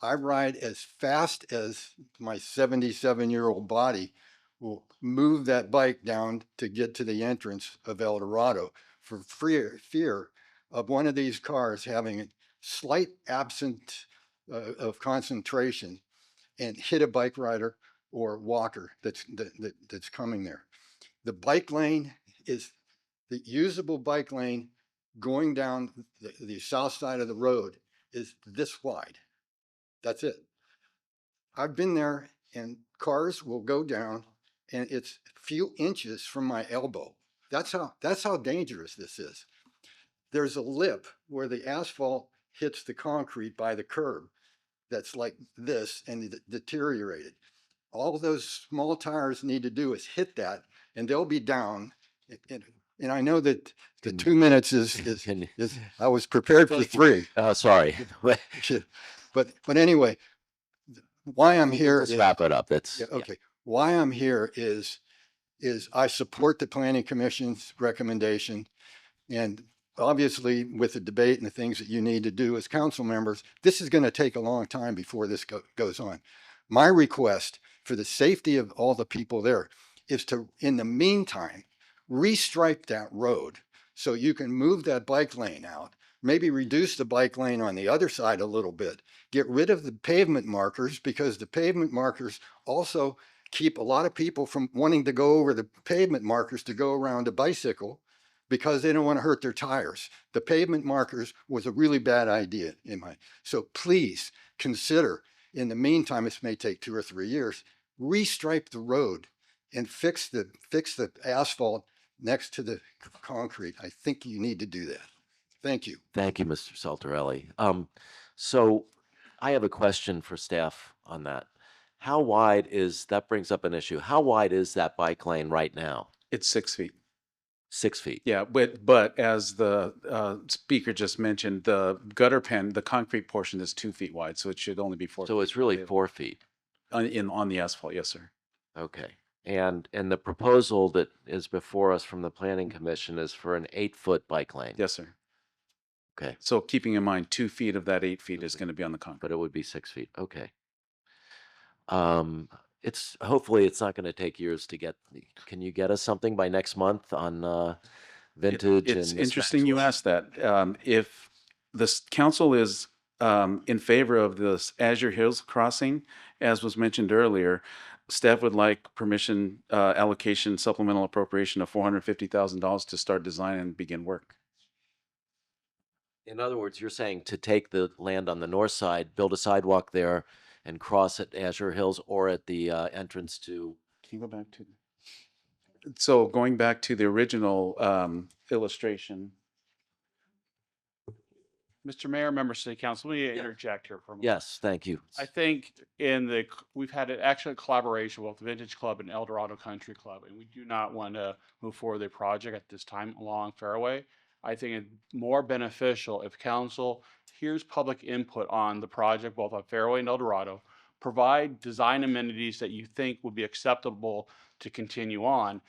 I ride as fast as my 77-year-old body will move that bike down to get to the entrance of El Dorado for fear of one of these cars having a slight absence of concentration and hit a bike rider or walker that's coming there. The bike lane is the usable bike lane going down the south side of the road is this wide. That's it. I've been there and cars will go down and it's a few inches from my elbow. That's how dangerous this is. There's a lip where the asphalt hits the concrete by the curb that's like this and deteriorated. All those small tires need to do is hit that and they'll be down. And I know that the 2 minutes is I was prepared for 3. Sorry. But anyway, why I'm here Let's is, wrap it up. That's yeah, okay. Why I'm here is I support the Planning Commission's recommendation, and obviously with the debate and the things that you need to do as council members, this is going to take a long time before this goes on. My request for the safety of all the people there is to, in the meantime, restripe that road so you can move that bike lane out, maybe reduce the bike lane on the other side a little bit, get rid of the pavement markers because the pavement markers also keep a lot of people from wanting to go over the pavement markers to go around a bicycle because they don't want to hurt their tires. The pavement markers was a really bad idea in my, so please consider, in the meantime, this may take 2 or 3 years, restripe the road and fix the asphalt next to the concrete. I think you need to do that. Thank you. Thank you, Mr. Saltarelli. So I have a question for staff on that. How wide is, that brings up an issue. How wide is that bike lane right now? It's 6 feet. 6 feet. Yeah, but as the speaker just mentioned, the gutter pen, the concrete portion is 2 feet wide, so it should only be 4 feet. So it's really 4 feet. On the asphalt, yes, sir. Okay. And the proposal that is before us from the Planning Commission is for an 8-foot bike lane. Yes, sir. Okay. So keeping in mind 2 feet of that 8 feet is going to be on the concrete. But it would be 6 feet. Okay. It's hopefully it's not going to take years to get. Can you get us something by next month on Vintage? It's and interesting you asked that. If the council is in favor of this Azure Hills crossing, as was mentioned earlier, staff would like permission allocation supplemental appropriation of $450,000 to start design and begin work. In other words, you're saying to take the land on the north side, build a sidewalk there, and cross at Azure Hills or at the entrance to. Can you go back to? So going back to the original illustration. Mr. Mayor, members of City Council, let me interject here for a moment. Yes, thank you. I think we've had actually a collaboration with Vintage Club and El Dorado Country Club, and we do not want to move forward the project at this time along Fairway. I think it's more beneficial if council hears public input on the project, both on Fairway and El Dorado, provide design amenities that you think would be acceptable to continue on,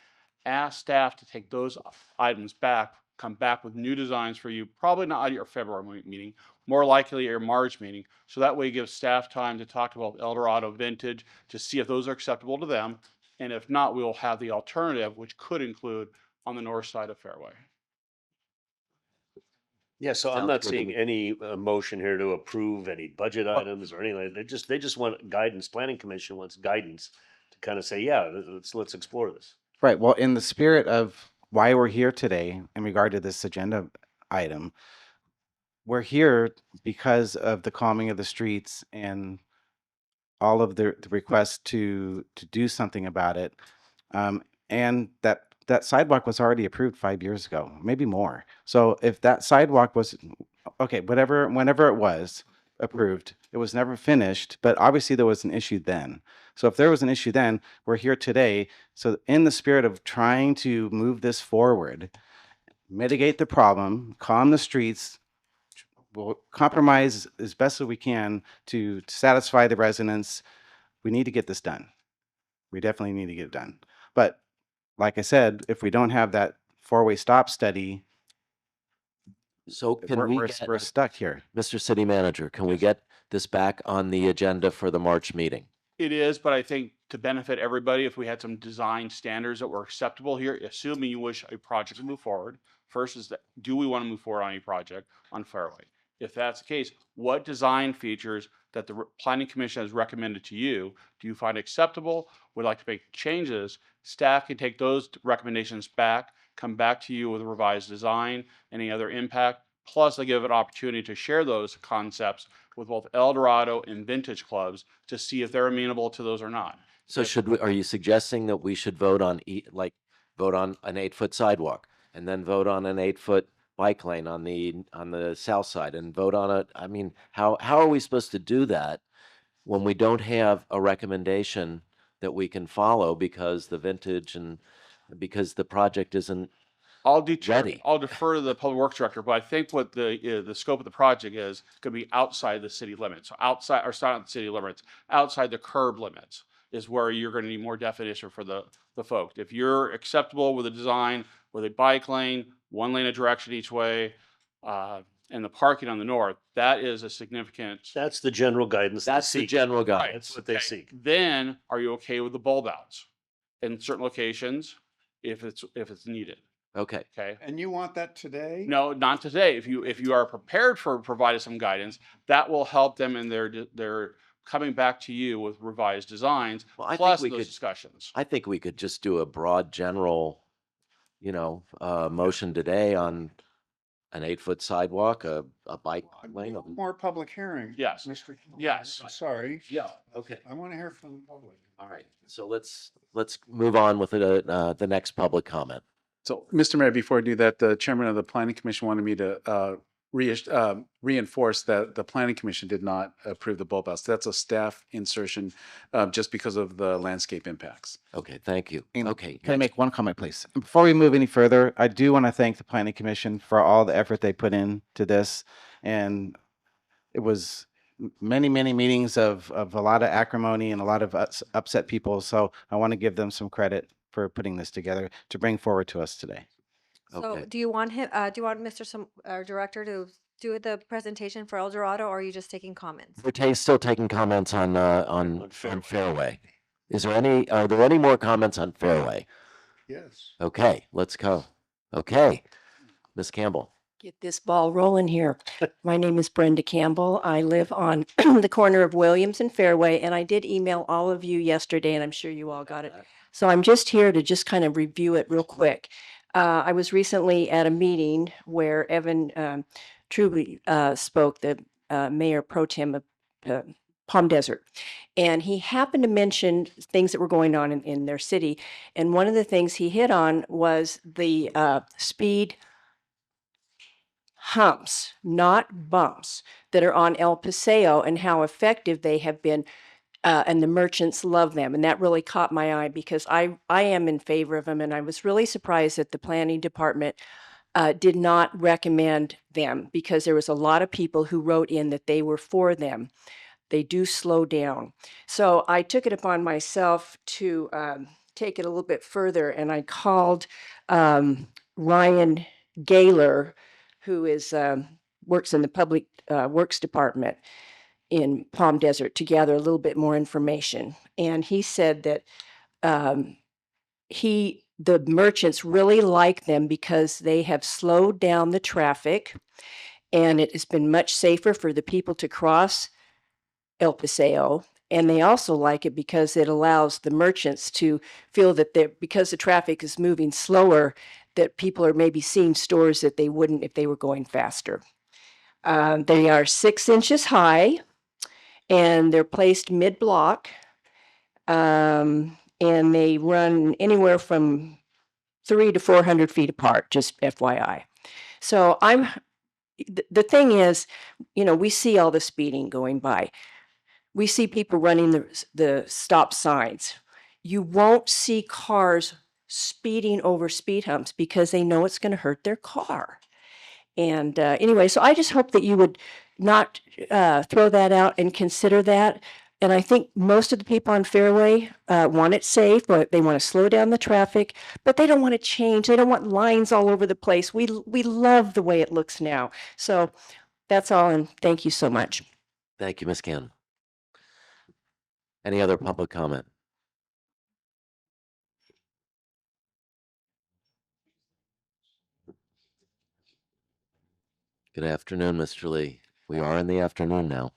ask staff to take those items back, come back with new designs for you, probably not at your February meeting, more likely your March meeting. So that way you give staff time to talk about El Dorado Vintage to see if those are acceptable to them. And if not, we'll have the alternative, which could include on the north side of Fairway. Yeah, so I'm Sounds not good to seeing me. any motion here to approve any budget items or anything. They just want guidance. Planning Commission wants guidance to kind of say, yeah, let's explore this. Right. Well, in the spirit of why we're here today in regard to this agenda item, we're here because of the calming of the streets and all of the requests to do something about it. And that sidewalk was already approved 5 years ago, maybe more. So if that sidewalk was, okay, whenever it was approved, it was never finished, but obviously there was an issue then. So if there was an issue then, we're here today. So in the spirit of trying to move this forward, mitigate the problem, calm the streets, we'll compromise as best as we can to satisfy the residents. We need to get this done. We definitely need to get it done. But like I said, if we don't have that four-way stop study, So can we're we're stuck here. Mr. City Manager, can we get this back on the agenda for the March meeting? It is, but I think to benefit everybody, if we had some design standards that were acceptable here, assuming you wish a project to move forward, first is that, do we want to move forward on a project on Fairway? If that's the case, what design features that the Planning Commission has recommended to you do you find acceptable, would like to make changes? Staff can take those recommendations back, come back to you with a revised design, any other impact, plus they give an opportunity to share those concepts with both El Dorado and Vintage Clubs to see if they're amenable to those or not. So are you suggesting that we should vote on, vote on an 8-foot sidewalk and then vote on an 8-foot bike lane on the south side and vote on it? I mean, how are we supposed to do that when we don't have a recommendation that we can follow because the Vintage and because the project isn't ready? I'll defer to the Public Works Director, but I think what the scope of the project is going to be outside the city limits. So outside, or it's not the city limits, outside the curb limits is where you're going to need more definition for the folks. If you're acceptable with a design with a bike lane, 1 lane of direction each way, and the parking on the north, that is a significant. That's the general guidance. That's the general guidance. That's what they seek. Then are you okay with the bulb outs in certain locations if it's needed? Okay. Okay. And you want that today? No, not today. If you are prepared for providing some guidance, that will help them in their coming back to you with revised designs. Well, I plus think we those could discussions. I think we could just do a broad general, motion today on an 8-foot sidewalk, a bike lane. More public hearing. Yes. Mr. Yes. Sorry. Yeah. Okay. I want to hear from the public. All right. So let's move on with the next public comment. So, Mr. Mayor, before I do that, the chairman of the Planning Commission wanted me to reinforce that the Planning Commission did not approve the bulb outs. That's a staff insertion just because of the landscape impacts. Okay, thank you. And Okay. Can I make one comment, please? Before we move any further, I do want to thank the Planning Commission for all the effort they put into this. And it was many, many meetings of a lot of acrimony and a lot of upset people. So I want to give them some credit for putting this together to bring forward to us today. So do you want our director to do the presentation for El Dorado, or are you just taking comments? We're still taking comments on Fairway. Are there any more comments on Fairway? Yes. Okay, let's go. Okay, Ms. Campbell. Get this ball rolling here. My name is Brenda Campbell. I live on the corner of Williams and Fairway, and I did email all of you yesterday, and I'm sure you all got it. So I'm just here to just kind of review it real quick. I was recently at a meeting where Evan Truby spoke, the Mayor Pro Tem of Palm Desert, and he happened to mention things that were going on in their city. And one of the things he hit on was the speed humps, not bumps, that are on El Paseo and how effective they have been. And the merchants love them. And that really caught my eye because I am in favor of them. And I was really surprised that the planning department did not recommend them because there was a lot of people who wrote in that they were for them. They do slow down. So I took it upon myself to take it a little bit further. And I called Ryan Gaylor, who is works in the public works department in Palm Desert, to gather a little bit more information. And he said that the merchants really like them because they have slowed down the traffic, and it has been much safer for the people to cross El Paseo. And they also like it because it allows the merchants to feel that because the traffic is moving slower, that people are maybe seeing stores that they wouldn't if they were going faster. They are 6 inches high, and they're placed mid-block, and they run anywhere from 300 to 400 feet apart, just FYI. So the thing is, we see all the speeding going by. We see people running the stop signs. You won't see cars speeding over speed humps because they know it's going to hurt their car. And anyway, so I just hope that you would not throw that out and consider that. And I think most of the people on Fairway want it safe, but they want to slow down the traffic, but they don't want to change. They don't want lines all over the place. We love the way it looks now. So that's all, and thank you so much. Thank you, Ms. Cannon. Any other public comment? Good afternoon, Mr. Lee. We are in the afternoon now.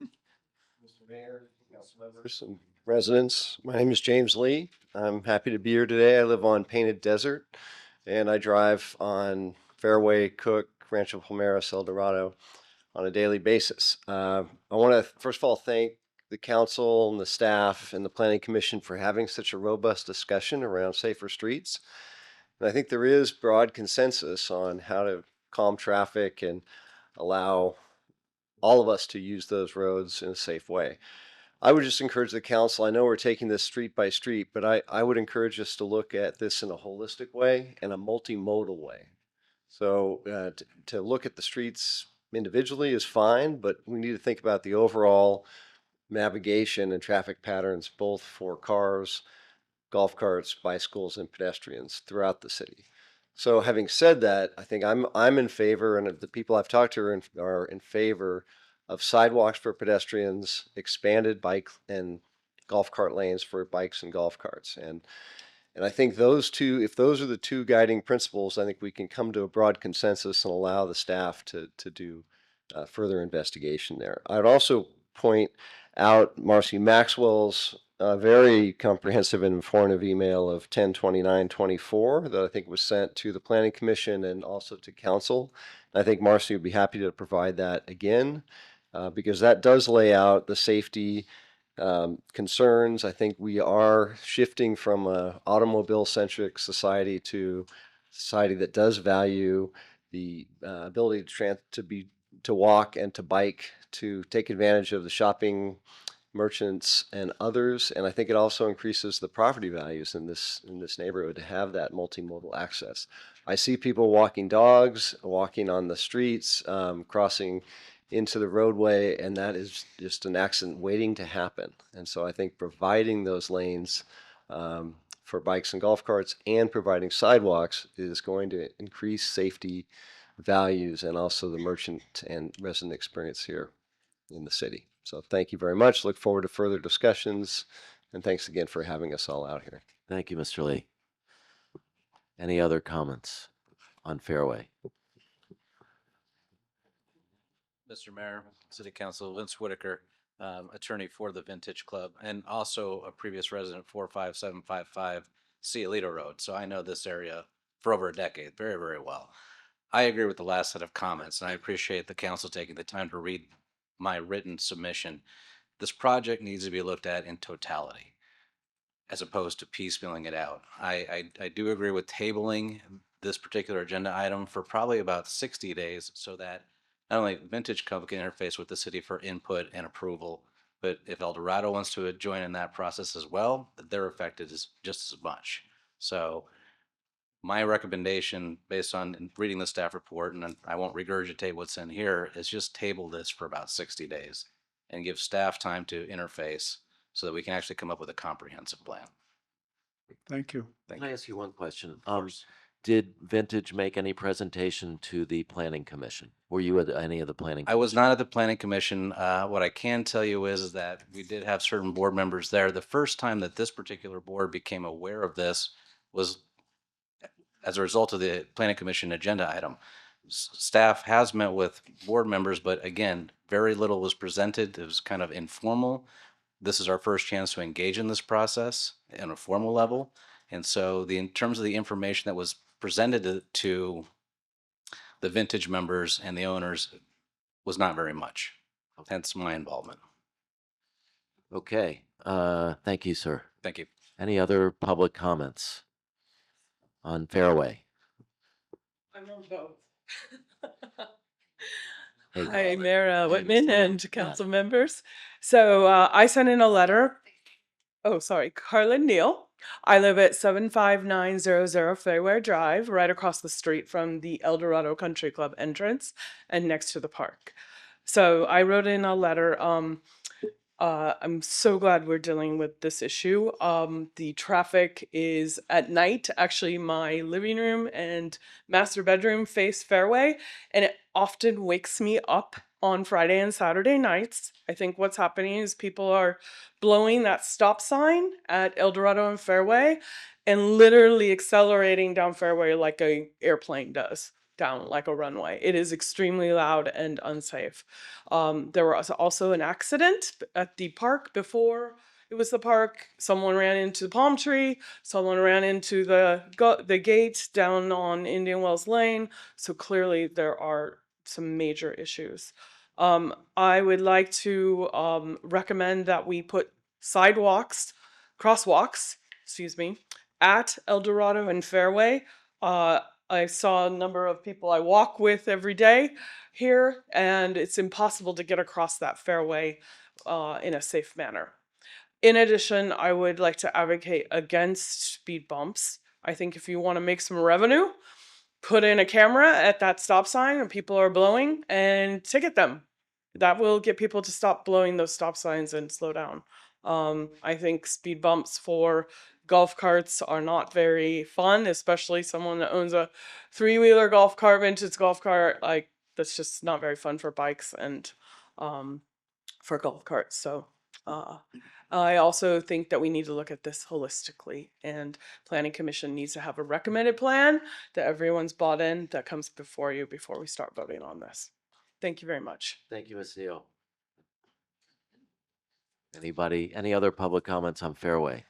Mr. Mayor, council members, and residents, my name is James Lee. I'm happy to be here today. I live on Painted Desert, and I drive on Fairway, Cook, Rancho Palmeras, El Dorado on a daily basis. I want to first of all thank the council and the staff and the planning commission for having such a robust discussion around safer streets. And I think there is broad consensus on how to calm traffic and allow all of us to use those roads in a safe way. I would just encourage the council, I know we're taking this street by street, but I would encourage us to look at this in a holistic way and a multimodal way. So to look at the streets individually is fine, but we need to think about the overall navigation and traffic patterns, both for cars, golf carts, bicycles, and pedestrians throughout the city. So having said that, I think I'm in favor, and the people I've talked to are in favor of sidewalks for pedestrians, expanded bike and golf cart lanes for bikes and golf carts. And I think those two, if those are the two guiding principles, I think we can come to a broad consensus and allow the staff to do further investigation there. I'd also point out Marcy Maxwell's very comprehensive and informative email of 10/29/24 that I think was sent to the Planning Commission and also to Council. And I think Marcy would be happy to provide that again because that does lay out the safety concerns. I think we are shifting from an automobile-centric society to a society that does value the ability to walk and to bike, to take advantage of the shopping merchants and others. And I think it also increases the property values in this neighborhood to have that multimodal access. I see people walking dogs, walking on the streets, crossing into the roadway, and that is just an accident waiting to happen. And so I think providing those lanes for bikes and golf carts and providing sidewalks is going to increase safety values and also the merchant and resident experience here in the city. So thank you very much. Look forward to further discussions. And thanks again for having us all out here. Thank you, Mr. Lee. Any other comments on Fairway? Mr. Mayor, City Council, Vince Whitaker, attorney for the Vintage Club, and also a previous resident 45755 Cielito Road. So I know this area for over a decade very, very well. I agree with the last set of comments, and I appreciate the council taking the time to read my written submission. This project needs to be looked at in totality as opposed to piecemealing it out. I do agree with tabling this particular agenda item for probably about 60 days so that not only Vintage Club can interface with the city for input and approval, but if El Dorado wants to join in that process as well, they're affected just as much. So my recommendation, based on reading the staff report, and I won't regurgitate what's in here, is just table this for about 60 days and give staff time to interface so that we can actually come up with a comprehensive plan. Thank you. Can I ask you one question? Did Vintage make any presentation to the Planning Commission? Were you at any of the Planning I was not at the Planning Commission. What I can tell you is that we did have certain board members there. The first time that this particular board became aware of this was as a result of the Planning Commission agenda item. Staff has met with board members, but again, very little was presented. It was kind of informal. This is our first chance to engage in this process on a formal level. And so in terms of the information that was presented to the Vintage members and the owners was not very much. Hence my involvement. Okay. Thank you, sir. Thank you. Any other public comments on Fairway? I'm on both. Hey. Hi, Mayor Whitman and council members. So I sent in a letter. Oh, sorry, Carlin Neal. I live at 75900 Fairway Drive, right across the street from the El Dorado Country Club entrance and next to the park. So I wrote in a letter. I'm so glad we're dealing with this issue. The traffic is at night. Actually, my living room and master bedroom face Fairway, and it often wakes me up on Friday and Saturday nights. I think what's happening is people are blowing that stop sign at El Dorado and Fairway and literally accelerating down Fairway like a airplane does down like a runway. It is extremely loud and unsafe. There was also an accident at the park before it was the park. Someone ran into the palm tree. Someone ran into the gate down on Indian Wells Lane. So clearly there are some major issues. I would like to recommend that we put crosswalks, excuse me, at El Dorado and Fairway. I saw a number of people I walk with every day here, and it's impossible to get across that fairway in a safe manner. In addition, I would like to advocate against speed bumps. I think if you want to make some revenue, put in a camera at that stop sign and people are blowing and ticket them. That will get people to stop blowing those stop signs and slow down. I think speed bumps for golf carts are not very fun, especially someone that owns a three-wheeler golf cart, vintage golf cart. Like, that's just not very fun for bikes and for golf carts. So I also think that we need to look at this holistically, and Planning Commission needs to have a recommended plan that everyone's bought in that comes before you before we start voting on this. Thank you very much. Thank you, Ms. Neal. Any other public comments on Fairway?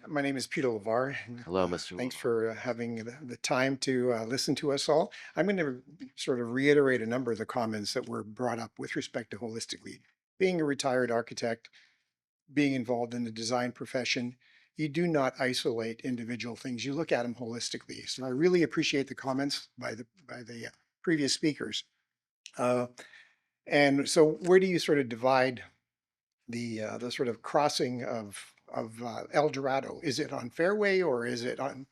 My name is Peter LeVar. Hello, Mr. Thanks for having the time to listen to us all. I'm going to sort of reiterate a number of the comments that were brought up with respect to holistically. Being a retired architect, being involved in the design profession, you do not isolate individual things. You look at them holistically. So I really appreciate the comments by the previous speakers. And so where do you sort of divide the sort of crossing of El Dorado? Is it on Fairway or is it on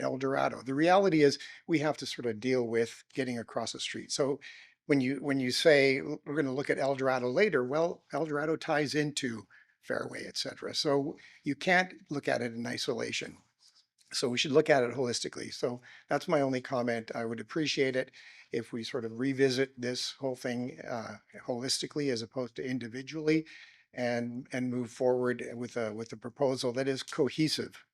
El Dorado? The reality is we have to sort of deal with getting across the street. So when you say we're going to look at El Dorado later, well, El Dorado ties into Fairway, et cetera. So you can't look at it in isolation. So we should look at it holistically. So that's my only comment. I would appreciate it if we sort of revisit this whole thing holistically as opposed to individually, and move forward with a proposal that is cohesive.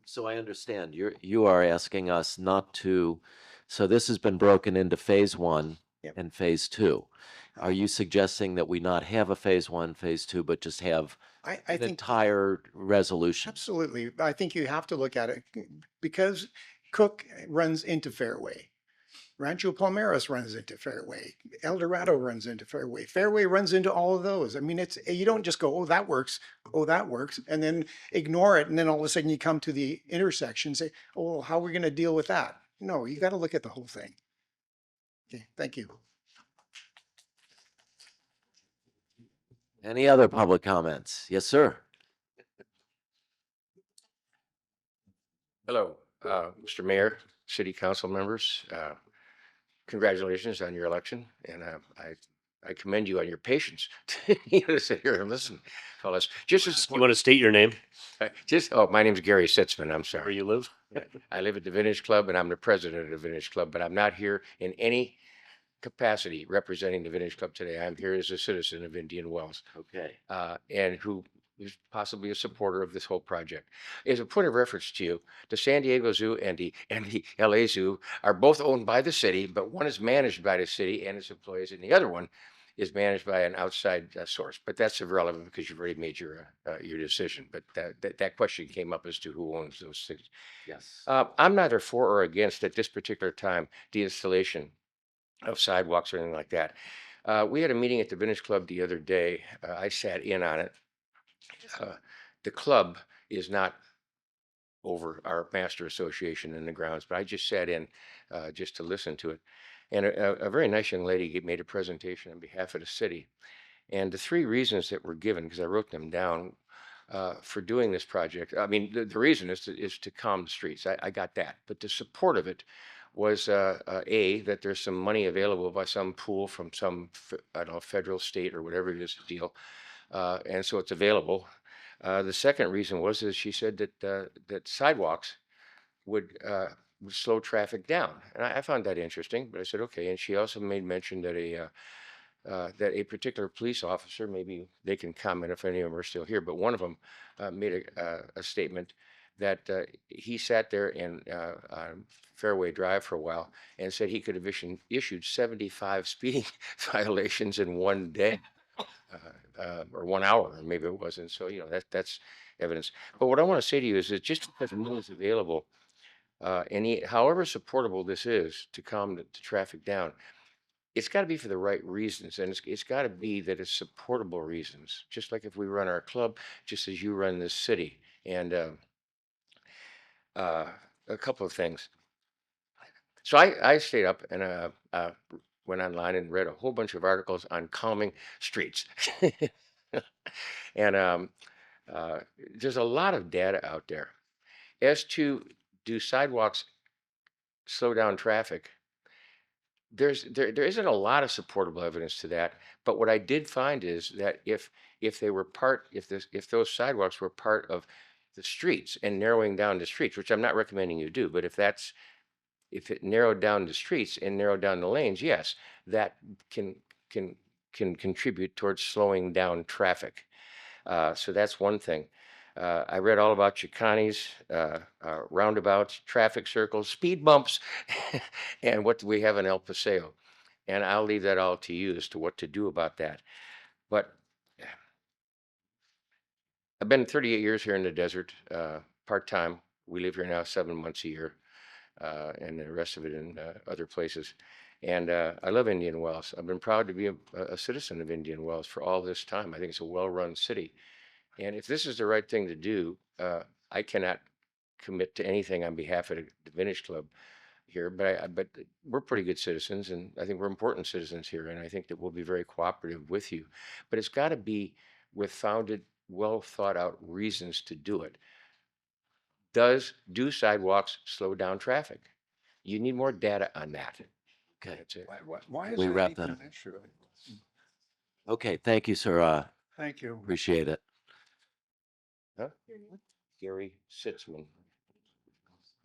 So I understand you are asking us not to, so this has been broken into phase one and phase two. Are you suggesting that we not have a phase one, phase two, but just have I an think entire resolution? absolutely. I think you have to look at it because Cook runs into Fairway. Rancho Palmeras runs into Fairway. El Dorado runs into Fairway. Fairway runs into all of those. I mean, you don't just go, oh, that works, and then ignore it. And then all of a sudden you come to the intersection and say, oh, well, how are we going to deal with that? No, you got to look at the whole thing. Okay, thank you. Any other public comments? Yes, sir. Hello, Mr. Mayor, City Council members. Congratulations on your election, and I commend you on your patience to sit here and listen, fellas. Just as You want to state your name? my name's Gary Sitzman. I'm sorry. Where you live? I live at the Vintage Club, and I'm the president of the Vintage Club. But I'm not here in any capacity representing the Vintage Club today. I'm here as a citizen of Indian Wells. Okay. And who is possibly a supporter of this whole project. As a point of reference to you, the San Diego Zoo and the LA Zoo are both owned by the city, but one is managed by the city and its employees, and the other one is managed by an outside source. But that's irrelevant because you've already made your decision. But that question came up as to who owns those things. Yes. I'm neither for or against at this particular time the installation of sidewalks or anything like that. We had a meeting at the Vintage Club the other day. I sat in on it. The club is not over our master association in the grounds, but I just sat in just to listen to it. And a very nice young lady made a presentation on behalf of the city. And the three reasons that were given, because I wrote them down, for doing this project, I mean, the reason is to calm the streets. I got that. But the support of it was A, that there's some money available by some pool from some, I don't know, federal, state, or whatever it is deal. And so it's available. The second reason was, is she said that sidewalks would slow traffic down. And I found that interesting, but I said, okay. And she also made mention that a particular police officer, maybe they can comment if any of them are still here, but one of them made a statement that he sat there in on Fairway Drive for a while and said he could have issued 75 speeding violations in one day. Or 1 hour, or maybe it wasn't. So, that's evidence. But what I want to say to you is that just because money is available, however supportable this is to calm the traffic down, it's got to be for the right reasons. And it's got to be that it's supportable reasons, just like if we run our club, just as you run this city. And a couple of things. So I stayed up and went online and read a whole bunch of articles on calming streets. And there's a lot of data out there as to, do sidewalks slow down traffic? There isn't a lot of supportable evidence to that, but what I did find is that if those sidewalks were part of the streets and narrowing down the streets, which I'm not recommending you do, but if it narrowed down the streets and narrowed down the lanes, yes, that can contribute towards slowing down traffic. So that's one thing. I read all about chicanes, roundabouts, traffic circles, speed bumps, and what do we have in El Paseo. And I'll leave that all to you as to what to do about that. But I've been 38 years here in the desert, part-time. We live here now 7 months a year, and the rest of it in other places. And I love Indian Wells. I've been proud to be a citizen of Indian Wells for all this time. I think it's a well-run city. And if this is the right thing to do, I cannot commit to anything on behalf of the Vintage Club here, but we're pretty good citizens, and I think we're important citizens here, and I think that we'll be very cooperative with you. But it's got to be with founded, well thought out reasons to do it. Do sidewalks slow down traffic? You need more data on that. Okay. That's it. Why is We that wrap even that an up. issue? Okay, thank you, sir. Thank you. Appreciate it. Huh? Gary Sitzman.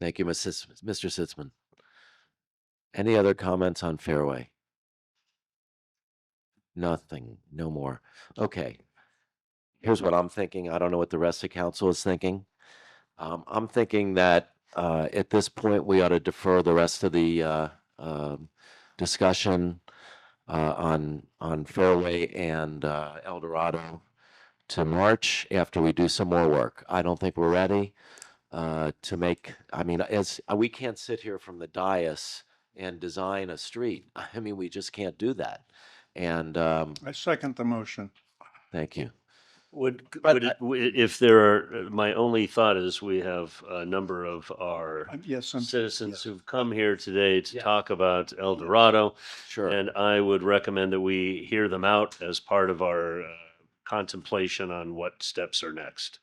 Thank you, Mr. Sitzman. Any other comments on Fairway? Nothing, no more. Okay. Here's what I'm thinking. I don't know what the rest of council is thinking. I'm thinking that at this point, we ought to defer the rest of the discussion on Fairway and El Dorado to March after we do some more work. I don't think we're ready to make, I mean, as we can't sit here from the dais and design a street. I mean, we just can't do that. And I second the motion. thank you. If there are, my only thought is we have a number of our Yes, citizens who've come here today to talk about El Dorado. Sure. And I would recommend that we hear them out as part of our contemplation on what steps are next.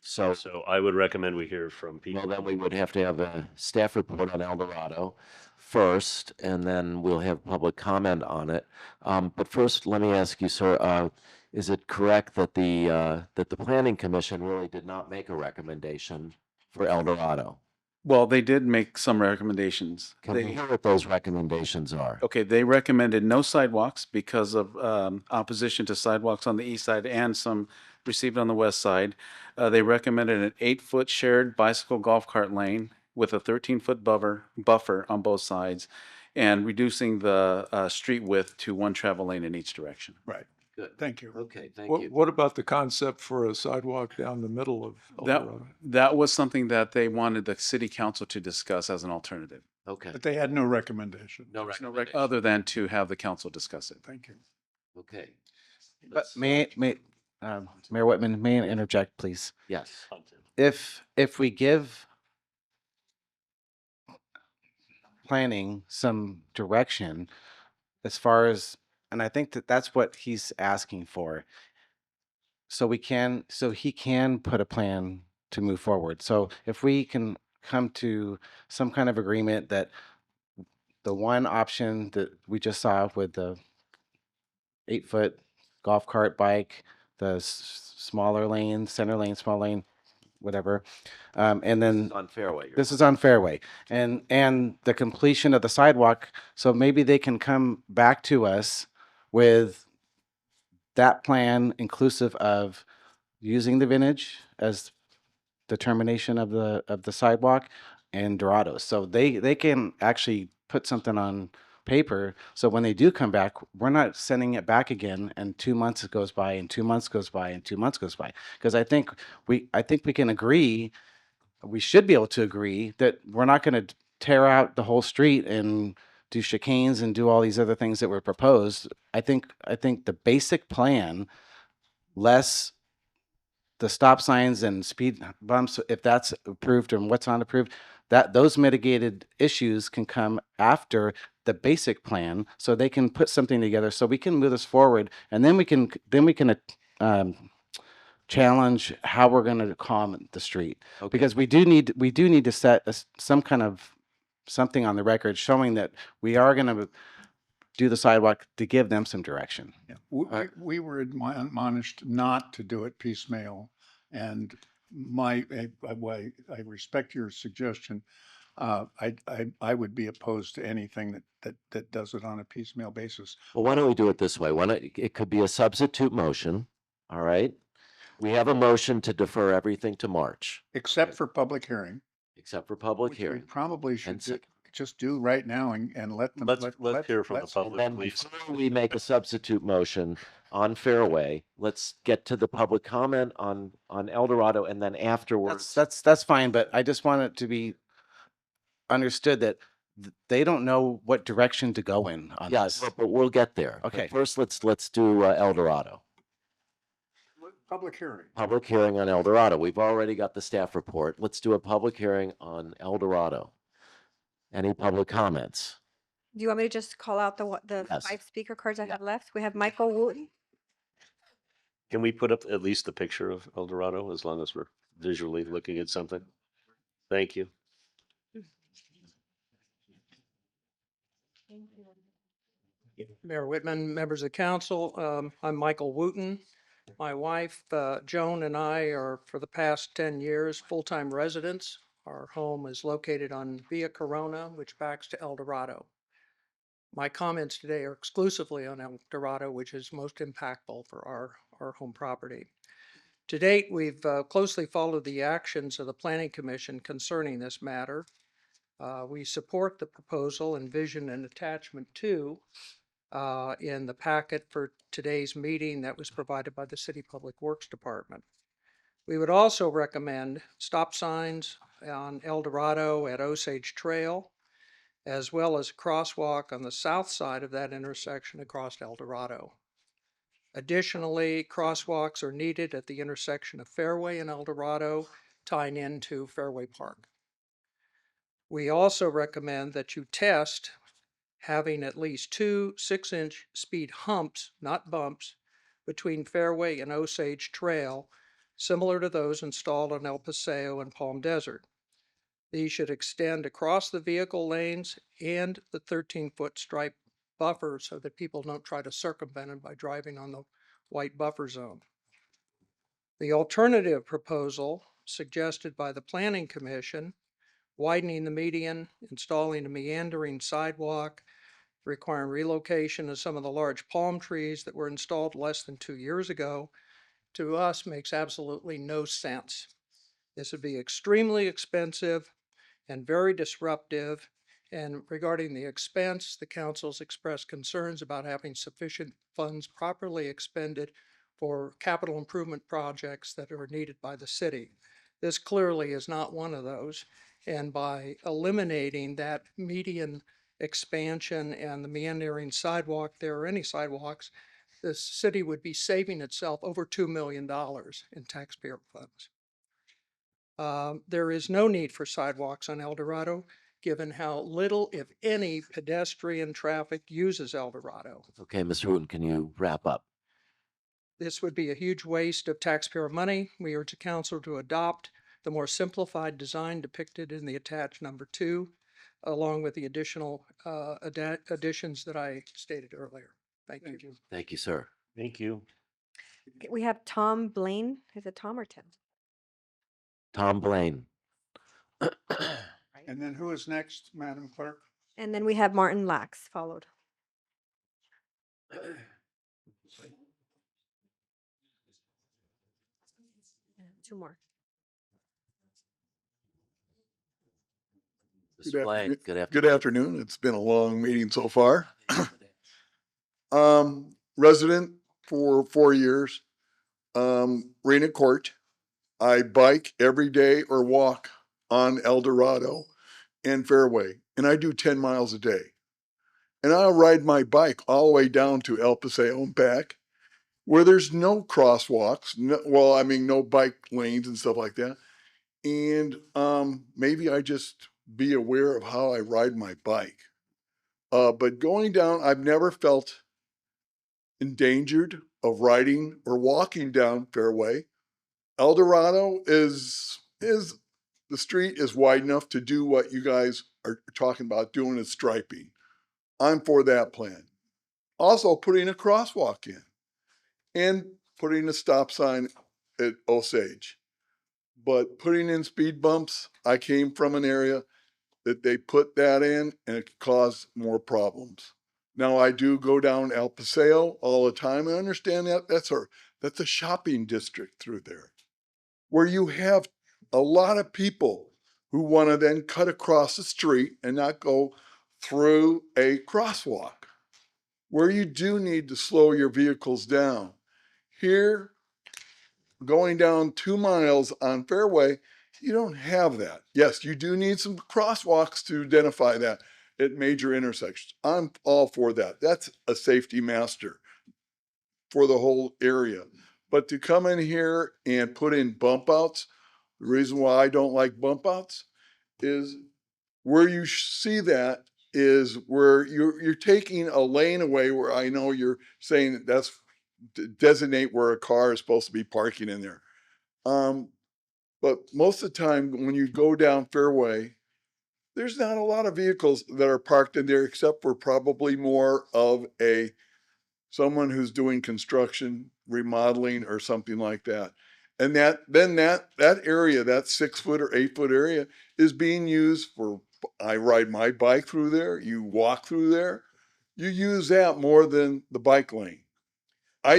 So I would recommend we hear from people. well, then we would have to have a staff report on El Dorado first, and then we'll have public comment on it. But first, let me ask you, sir, is it correct that the Planning Commission really did not make a recommendation for El Dorado? Well, they did make some recommendations. Can we hear what those recommendations are? Okay, they recommended no sidewalks because of opposition to sidewalks on the east side and some received on the west side. They recommended an 8-foot shared bicycle golf cart lane with a 13-foot buffer on both sides, and reducing the street width to 1 travel lane in each direction. Right. Good. Thank you. Okay, thank you. What about the concept for a sidewalk down the middle of El Dorado? That was something that they wanted the city council to discuss as an alternative. Okay. But they had no recommendation. No There's recommendation. other than to have the council discuss it. Thank you. Okay. But Mayor Whitman, may I interject, please? Yes. If we give planning some direction as far as and I think that that's what he's asking for. So he can put a plan to move forward. So if we can come to some kind of agreement that the one option that we just saw with the 8-foot golf cart bike, the smaller lane, center lane, small lane, whatever, and then On Fairway. this is on Fairway, and the completion of the sidewalk. So maybe they can come back to us with that plan, inclusive of using the vintage as determination of the sidewalk and Dorados. So they can actually put something on paper. So when they do come back, we're not sending it back again and 2 months goes by and 2 months goes by and 2 months goes by. Because I think we can agree, we should be able to agree that we're not going to tear out the whole street and do chicanes and do all these other things that were proposed. I think the basic plan, less the stop signs and speed bumps, if that's approved and what's not approved, that those mitigated issues can come after the basic plan, so they can put something together so we can move this forward, and then we can challenge how we're going to calm the street. Because we do need to set some kind of something on the record showing that we are going to do the sidewalk to give them some direction. Yeah. We were admonished not to do it piecemeal, and I respect your suggestion. I would be opposed to anything that does it on a piecemeal basis. Well, why don't we do it this way? It could be a substitute motion, all right? We have a motion to defer everything to March, Except for public hearing, except for public which we hearing. probably should And just do right now and let them. Let's hear from the let's- public, Then please. before we make a substitute motion on Fairway, let's get to the public comment on El Dorado, and then afterwards. That's fine, but I just want it to be understood that they don't know what direction to go in on Yes, this. but we'll get there. But Okay. first, let's do El Dorado. Public hearing. Public hearing on El Dorado. We've already got the staff report. Let's do a public hearing on El Dorado. Any public comments? Do you want me to just call out the Yes. 5 speaker cards I have left? We have Michael Wooten. Can we put up at least the picture of El Dorado as long as we're visually looking at something? Thank you. Mayor Whitman, members of the council, I'm Michael Wooten. My wife, Joan, and I are, for the past 10 years, full-time residents. Our home is located on Via Corona, which backs to El Dorado. My comments today are exclusively on El Dorado, which is most impactful for our home property. To date, we've closely followed the actions of the Planning Commission concerning this matter. We support the proposal and vision and attachment 2 in the packet for today's meeting that was provided by the City Public Works Department. We would also recommend stop signs on El Dorado at Osage Trail, as well as a crosswalk on the south side of that intersection across El Dorado. Additionally, crosswalks are needed at the intersection of Fairway and El Dorado, tying into Fairway Park. We also recommend that you test having at least 2 6-inch speed humps, not bumps, between Fairway and Osage Trail, similar to those installed on El Paseo and Palm Desert. These should extend across the vehicle lanes and the 13-foot stripe buffer so that people don't try to circumvent it by driving on the white buffer zone. The alternative proposal suggested by the Planning Commission, widening the median, installing a meandering sidewalk, requiring relocation of some of the large palm trees that were installed less than 2 years ago, to us makes absolutely no sense. This would be extremely expensive and very disruptive. And regarding the expense, the council's expressed concerns about having sufficient funds properly expended for capital improvement projects that are needed by the city. This clearly is not one of those. And by eliminating that median expansion and the meandering sidewalk there, or any sidewalks, the city would be saving itself over $2 million in taxpayer funds. There is no need for sidewalks on El Dorado. given how little, if any, pedestrian traffic uses El Dorado. Okay, Mr. Wooten, can you wrap up? This would be a huge waste of taxpayer money. We urge the council to adopt the more simplified design depicted in the attached number 2, along with the additional additions that I stated earlier. Thank you. Thank you, sir. Thank you. Okay, we have Tom Blaine. Is it Tom or Tim? Tom Blaine. And then who is next, Madam Clerk? And then we have Martin Lax followed. Two more. Mr. Blaine, good Good afternoon. afternoon. It's been a long meeting so far. Resident for 4 years, Rena Court. I bike every day or walk on El Dorado and Fairway, and I do 10 miles a day. And I'll ride my bike all the way down to El Paseo and back, where there's no crosswalks, no bike lanes and stuff like that. And maybe I just be aware of how I ride my bike. But going down, I've never felt endangered of riding or walking down Fairway. El Dorado is the street is wide enough to do what you guys are talking about doing is striping. I'm for that plan. Also putting a crosswalk in and putting a stop sign at Osage. But putting in speed bumps, I came from an area that they put that in and it caused more problems. Now I do go down El Paseo all the time. I understand that that's a shopping district through there where you have a lot of people who want to then cut across the street and not go through a crosswalk where you do need to slow your vehicles down. Here, going down 2 miles on Fairway, you don't have that. Yes, you do need some crosswalks to identify that at major intersections. I'm all for that. That's a safety master for the whole area. But to come in here and put in bump outs, the reason why I don't like bump outs is where you see that is where you're taking a lane away where I know you're saying that that's designate where a car is supposed to be parking in there. But most of the time when you go down Fairway, there's not a lot of vehicles that are parked in there except for probably more of someone who's doing construction, remodeling or something like that. And that area, that 6 foot or 8 foot area is being used for, I ride my bike through there, you walk through there, you use that more than the bike lane. I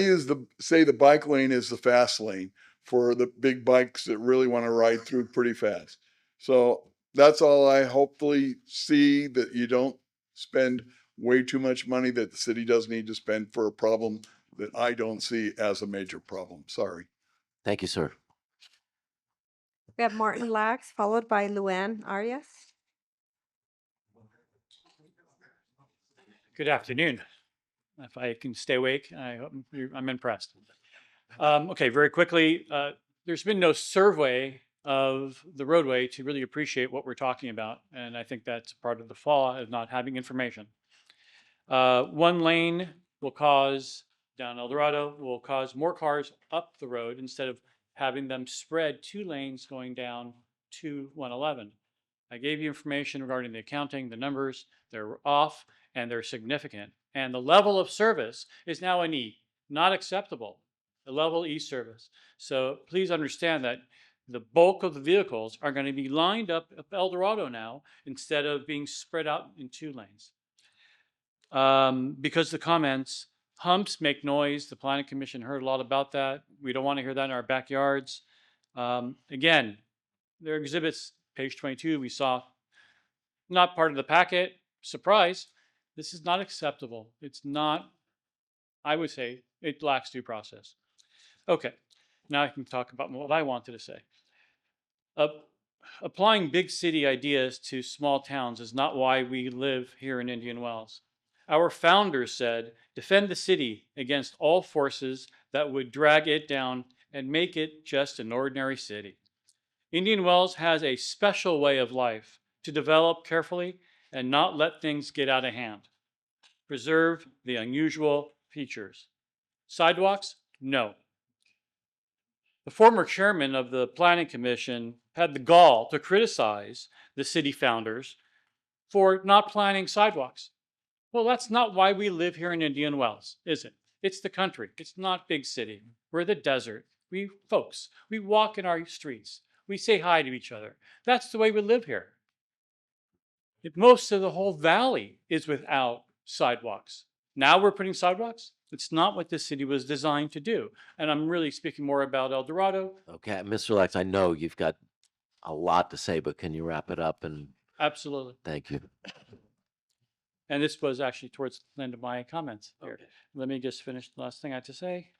say the bike lane is the fast lane for the big bikes that really want to ride through pretty fast. So that's all I hopefully see, that you don't spend way too much money that the city doesn't need to spend for a problem that I don't see as a major problem. Sorry. Thank you, sir. We have Martin Lax followed by Luann Arias. Good afternoon. If I can stay awake, I'm impressed. Okay, very quickly, there's been no survey of the roadway to really appreciate what we're talking about. And I think that's part of the flaw of not having information. 1 lane will cause, down El Dorado, will cause more cars up the road instead of having them spread 2 lanes going down to 111. I gave you information regarding the accounting, the numbers, they're off and they're significant. And the level of service is now an E, not acceptable, the level E service. So please understand that the bulk of the vehicles are going to be lined up El Dorado now instead of being spread out in 2 lanes. Because the comments, humps make noise. The Planning Commission heard a lot about that. We don't want to hear that in our backyards. Again, there are exhibits, page 22, we saw, not part of the packet. Surprise, this is not acceptable. It's not, I would say, it lacks due process. Okay, now I can talk about what I wanted to say. Applying big city ideas to small towns is not why we live here in Indian Wells. Our founders said, defend the city against all forces that would drag it down and make it just an ordinary city. Indian Wells has a special way of life to develop carefully and not let things get out of hand. Preserve the unusual features. Sidewalks? No. The former chairman of the Planning Commission had the gall to criticize the city founders for not planning sidewalks. Well, that's not why we live here in Indian Wells, is it? It's the country. It's not big city. We're the desert. We folks, we walk in our streets. We say hi to each other. That's the way we live here. Most of the whole valley is without sidewalks. Now we're putting sidewalks. It's not what this city was designed to do. And I'm really speaking more about El Dorado. Okay, Mr. Lex, I know you've got a lot to say, but can you wrap it up? And Absolutely. thank you. And this was actually towards the end of my comments here. Let me just finish the last thing I had to say.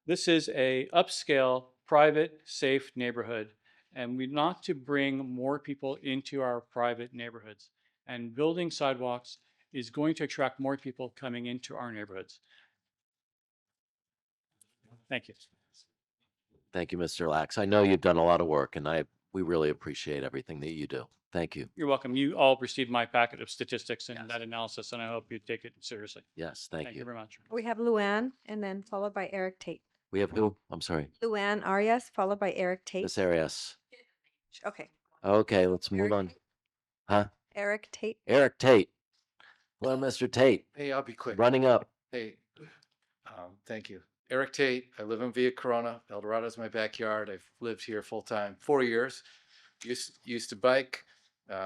This is a upscale, private, safe neighborhood, and we want to bring more people into our private neighborhoods. And building sidewalks is going to attract more people coming into our neighborhoods. Thank you. Thank you, Mr. Lax. I know you've done a lot of work, and we really appreciate everything that you do. Thank you. You're welcome. You all received my packet of statistics and that analysis, and I hope you take it seriously. Yes, thank you. Very much. We have Luann and then followed by Eric Tate. We have who? I'm sorry. Luann Arias, followed by Eric Tate. Miss Arias. Okay. Okay, let's move on. Huh? Eric Tate. Eric Tate. Hello, Mr. Tate. Hey, I'll be quick. Running up. Hey, thank you. Eric Tate. I live in Villa Corona. El Dorado is my backyard. I've lived here full time 4 years. Used to bike.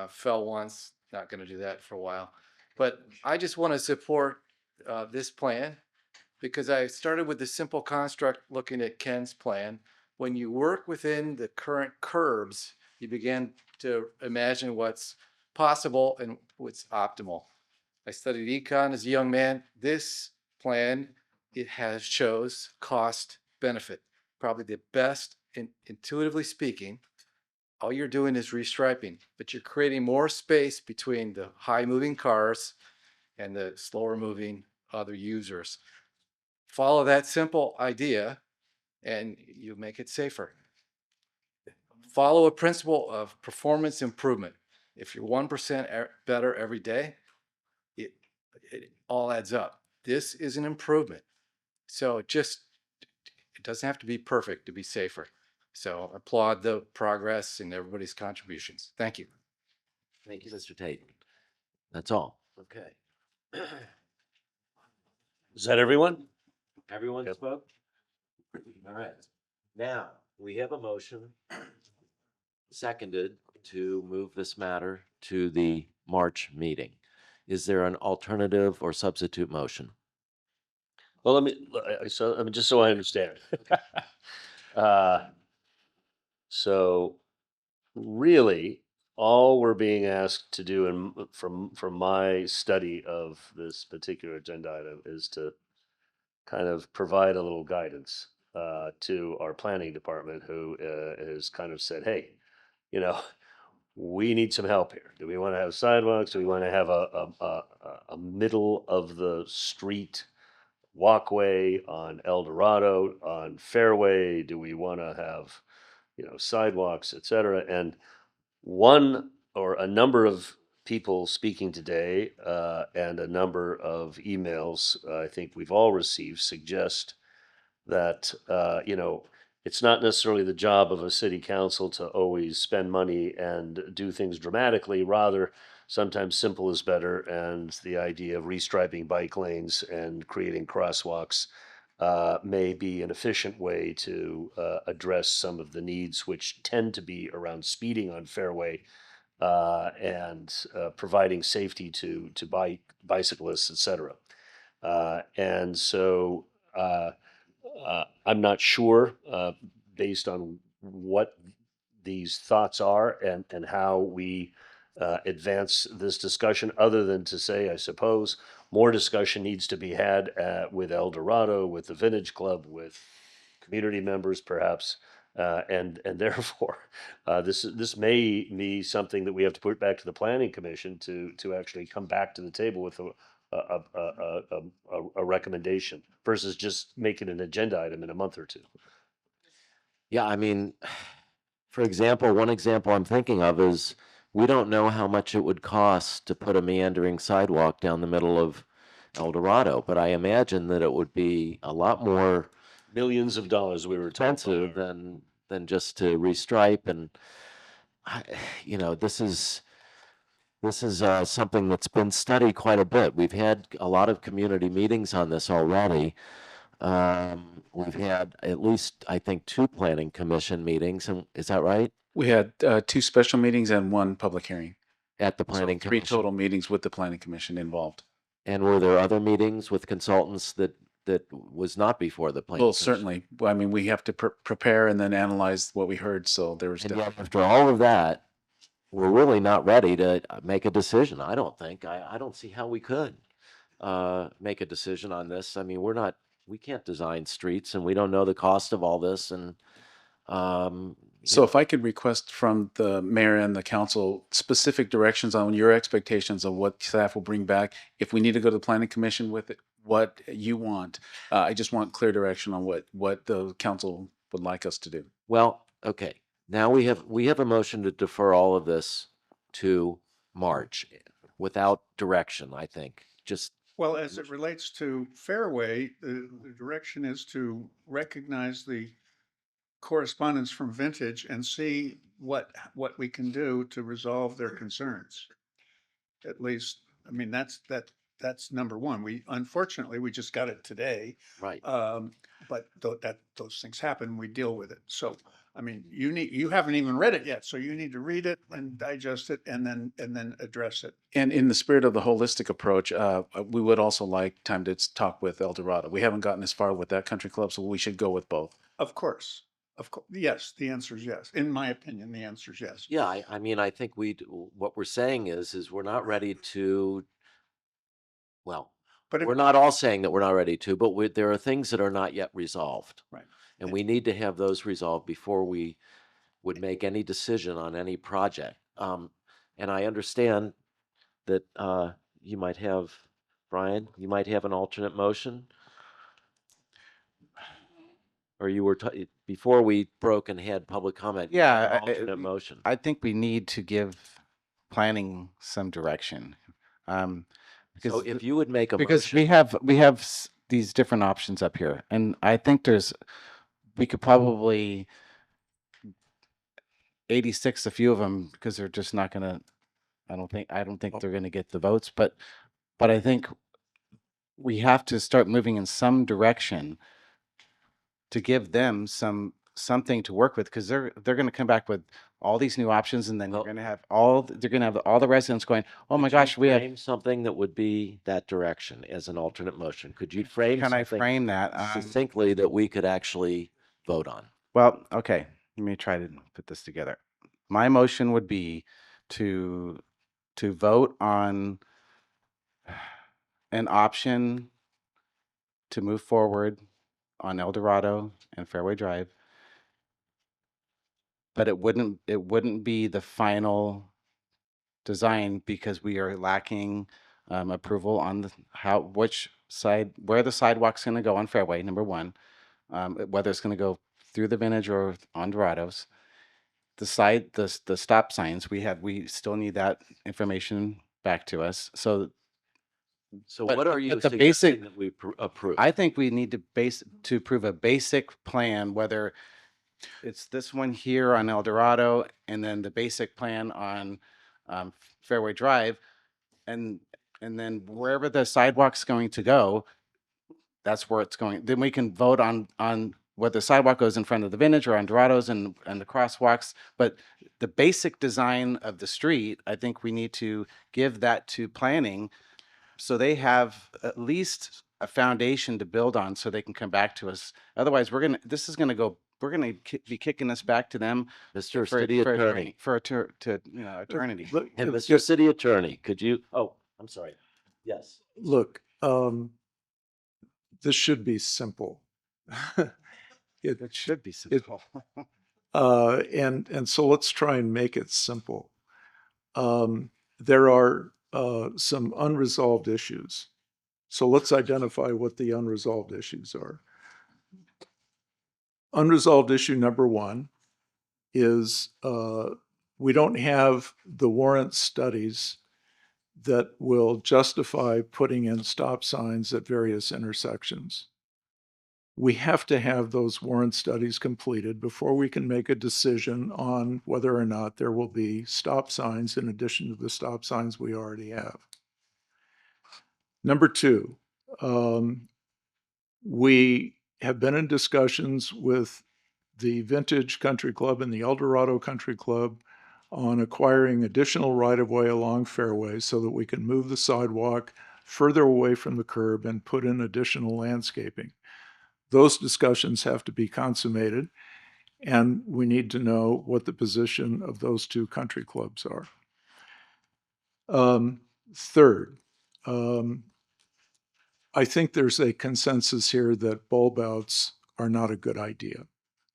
Fell once. Not going to do that for a while. But I just want to support this plan because I started with the simple construct looking at Ken's plan. When you work within the current curbs, you begin to imagine what's possible and what's optimal. I studied econ as a young man. This plan, it shows cost benefit. Probably the best, intuitively speaking. All you're doing is restriping, but you're creating more space between the high moving cars and the slower moving other users. Follow that simple idea and you make it safer. Follow a principle of performance improvement. If you're 1% better every day, it all adds up. This is an improvement. So it doesn't have to be perfect to be safer. So applaud the progress and everybody's contributions. Thank you. Thank you, Mr. Tate. That's all. Okay. Is that everyone? Everyone spoke? All right. Now, we have a motion seconded to move this matter to the March meeting. Is there an alternative or substitute motion? Well, just so I understand. So really, all we're being asked to do from my study of this particular agenda item is to kind of provide a little guidance to our planning department, who has kind of said, hey, we need some help here. Do we want to have sidewalks? Do we want to have a middle of the street walkway on El Dorado, on Fairway? Do we want to have sidewalks, et cetera? And one or a number of people speaking today and a number of emails I think we've all received suggest that it's not necessarily the job of a city council to always spend money and do things dramatically. Rather, sometimes simple is better, and the idea of restriping bike lanes and creating crosswalks may be an efficient way to address some of the needs which tend to be around speeding on Fairway and providing safety to bicyclists, etc. And so I'm not sure, based on what these thoughts are and how we advance this discussion, other than to say, I suppose, more discussion needs to be had with El Dorado, with the Vintage Club, with community members, perhaps, and therefore, this may be something that we have to put back to the Planning Commission to actually come back to the table with a recommendation versus just making an agenda item in a month or two. Yeah, I mean, For example, one example I'm thinking of is we don't know how much it would cost to put a meandering sidewalk down the middle of El Dorado, but I imagine that it would be a lot more Millions of dollars we were told. expensive than just to restripe and I, this is something that's been studied quite a bit. We've had a lot of community meetings on this already. We've had at least, I think, 2 planning commission meetings, and is that right? We had 2 special meetings and 1 public hearing. At the So planning 3 commission. total meetings with the planning commission involved. And were there other meetings with consultants that was not before the planning Well, commission? certainly. Well, I mean, we have to prepare and then analyze what we heard. So there was And yet, definitely. after all of that, we're really not ready to make a decision. I don't think. I don't see how we could make a decision on this. I mean, we can't design streets and we don't know the cost of all this. And So if I could request from the mayor and the council specific directions on your expectations of what staff will bring back, if we need to go to the planning commission with it, what you want, I just want clear direction on what the council would like us to do. well, okay. Now we have a motion to defer all of this to March without direction, I think. Just Well, as it relates to Fairway, the direction is to recognize the correspondence from Vintage and see what we can do to resolve their concerns. At least, I mean, that's number one. Unfortunately, we just got it today. right. But those things happen, we deal with it. So, I mean, you haven't even read it yet, so you need to read it and digest it and then address it. And in the spirit of the holistic approach, we would also like time to talk with El Dorado. We haven't gotten as far with that country club, so we should go with both. Of course, yes, the answer is yes. In my opinion, the answer is yes. Yeah, I mean, I think what we're saying is we're not ready to, well, But we're not all saying that we're not ready to, but there are things that are not yet resolved. Right. And we need to have those resolved before we would make any decision on any project. And I understand that you might have, Brian, you might have an alternate motion. Or you were, before we broke and had public comment. you had an alternate motion. I think we need to give planning some direction. So if you would make a because motion. we have these different options up here, and I think we could probably 86 a few of them because they're just not gonna. I don't think they're gonna get the votes, but I think we have to start moving in some direction to give them something to work with, because they're going to come back with all these new options, and then you're going to have all the residents going, oh my gosh, we have. Frame something that would be that direction as an alternate motion. Could you frame Can I something frame that? succinctly that we could actually vote on? Well, okay, let me try to put this together. My motion would be to vote on an option to move forward on El Dorado and Fairway Drive, but it wouldn't be the final design because we are lacking approval on which side, where the sidewalk's going to go on Fairway, number one, whether it's going to go through the Vintage or on Dorado's. The stop signs we still need that information back to us. So what are you the suggesting basic that we approve? I think we need to approve a basic plan, whether it's this one here on El Dorado and then the basic plan on Fairway Drive, and then wherever the sidewalk's going to go, that's where it's going. Then we can vote on whether the sidewalk goes in front of the Vintage or on Dorado's and the crosswalks. But the basic design of the street, I think we need to give that to planning, so they have at least a foundation to build on, so they can come back to us. Otherwise, we're going to be kicking this back to them, Mr. City Attorney. for eternity. And Mr. City Attorney, could you, I'm sorry. Yes. Look, this should be simple. It should be simple. And so let's try and make it simple. There are some unresolved issues. So let's identify what the unresolved issues are. Unresolved issue number one is we don't have the warrant studies that will justify putting in stop signs at various intersections. We have to have those warrant studies completed before we can make a decision on whether or not there will be stop signs in addition to the stop signs we already have. Number two, we have been in discussions with the Vintage Country Club and the El Dorado Country Club on acquiring additional right-of-way along Fairway so that we can move the sidewalk further away from the curb and put in additional landscaping. Those discussions have to be consummated, and we need to know what the position of those two country clubs are. Third, I think there's a consensus here that bulb outs are not a good idea.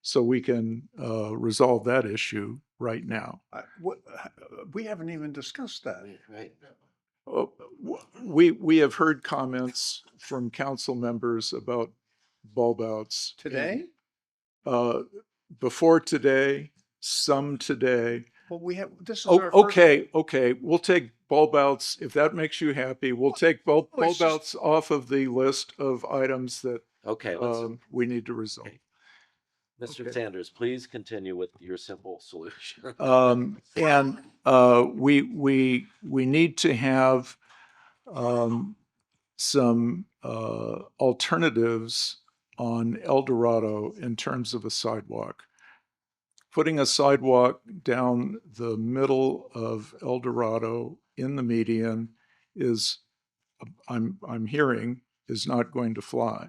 So we can resolve that issue right now. We haven't even discussed that. Right. We have heard comments from council members about bulb outs. Today? Before today, some today. Well, this is Oh, our first. okay. We'll take bulb outs, if that makes you happy. We'll take bulb it's just- outs off of the list of items that Okay, we need to resolve. Mr. Okay. Sanders, please continue with your simple solution. And we need to have some alternatives on El Dorado in terms of a sidewalk. Putting a sidewalk down the middle of El Dorado in the median is, I'm hearing, is not going to fly.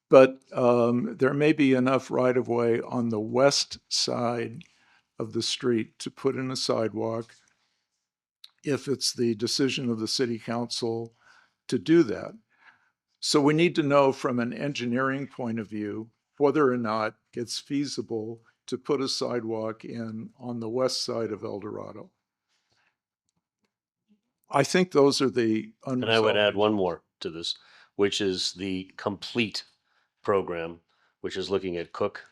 But there may be enough right-of-way on the west side of the street to put in a sidewalk if it's the decision of the city council to do that. So we need to know from an engineering point of view whether or not it's feasible to put a sidewalk in on the west side of El Dorado. I think those are the And I would add unresolved. one more to this, which is the complete program, which is looking at Cook.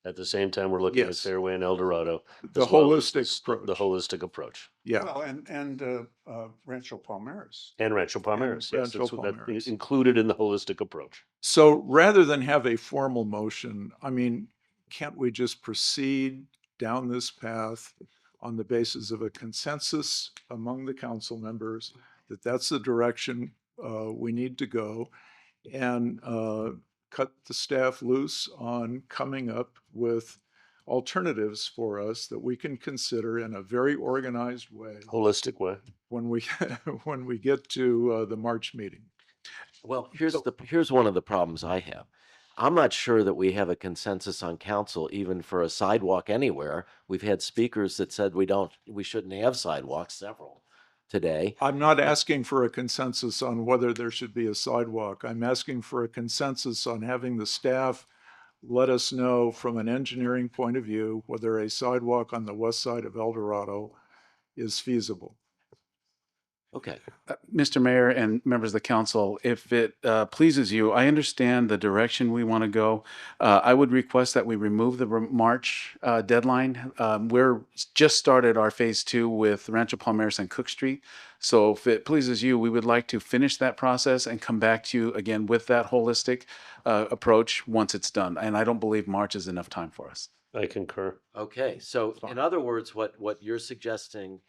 At the same time, we're looking at Yes. Fairway and El Dorado. The as well as holistic approach. The holistic approach. Yeah. Well, and Rancho Palmeras. And Rancho Palmeras, yes, Rancho that's what that Palmeras. is included in the holistic approach. So rather than have a formal motion, I mean, can't we just proceed down this path on the basis of a consensus among the council members that that's the direction we need to go, and cut the staff loose on coming up with alternatives for us that we can consider in a very organized way Holistic way. when we when we get to the March meeting. Well, here's one of the problems I have. I'm not sure that we have a consensus on council even for a sidewalk anywhere. We've had speakers that said we shouldn't have sidewalks, several today. I'm not asking for a consensus on whether there should be a sidewalk. I'm asking for a consensus on having the staff let us know from an engineering point of view whether a sidewalk on the west side of El Dorado is feasible. Okay. Mr. Mayor and members of the council, if it pleases you, I understand the direction we want to go. I would request that we remove the March deadline. We're just started our phase 2 with Rancho Palmeras and Cook Street. So if it pleases you, we would like to finish that process and come back to you again with that holistic approach once it's done. And I don't believe March is enough time for us. I concur. Okay, so in other words, what you're suggesting,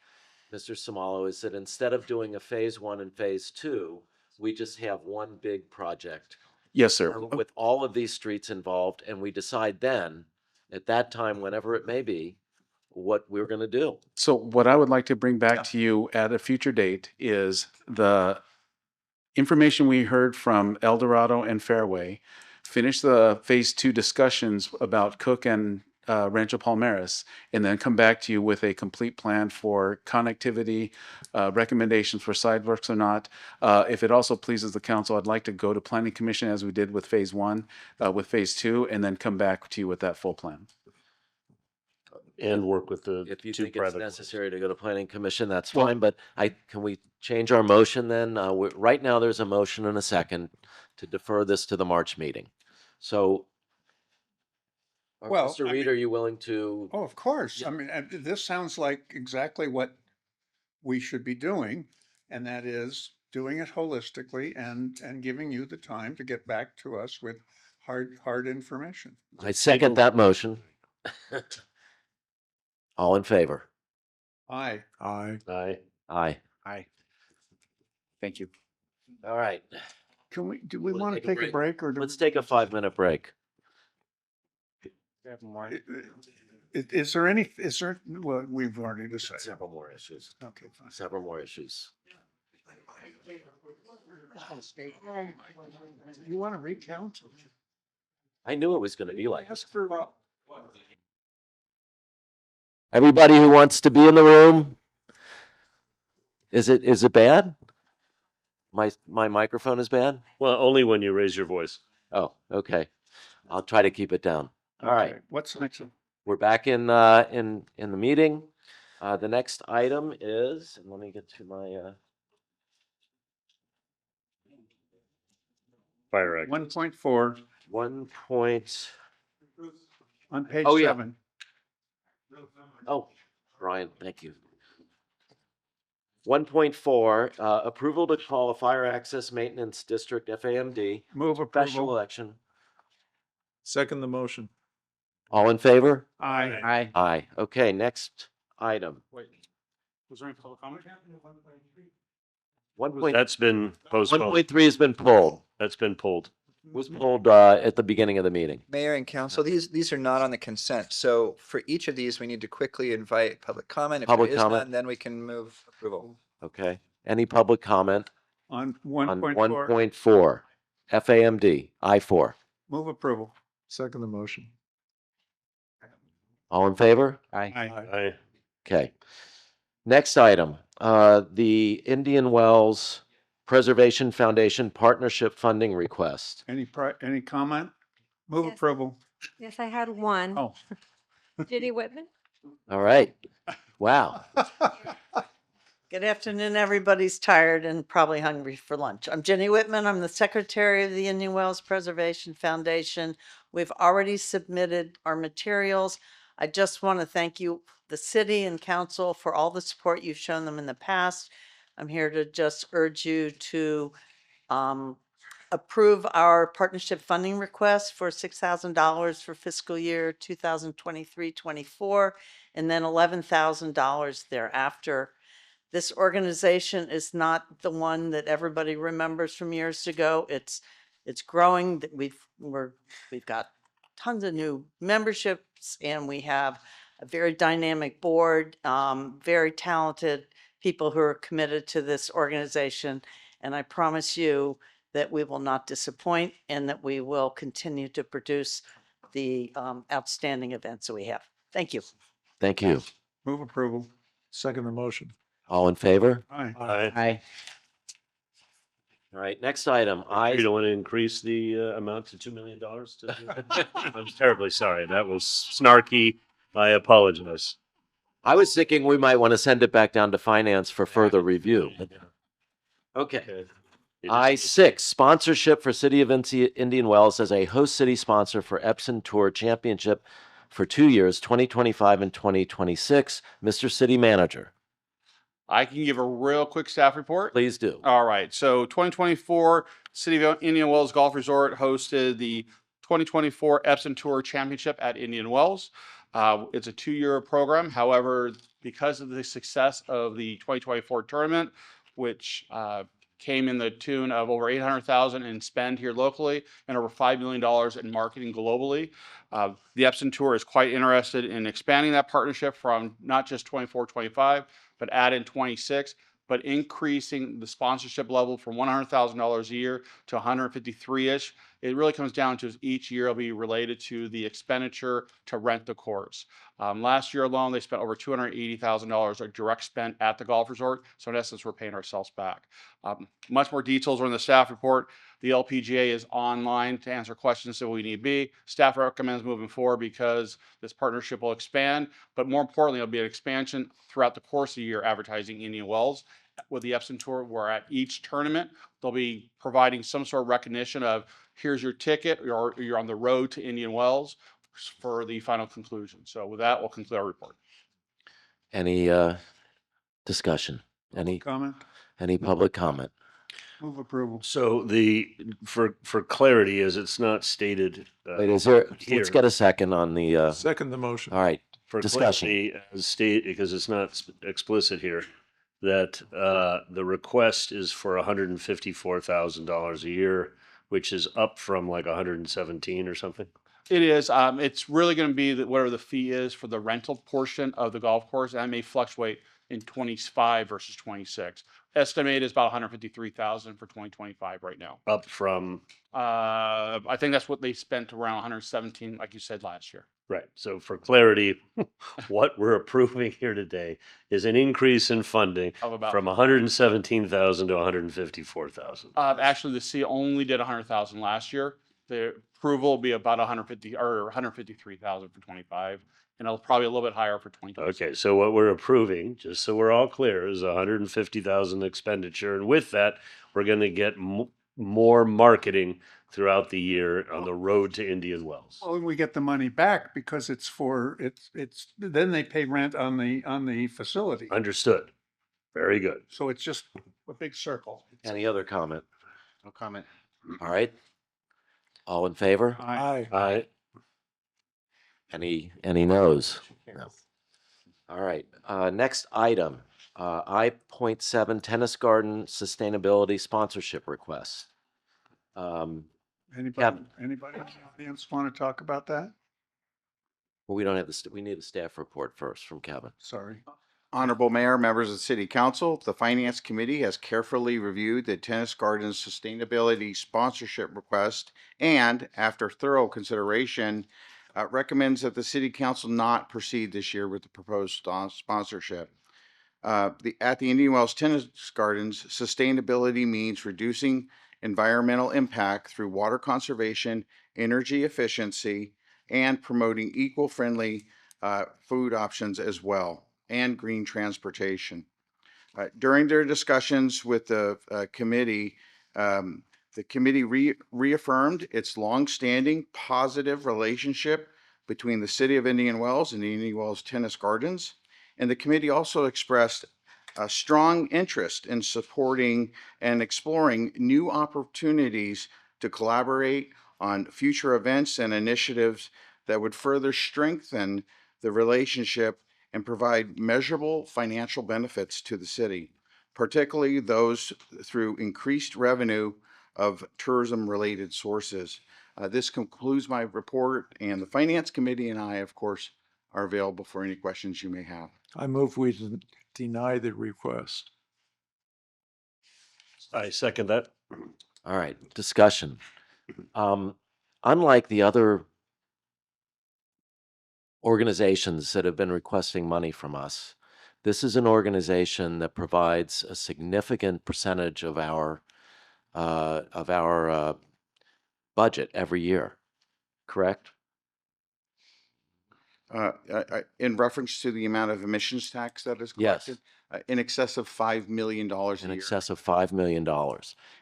Mr. Somalo, is that instead of doing a phase 1 and phase 2, we just have one big project Yes, sir. with all of these streets involved, and we decide then, at that time, whenever it may be, what we're going to do. So what I would like to bring back to you at a future date is the information we heard from El Dorado and Fairway, finish the phase 2 discussions about Cook and Rancho Palmeras, and then come back to you with a complete plan for connectivity, recommendations for sidewalks or not. If it also pleases the council, I'd like to go to Planning Commission as we did with phase 1, with phase 2, and then come back to you with that full plan. And work with the If you two think it's private. necessary to go to planning commission, that's fine, but can we change our motion then? Right now, there's a motion and a second to defer this to the March meeting. So Or Well, Mr. I Reed, mean- are you willing to? Oh, of course. I mean, this sounds like exactly what we should be doing, and that is doing it holistically and giving you the time to get back to us with hard information. I second that motion. All in favor? Aye. Aye. Aye. Aye. Aye. Thank you. All right. Do we Wanna want to take a take a break or do? Let's take a 5-minute break. Is there any, well, we've already decided. Several more issues. Okay, fine. Several more issues. You want to recount? I knew it was going to be like this. Ask for, Everybody who wants to be in the room. Is it bad? My microphone is bad? Well, only when you raise your voice. Oh, okay. I'll try to keep it down. All right. okay, what's the next one? We're back in the meeting. The next item is, and let me get to my Fire Act. 1.4 1 point. on page Oh, yeah. 7. Oh, Brian, thank you. 1.4, approval to call a fire access maintenance district FAMD Move special approval. election. Second the motion. All in favor? Aye. Aye. Aye. Okay, next item. Wait, was there any public comment? 1.3 That's been postponed. has been pulled. That's been pulled. Was pulled at the beginning of the meeting. Mayor and council, these are not on the consent. So for each of these, we need to quickly invite public comment. If Public there is comment. none, then we can move approval. Okay. Any public comment On on 1.4, 1.4 FAMD I4? move approval. Second the motion. All in favor? Aye. Aye. Okay. Next item, the Indian Wells Preservation Foundation Partnership Funding Request. Any comment? Move Yes. approval. Yes, I had one. Oh. Jenny Whitman? All right. Wow. Good afternoon, everybody's tired and probably hungry for lunch. I'm Jenny Whitman. I'm the secretary of the Indian Wells Preservation Foundation. We've already submitted our materials. I just want to thank you, the city and council, for all the support you've shown them in the past. I'm here to just urge you to approve our partnership funding request for $6,000 for fiscal year 2023-24, and then $11,000 thereafter. This organization is not the one that everybody remembers from years ago. It's growing. We've got tons of new memberships, and we have a very dynamic board, very talented people who are committed to this organization. And I promise you that we will not disappoint and that we will continue to produce the outstanding events that we have. Thank you. Thank you. Move approval. Second the motion. All in favor? Aye. Aye. Aye. All right. Next item. You don't want to increase the amount to $2 million? I'm terribly sorry. That was snarky. I apologize. I was thinking we might want to send it back down to finance for further review. Okay. I6, sponsorship for City of Indian Wells as a host city sponsor for Epson Tour Championship for 2 years, 2025 and 2026. Mr. City Manager, I can give a real quick staff report. please do. All right, so 2024, City of Indian Wells Golf Resort hosted the 2024 Epson Tour Championship at Indian Wells. It's a 2-year program. However, because of the success of the 2024 tournament, which came in the tune of over $800,000 in spend here locally and over $5 million in marketing globally, the Epson Tour is quite interested in expanding that partnership from not just 24-25, but add in 26, but increasing the sponsorship level from $100,000 a year to 153-ish. It really comes down to each year will be related to the expenditure to rent the course. Last year alone, they spent over $280,000 of direct spend at the golf resort. So in essence, we're paying ourselves back. Much more details are in the staff report. The LPGA is online to answer questions if we need be. Staff recommends moving forward because this partnership will expand, but more importantly, it'll be an expansion throughout the course of the year advertising Indian Wells. With the Epson Tour, where at each tournament, they'll be providing some sort of recognition of here's your ticket, or you're on the road to Indian Wells. for the final conclusion. So with that, we'll conclude our report. Any discussion? Any Comment? public comment? Move approval. So for clarity, as it's not stated Wait, is there, here. let's get a second on the, Second the motion. all right, For discussion. clarity, as state, because it's not explicit here, that the request is for $154,000 a year, which is up from like 117 or something. It is. It's really going to be whatever the fee is for the rental portion of the golf course. That may fluctuate in 25 versus 26. Estimate is about 153,000 for 2025 right now. Up from I think that's what they spent around 117, like you said last year. right. So for clarity, what we're approving here today is an increase in funding Of about from 117,000 to 154,000. Actually, the C only did 100,000 last year. The approval will be about 150 or 153,000 for 25, and it'll probably a little bit higher for 2026. Okay, so what we're approving, just so we're all clear, is 150,000 expenditure, and with that, we're going to get more marketing throughout the year on the road to Indian Wells. Well, we get the money back because it's then they pay rent on the facility. Understood. Very good. So it's just a big circle. Any other comment? No comment. All right. All in favor? Aye. Aye. Any noes? No. All right, next item, I.7 Tennis Garden Sustainability Sponsorship Request. Anybody in the audience want to talk about that? Well, we don't have we need a staff report first from Kevin. Sorry. Honorable Mayor, members of the City Council, the Finance Committee has carefully reviewed the Tennis Gardens Sustainability Sponsorship request and, after thorough consideration, recommends that the City Council not proceed this year with the proposed sponsorship. At the Indian Wells Tennis Gardens, sustainability means reducing environmental impact through water conservation, energy efficiency, and promoting eco-friendly food options as well, and green transportation. During their discussions with the committee, the committee reaffirmed its longstanding positive relationship between the City of Indian Wells and the Indian Wells Tennis Gardens. And the committee also expressed a strong interest in supporting and exploring new opportunities to collaborate on future events and initiatives that would further strengthen the relationship and provide measurable financial benefits to the city, particularly those through increased revenue of tourism-related sources. This concludes my report, and the Finance Committee and I, of course, are available for any questions you may have. I move we deny the request. I second that. All right, discussion. Unlike the other organizations that have been requesting money from us, this is an organization that provides a significant percentage of our budget every year, correct? In reference to the amount of emissions tax that is Yes. collected, in excess of $5 million a In year. excess of $5 million.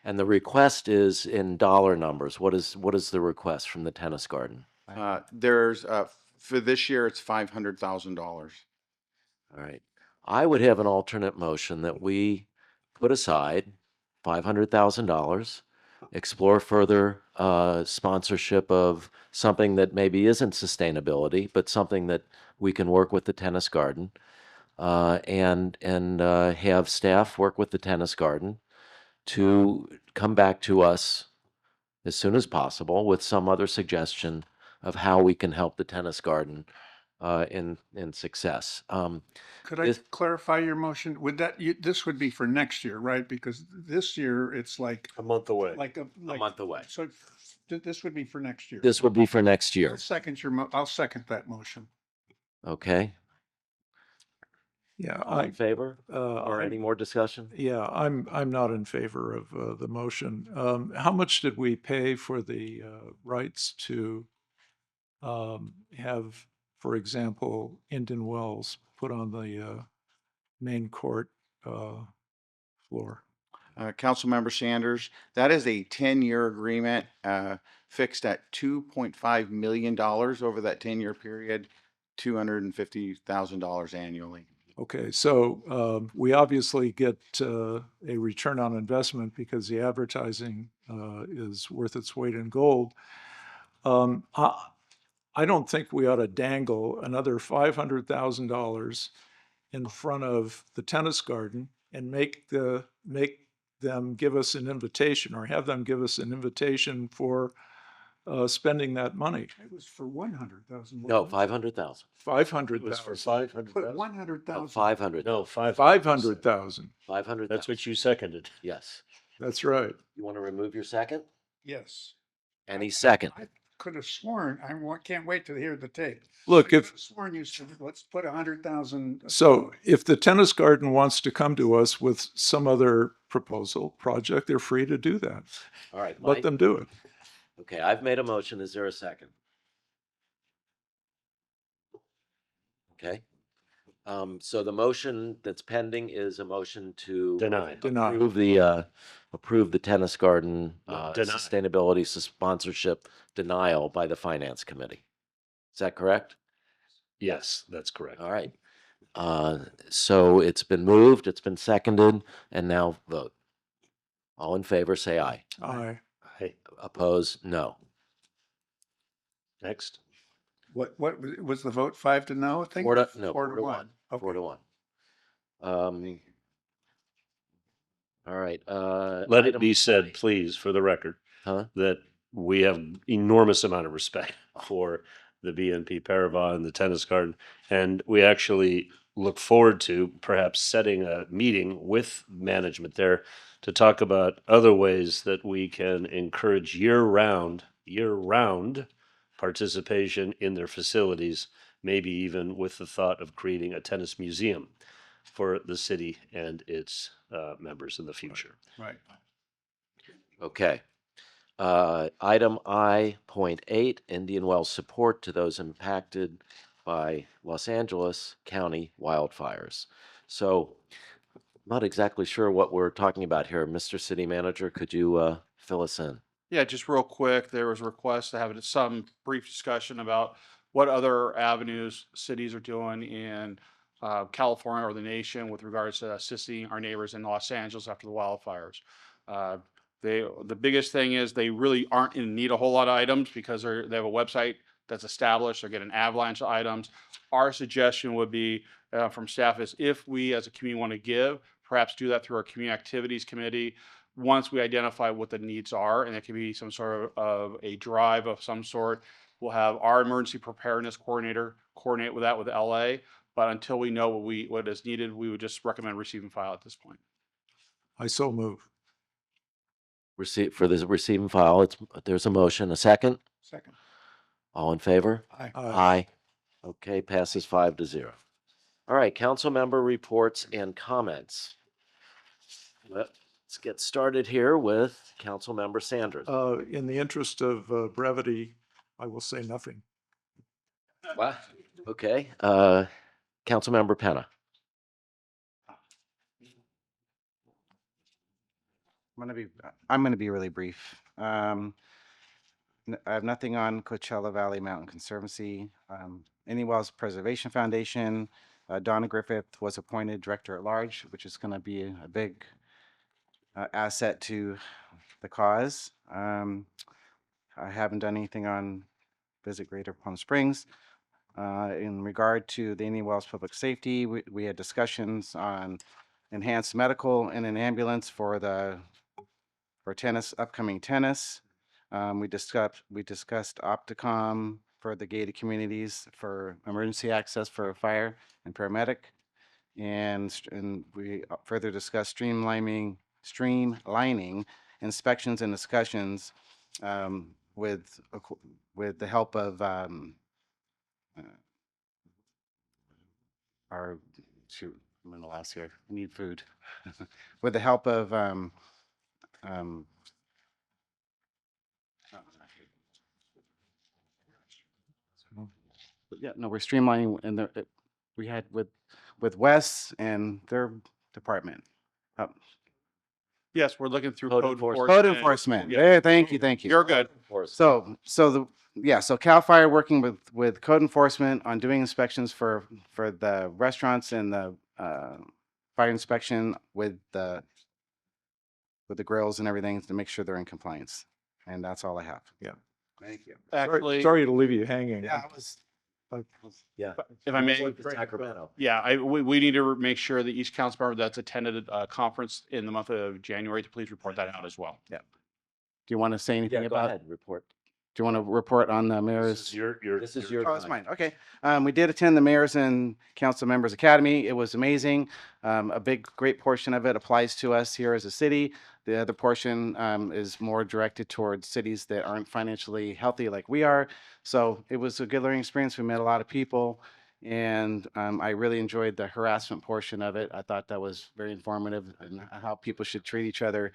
And the request is in dollar numbers. What is the request from the tennis garden? There's for this year, it's $500,000. All right. I would have an alternate motion that we put aside $500,000, explore further sponsorship of something that maybe isn't sustainability, but something that we can work with the tennis garden, and have staff work with the tennis garden to come back to us as soon as possible with some other suggestion of how we can help the tennis garden in success. Could I clarify your motion? Would this would be for next year, right? Because this year it's like a month away. Like a month away. So this would be for next year. This would be for next year. I'll second that motion. Okay. Yeah, All in favor? Or I- any more discussion? Yeah, I'm not in favor of the motion. How much did we pay for the rights to have, for example, Indian Wells put on the main court floor? Councilmember Sanders, that is a 10-year agreement, fixed at $2.5 million over that 10-year period, $250,000 annually. Okay, so we obviously get a return on investment because the advertising is worth its weight in gold. I don't think we ought to dangle another $500,000 in front of the tennis garden and make them give us an invitation or have them give us an invitation for spending that money. It was for 100,000. No, 500,000. 500,000. It was for 500,000. Put 100,000. 500. No, 500,000. 500. That's what you seconded. Yes. That's right. You want to remove your second? Yes. Any second? I could have sworn, can't wait to hear the tape. Look, I could if have sworn you said, let's put 100,000. so, if the tennis garden wants to come to us with some other proposal project, they're free to do that. All right. Let Mike? them do it. Okay, I've made a motion. Is there a second? Okay. So the motion that's pending is a motion to Deny. Deny. approve the tennis garden Deny. sustainability sponsorship denial by the finance committee. Is that correct? Yes, that's correct. All right. So it's been moved, it's been seconded, and now vote. All in favor, say aye. Aye. Hey, Opposed, no. next. What was the vote? 5 to no? I think 4 to 4 to 1. 4 to 1. All right. Let it item- be said, please, for the record, Huh? that we have enormous amount of respect for the BNP Paribas and the tennis garden. And we actually look forward to perhaps setting a meeting with management there to talk about other ways that we can encourage year-round participation in their facilities, maybe even with the thought of creating a tennis museum for the city and its members in the future. Right. Okay. Item I.8, Indian Wells support to those impacted by Los Angeles County wildfires. So I'm not exactly sure what we're talking about here. Mr. City Manager, could you fill us in? Yeah, just real quick, there was a request to have some brief discussion about what other avenues cities are doing in California or the nation with regards to assisting our neighbors in Los Angeles after the wildfires. The biggest thing is they really aren't in need of a whole lot of items because they have a website that's established. They're getting an avalanche of items. Our suggestion would be from staff is if we as a community want to give, perhaps do that through our community activities committee. Once we identify what the needs are, and it can be some sort of a drive of some sort, we'll have our emergency preparedness coordinator coordinate with that with LA. But until we know what is needed, we would just recommend receive and file at this point. I so move. For the receive and file, there's a motion. A second? Second. All in favor? Aye. Aye. Okay, passes 5-0. All right, council member reports and comments. Let's get started here with Council Member Sanders. In the interest of brevity, I will say nothing. What? Okay, Council Member Penna. I'm gonna be really brief. I have nothing on Coachella Valley Mountain Conservancy. Indian Wells Preservation Foundation, Donna Griffith was appointed Director at Large, which is gonna be a big asset to the cause. I haven't done anything on Visit Greater Palm Springs. In regard to the Indian Wells Public Safety, we had discussions on enhanced medical and an ambulance for tennis, upcoming tennis. We discussed Opticom for the gated communities for emergency access for fire and paramedic. And we further discussed streamlining inspections and discussions with the help of I'm in the last here. I need food. With the help of we're streamlining, and we had with Wes and their department. Yes, we're looking through Code code enforcement. enforcement. Code enforcement. Yeah. Yeah, thank you, thank you. You're good. So so Cal Fire working with code enforcement on doing inspections for the restaurants and the fire inspection with the grills and everything to make sure they're in compliance. And that's all I have. Yeah. Thank you. Actually, Sorry to leave you hanging. Yeah, I was. Yeah. if I may, Sacramento. yeah, we need to make sure that each council member that's attended a conference in the month of January to please report that out as well. Yeah. Do you want to say anything Yeah, go about? ahead, report. Do you want to report on the mayor's? This is your Oh, it's time. mine. Okay. We did attend the Mayors and Council Members Academy. It was amazing. A great portion of it applies to us here as a city. The other portion is more directed towards cities that aren't financially healthy like we are. So it was a good learning experience. We met a lot of people, and I really enjoyed the harassment portion of it. I thought that was very informative and how people should treat each other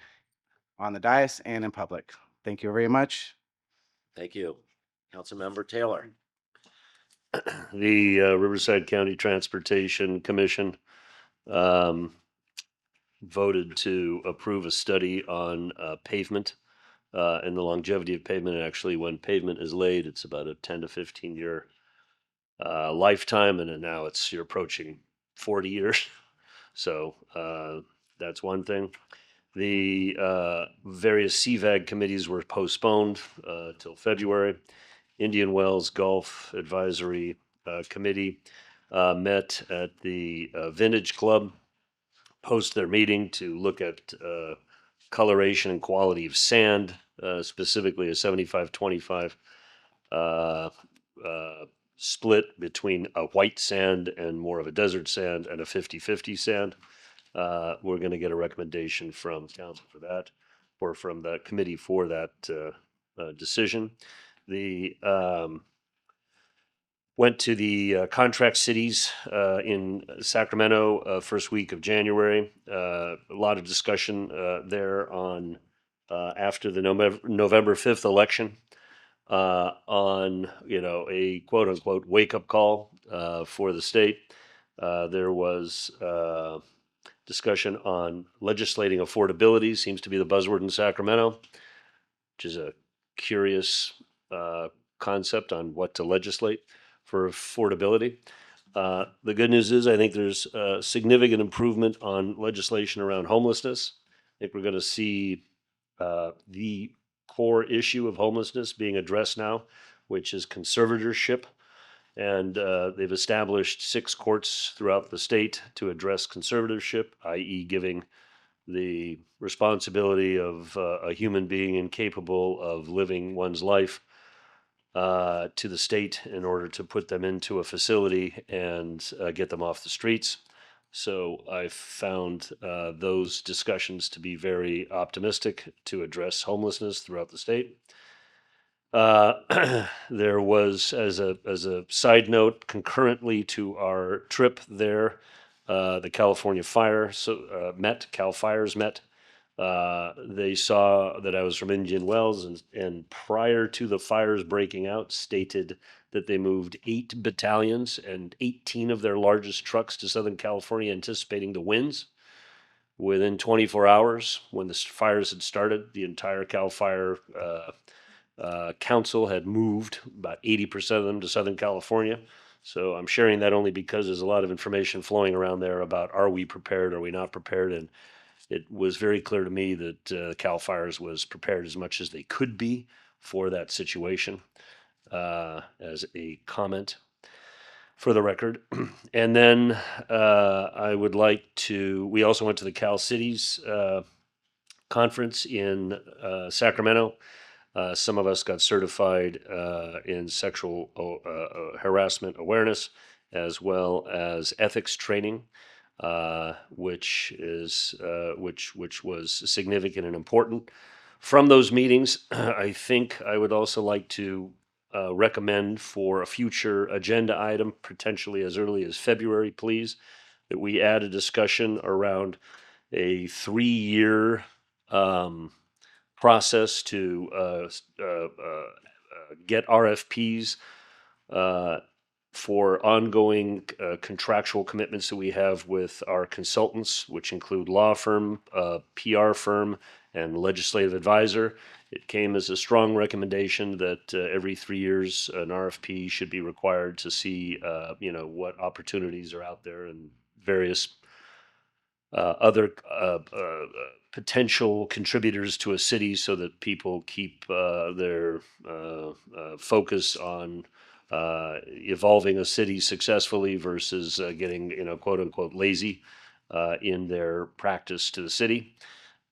on the dais and in public. Thank you very much. Thank you. Councilmember Taylor. The Riverside County Transportation Commission voted to approve a study on pavement and the longevity of pavement. And actually, when pavement is laid, it's about a 10 to 15 year lifetime, and then now you're approaching 40 years. So that's one thing. The various CVAG committees were postponed till February. Indian Wells Golf Advisory Committee met at the Vintage Club post their meeting to look at coloration and quality of sand, specifically a 75-25 split between a white sand and more of a desert sand and a 50-50 sand. We're going to get a recommendation from council for that, or from the committee for that decision. The went to the contract cities in Sacramento first week of January. A lot of discussion there on after the November 5th election on a quote unquote wake up call for the state. There was discussion on legislating affordability, seems to be the buzzword in Sacramento, which is a curious concept on what to legislate for affordability. The good news is I think there's a significant improvement on legislation around homelessness. I think we're going to see the core issue of homelessness being addressed now, which is conservatorship. And they've established 6 courts throughout the state to address conservatorship, i.e. giving the responsibility of a human being incapable of living one's life to the state in order to put them into a facility and get them off the streets. So I found those discussions to be very optimistic to address homelessness throughout the state. There was, as a side note, concurrently to our trip there, the California Fire Cal Fires met. They saw that I was from Indian Wells, and prior to the fires breaking out, stated that they moved 8 battalions and 18 of their largest trucks to Southern California, anticipating the winds. Within 24 hours, when the fires had started, the entire Cal Fire Council had moved about 80% of them to Southern California. So I'm sharing that only because there's a lot of information flowing around there about are we prepared, are we not prepared? And it was very clear to me that Cal Fires was prepared as much as they could be for that situation, as a comment for the record. And then I would like to, we also went to the Cal Cities conference in Sacramento. Some of us got certified in sexual harassment awareness, as well as ethics training, which was significant and important. From those meetings, I think I would also like to recommend for a future agenda item, potentially as early as February, please, that we add a discussion around a 3-year process to get RFPs for ongoing contractual commitments that we have with our consultants, which include law firm, PR firm, and legislative advisor. It came as a strong recommendation that every 3 years an RFP should be required to see, what opportunities are out there and various other potential contributors to a city, so that people keep their focus on evolving a city successfully versus getting, quote unquote, lazy in their practice to the city.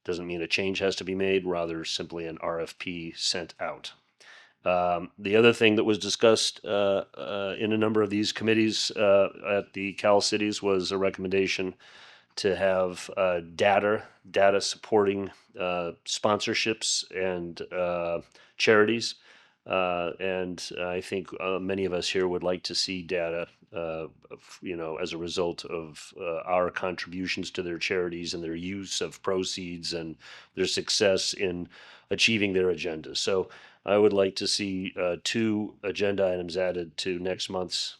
Doesn't mean a change has to be made, rather simply an RFP sent out. The other thing that was discussed in a number of these committees at the Cal Cities was a recommendation to have data supporting sponsorships and charities. And I think many of us here would like to see data, as a result of our contributions to their charities and their use of proceeds and their success in achieving their agenda. So I would like to see 2 agenda items added to next month's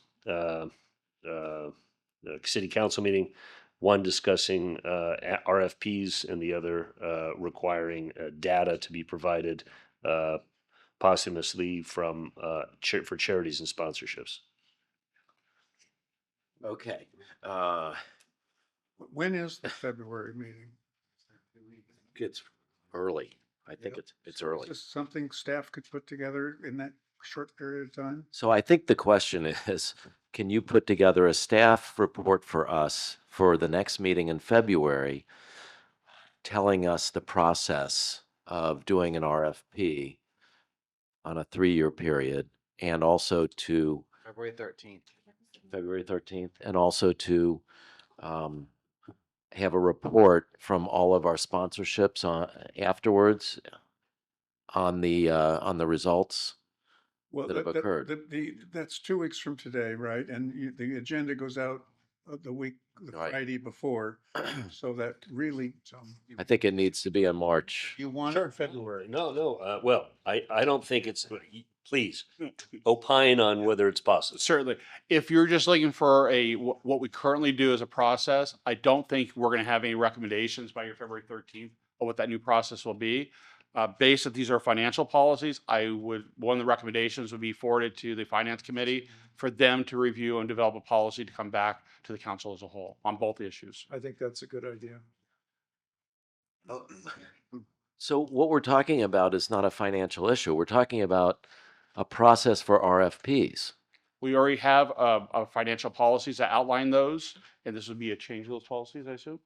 city council meeting. One discussing RFPs and the other requiring data to be provided posthumously from for charities and sponsorships. Okay. When is the February meeting? It's early. I think it's So early. Is this something staff could put together in that short period of time? So I think the question is, can you put together a staff report for us for the next meeting in February, telling us the process of doing an RFP on a 3-year period, and also to February 13th. February 13th, and also to have a report from all of our sponsorships on afterwards on the results Well, that have occurred. that's 2 weeks from today, right? And the agenda goes out the Right. Friday before, so that really. I think it needs to be in March. You want it in February? No. Well, I don't think it's. Please opine on whether it's possible. Certainly. If you're just looking for what we currently do as a process, I don't think we're going to have any recommendations by your February 13th of what that new process will be. Based that these are financial policies, one of the recommendations would be forwarded to the finance committee for them to review and develop a policy to come back to the council as a whole on both issues. I think that's a good idea. So what we're talking about is not a financial issue. We're talking about a process for RFPs. We already have financial policies that outline those, and this would be a change of those policies, I assume?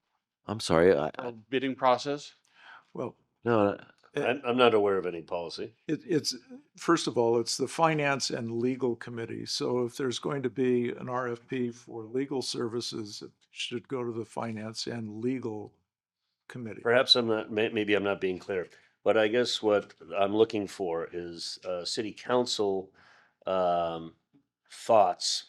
I'm sorry. Bidding process? Well, No, I'm not aware of any policy. it's, first of all, it's the Finance and Legal Committee. So if there's going to be an RFP for legal services, it should go to the Finance and Legal Committee. Perhaps maybe I'm not being clear, but I guess what I'm looking for is city council thoughts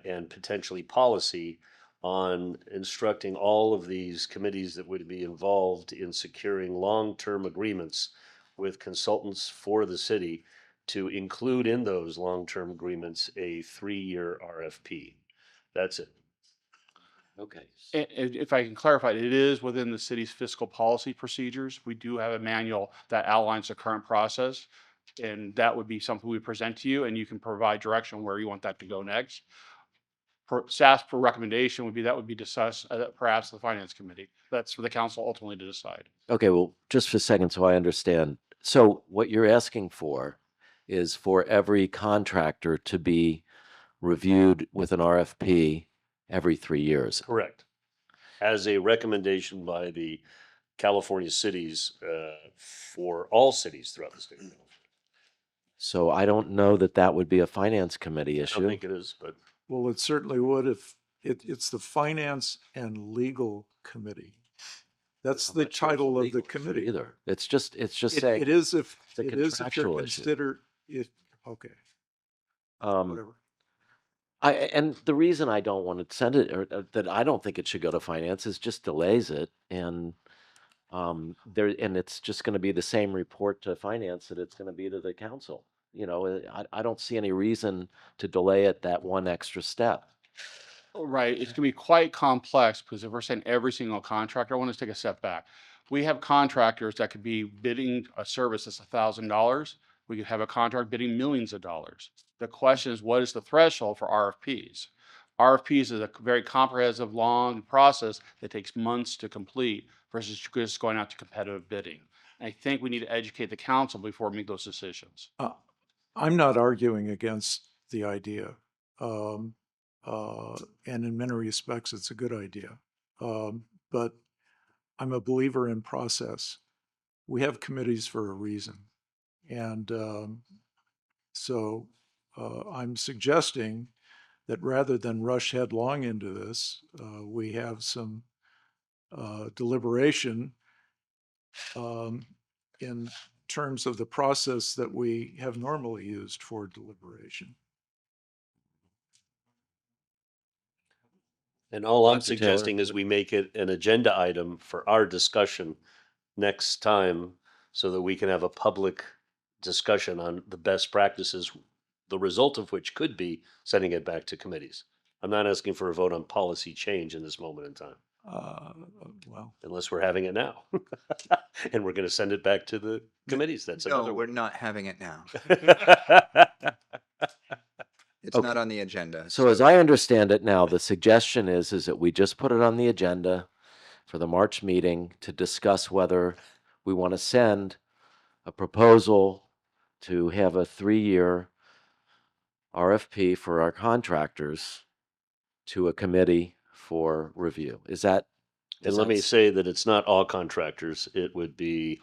and potentially policy on instructing all of these committees that would be involved in securing long-term agreements with consultants for the city to include in those long-term agreements a 3-year RFP. That's it. Okay. And if I can clarify, it is within the city's fiscal policy procedures. We do have a manual that outlines the current process, and that would be something we present to you, and you can provide direction where you want that to go next. Staff's recommendation would be discussed perhaps the finance committee. That's for the council ultimately to decide. Okay, well, just for a second so I understand. So what you're asking for is for every contractor to be reviewed with an RFP every 3 years. Correct. As a recommendation by the California cities for all cities throughout the state. So I don't know that that would be a finance committee I issue. don't think it is, but Well, it certainly would if it's the Finance and Legal Committee. That's the title of the committee. Either. It's just saying. It is if it's a it is if contractual you're issue. considered if okay. Whatever. And the reason I don't want to send it, or that I don't think it should go to finance, is just delays it, and it's just going to be the same report to finance that it's going to be to the council. you know, I don't see any reason to delay it that one extra step. Right, it's gonna be quite complex, because if we're saying every single contractor, I want to take a step back. We have contractors that could be bidding a service that's $1,000. We could have a contract bidding millions of dollars. The question is, what is the threshold for RFPs? RFPs is a very comprehensive, long process that takes months to complete versus just going out to competitive bidding. And I think we need to educate the council before we make those decisions. I'm not arguing against the idea. And in many respects, it's a good idea. But I'm a believer in process. We have committees for a reason. And so I'm suggesting that rather than rush headlong into this, we have some deliberation in terms of the process that we have normally used for deliberation. And all I'm Dr. Taylor? suggesting is we make it an agenda item for our discussion next time so that we can have a public discussion on the best practices, the result of which could be sending it back to committees. I'm not asking for a vote on policy change in this moment in time, Well, unless we're having it now. And we're going to send it back to the committees. That's No, another we're not having it now. It's Okay. not on the agenda. So as I understand it now, the suggestion is that we just put it on the agenda for the March meeting to discuss whether we want to send a proposal to have a 3-year RFP for our contractors to a committee for review. Is that? And let me say that it's not all contractors. It would be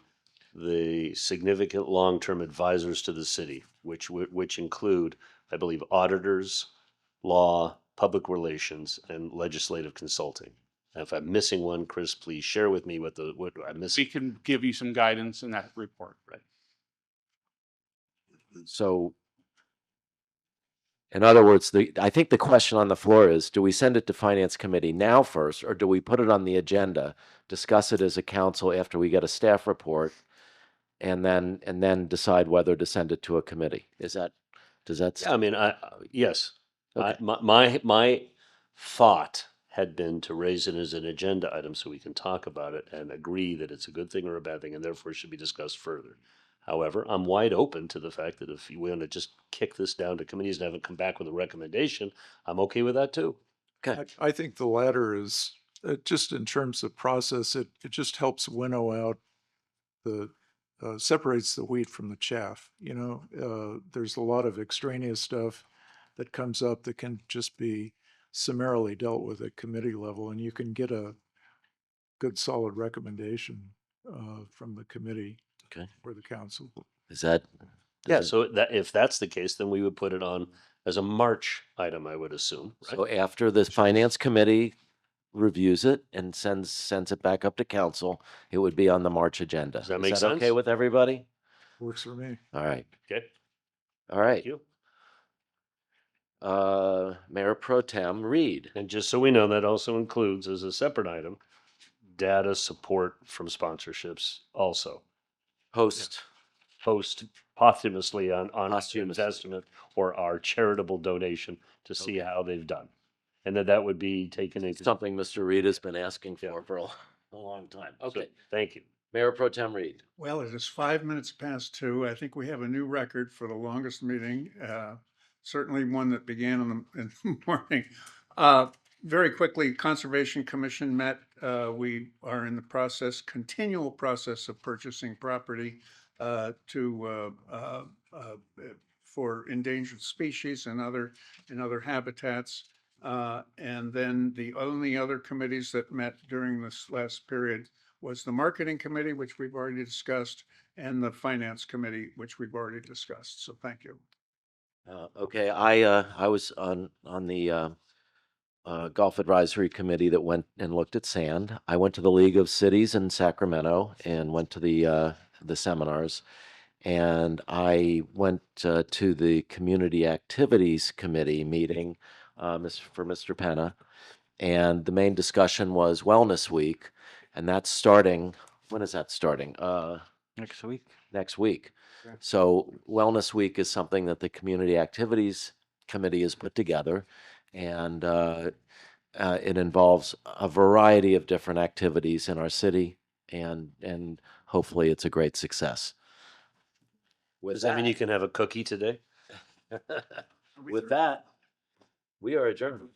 the significant long-term advisors to the city, which include, I believe, auditors, law, public relations, and legislative consulting. And if I'm missing one, Chris, please share with me what I'm missing. We can give you some guidance in that report. Right. So, in other words, I think the question on the floor is, do we send it to Finance Committee now first, or do we put it on the agenda, discuss it as a council after we get a staff report, and then decide whether to send it to a committee? Does that? I mean, yes. Okay. My thought had been to raise it as an agenda item so we can talk about it and agree that it's a good thing or a bad thing, and therefore should be discussed further. However, I'm wide open to the fact that if you want to just kick this down to committees and have it come back with a recommendation, I'm okay with that too. Okay. I think the latter is just in terms of process, it just helps winnow out separates the wheat from the chaff. You know, there's a lot of extraneous stuff that comes up that can just be summarily dealt with at committee level, and you can get a good solid recommendation from the committee. Okay. Or the council. Is that? Yeah, so that if that's the case, then we would put it on as a March item, I would assume. Right? So after the Finance Committee reviews it and sends it back up to council, it would be on the March agenda. Does that make Okay sense? with everybody? Works for me. All right. Okay. All right. Thank you. Mayor Pro Tem Reed. And just so we know, that also includes as a separate item, data support from sponsorships also. Post Posthumously on Posthumously. estimate or our charitable donation to see how they've done. And that would be taken into. Something Mr. Reed has been asking for a long time. So, Okay. thank you. Mayor Pro Tem Reed. Well, it is 5 minutes past 2. I think we have a new record for the longest meeting, certainly one that began in the morning. Very quickly, Conservation Commission met. We are in the continual process of purchasing property for endangered species and other habitats. And then the only other committees that met during this last period was the Marketing Committee, which we've already discussed, and the Finance Committee, which we've already discussed. So thank you. Okay, I was on the Golf Advisory Committee that went and looked at sand. I went to the League of Cities in Sacramento and went to the seminars. And I went to the Community Activities Committee meeting for Mr. Penna. And the main discussion was Wellness Week. And that's starting, when is that starting? Next week. Next week. Yeah. So Wellness Week is something that the Community Activities Committee has put together, and it involves a variety of different activities in our city, and hopefully it's a great success. With Does that mean that- you can have a cookie today? With that, we are adjourned.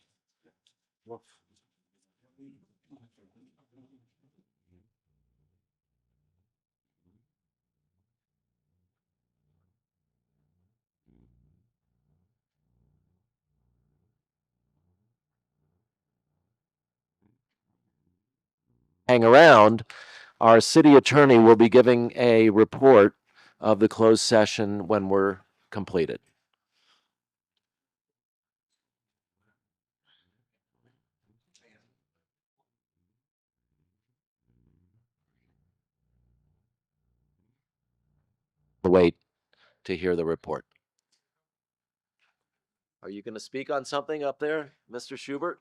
Hang around. Our city attorney will be giving a report of the closed session when we're completed. Wait to hear the report. Are you going to speak on something up there, Mr. Schubert?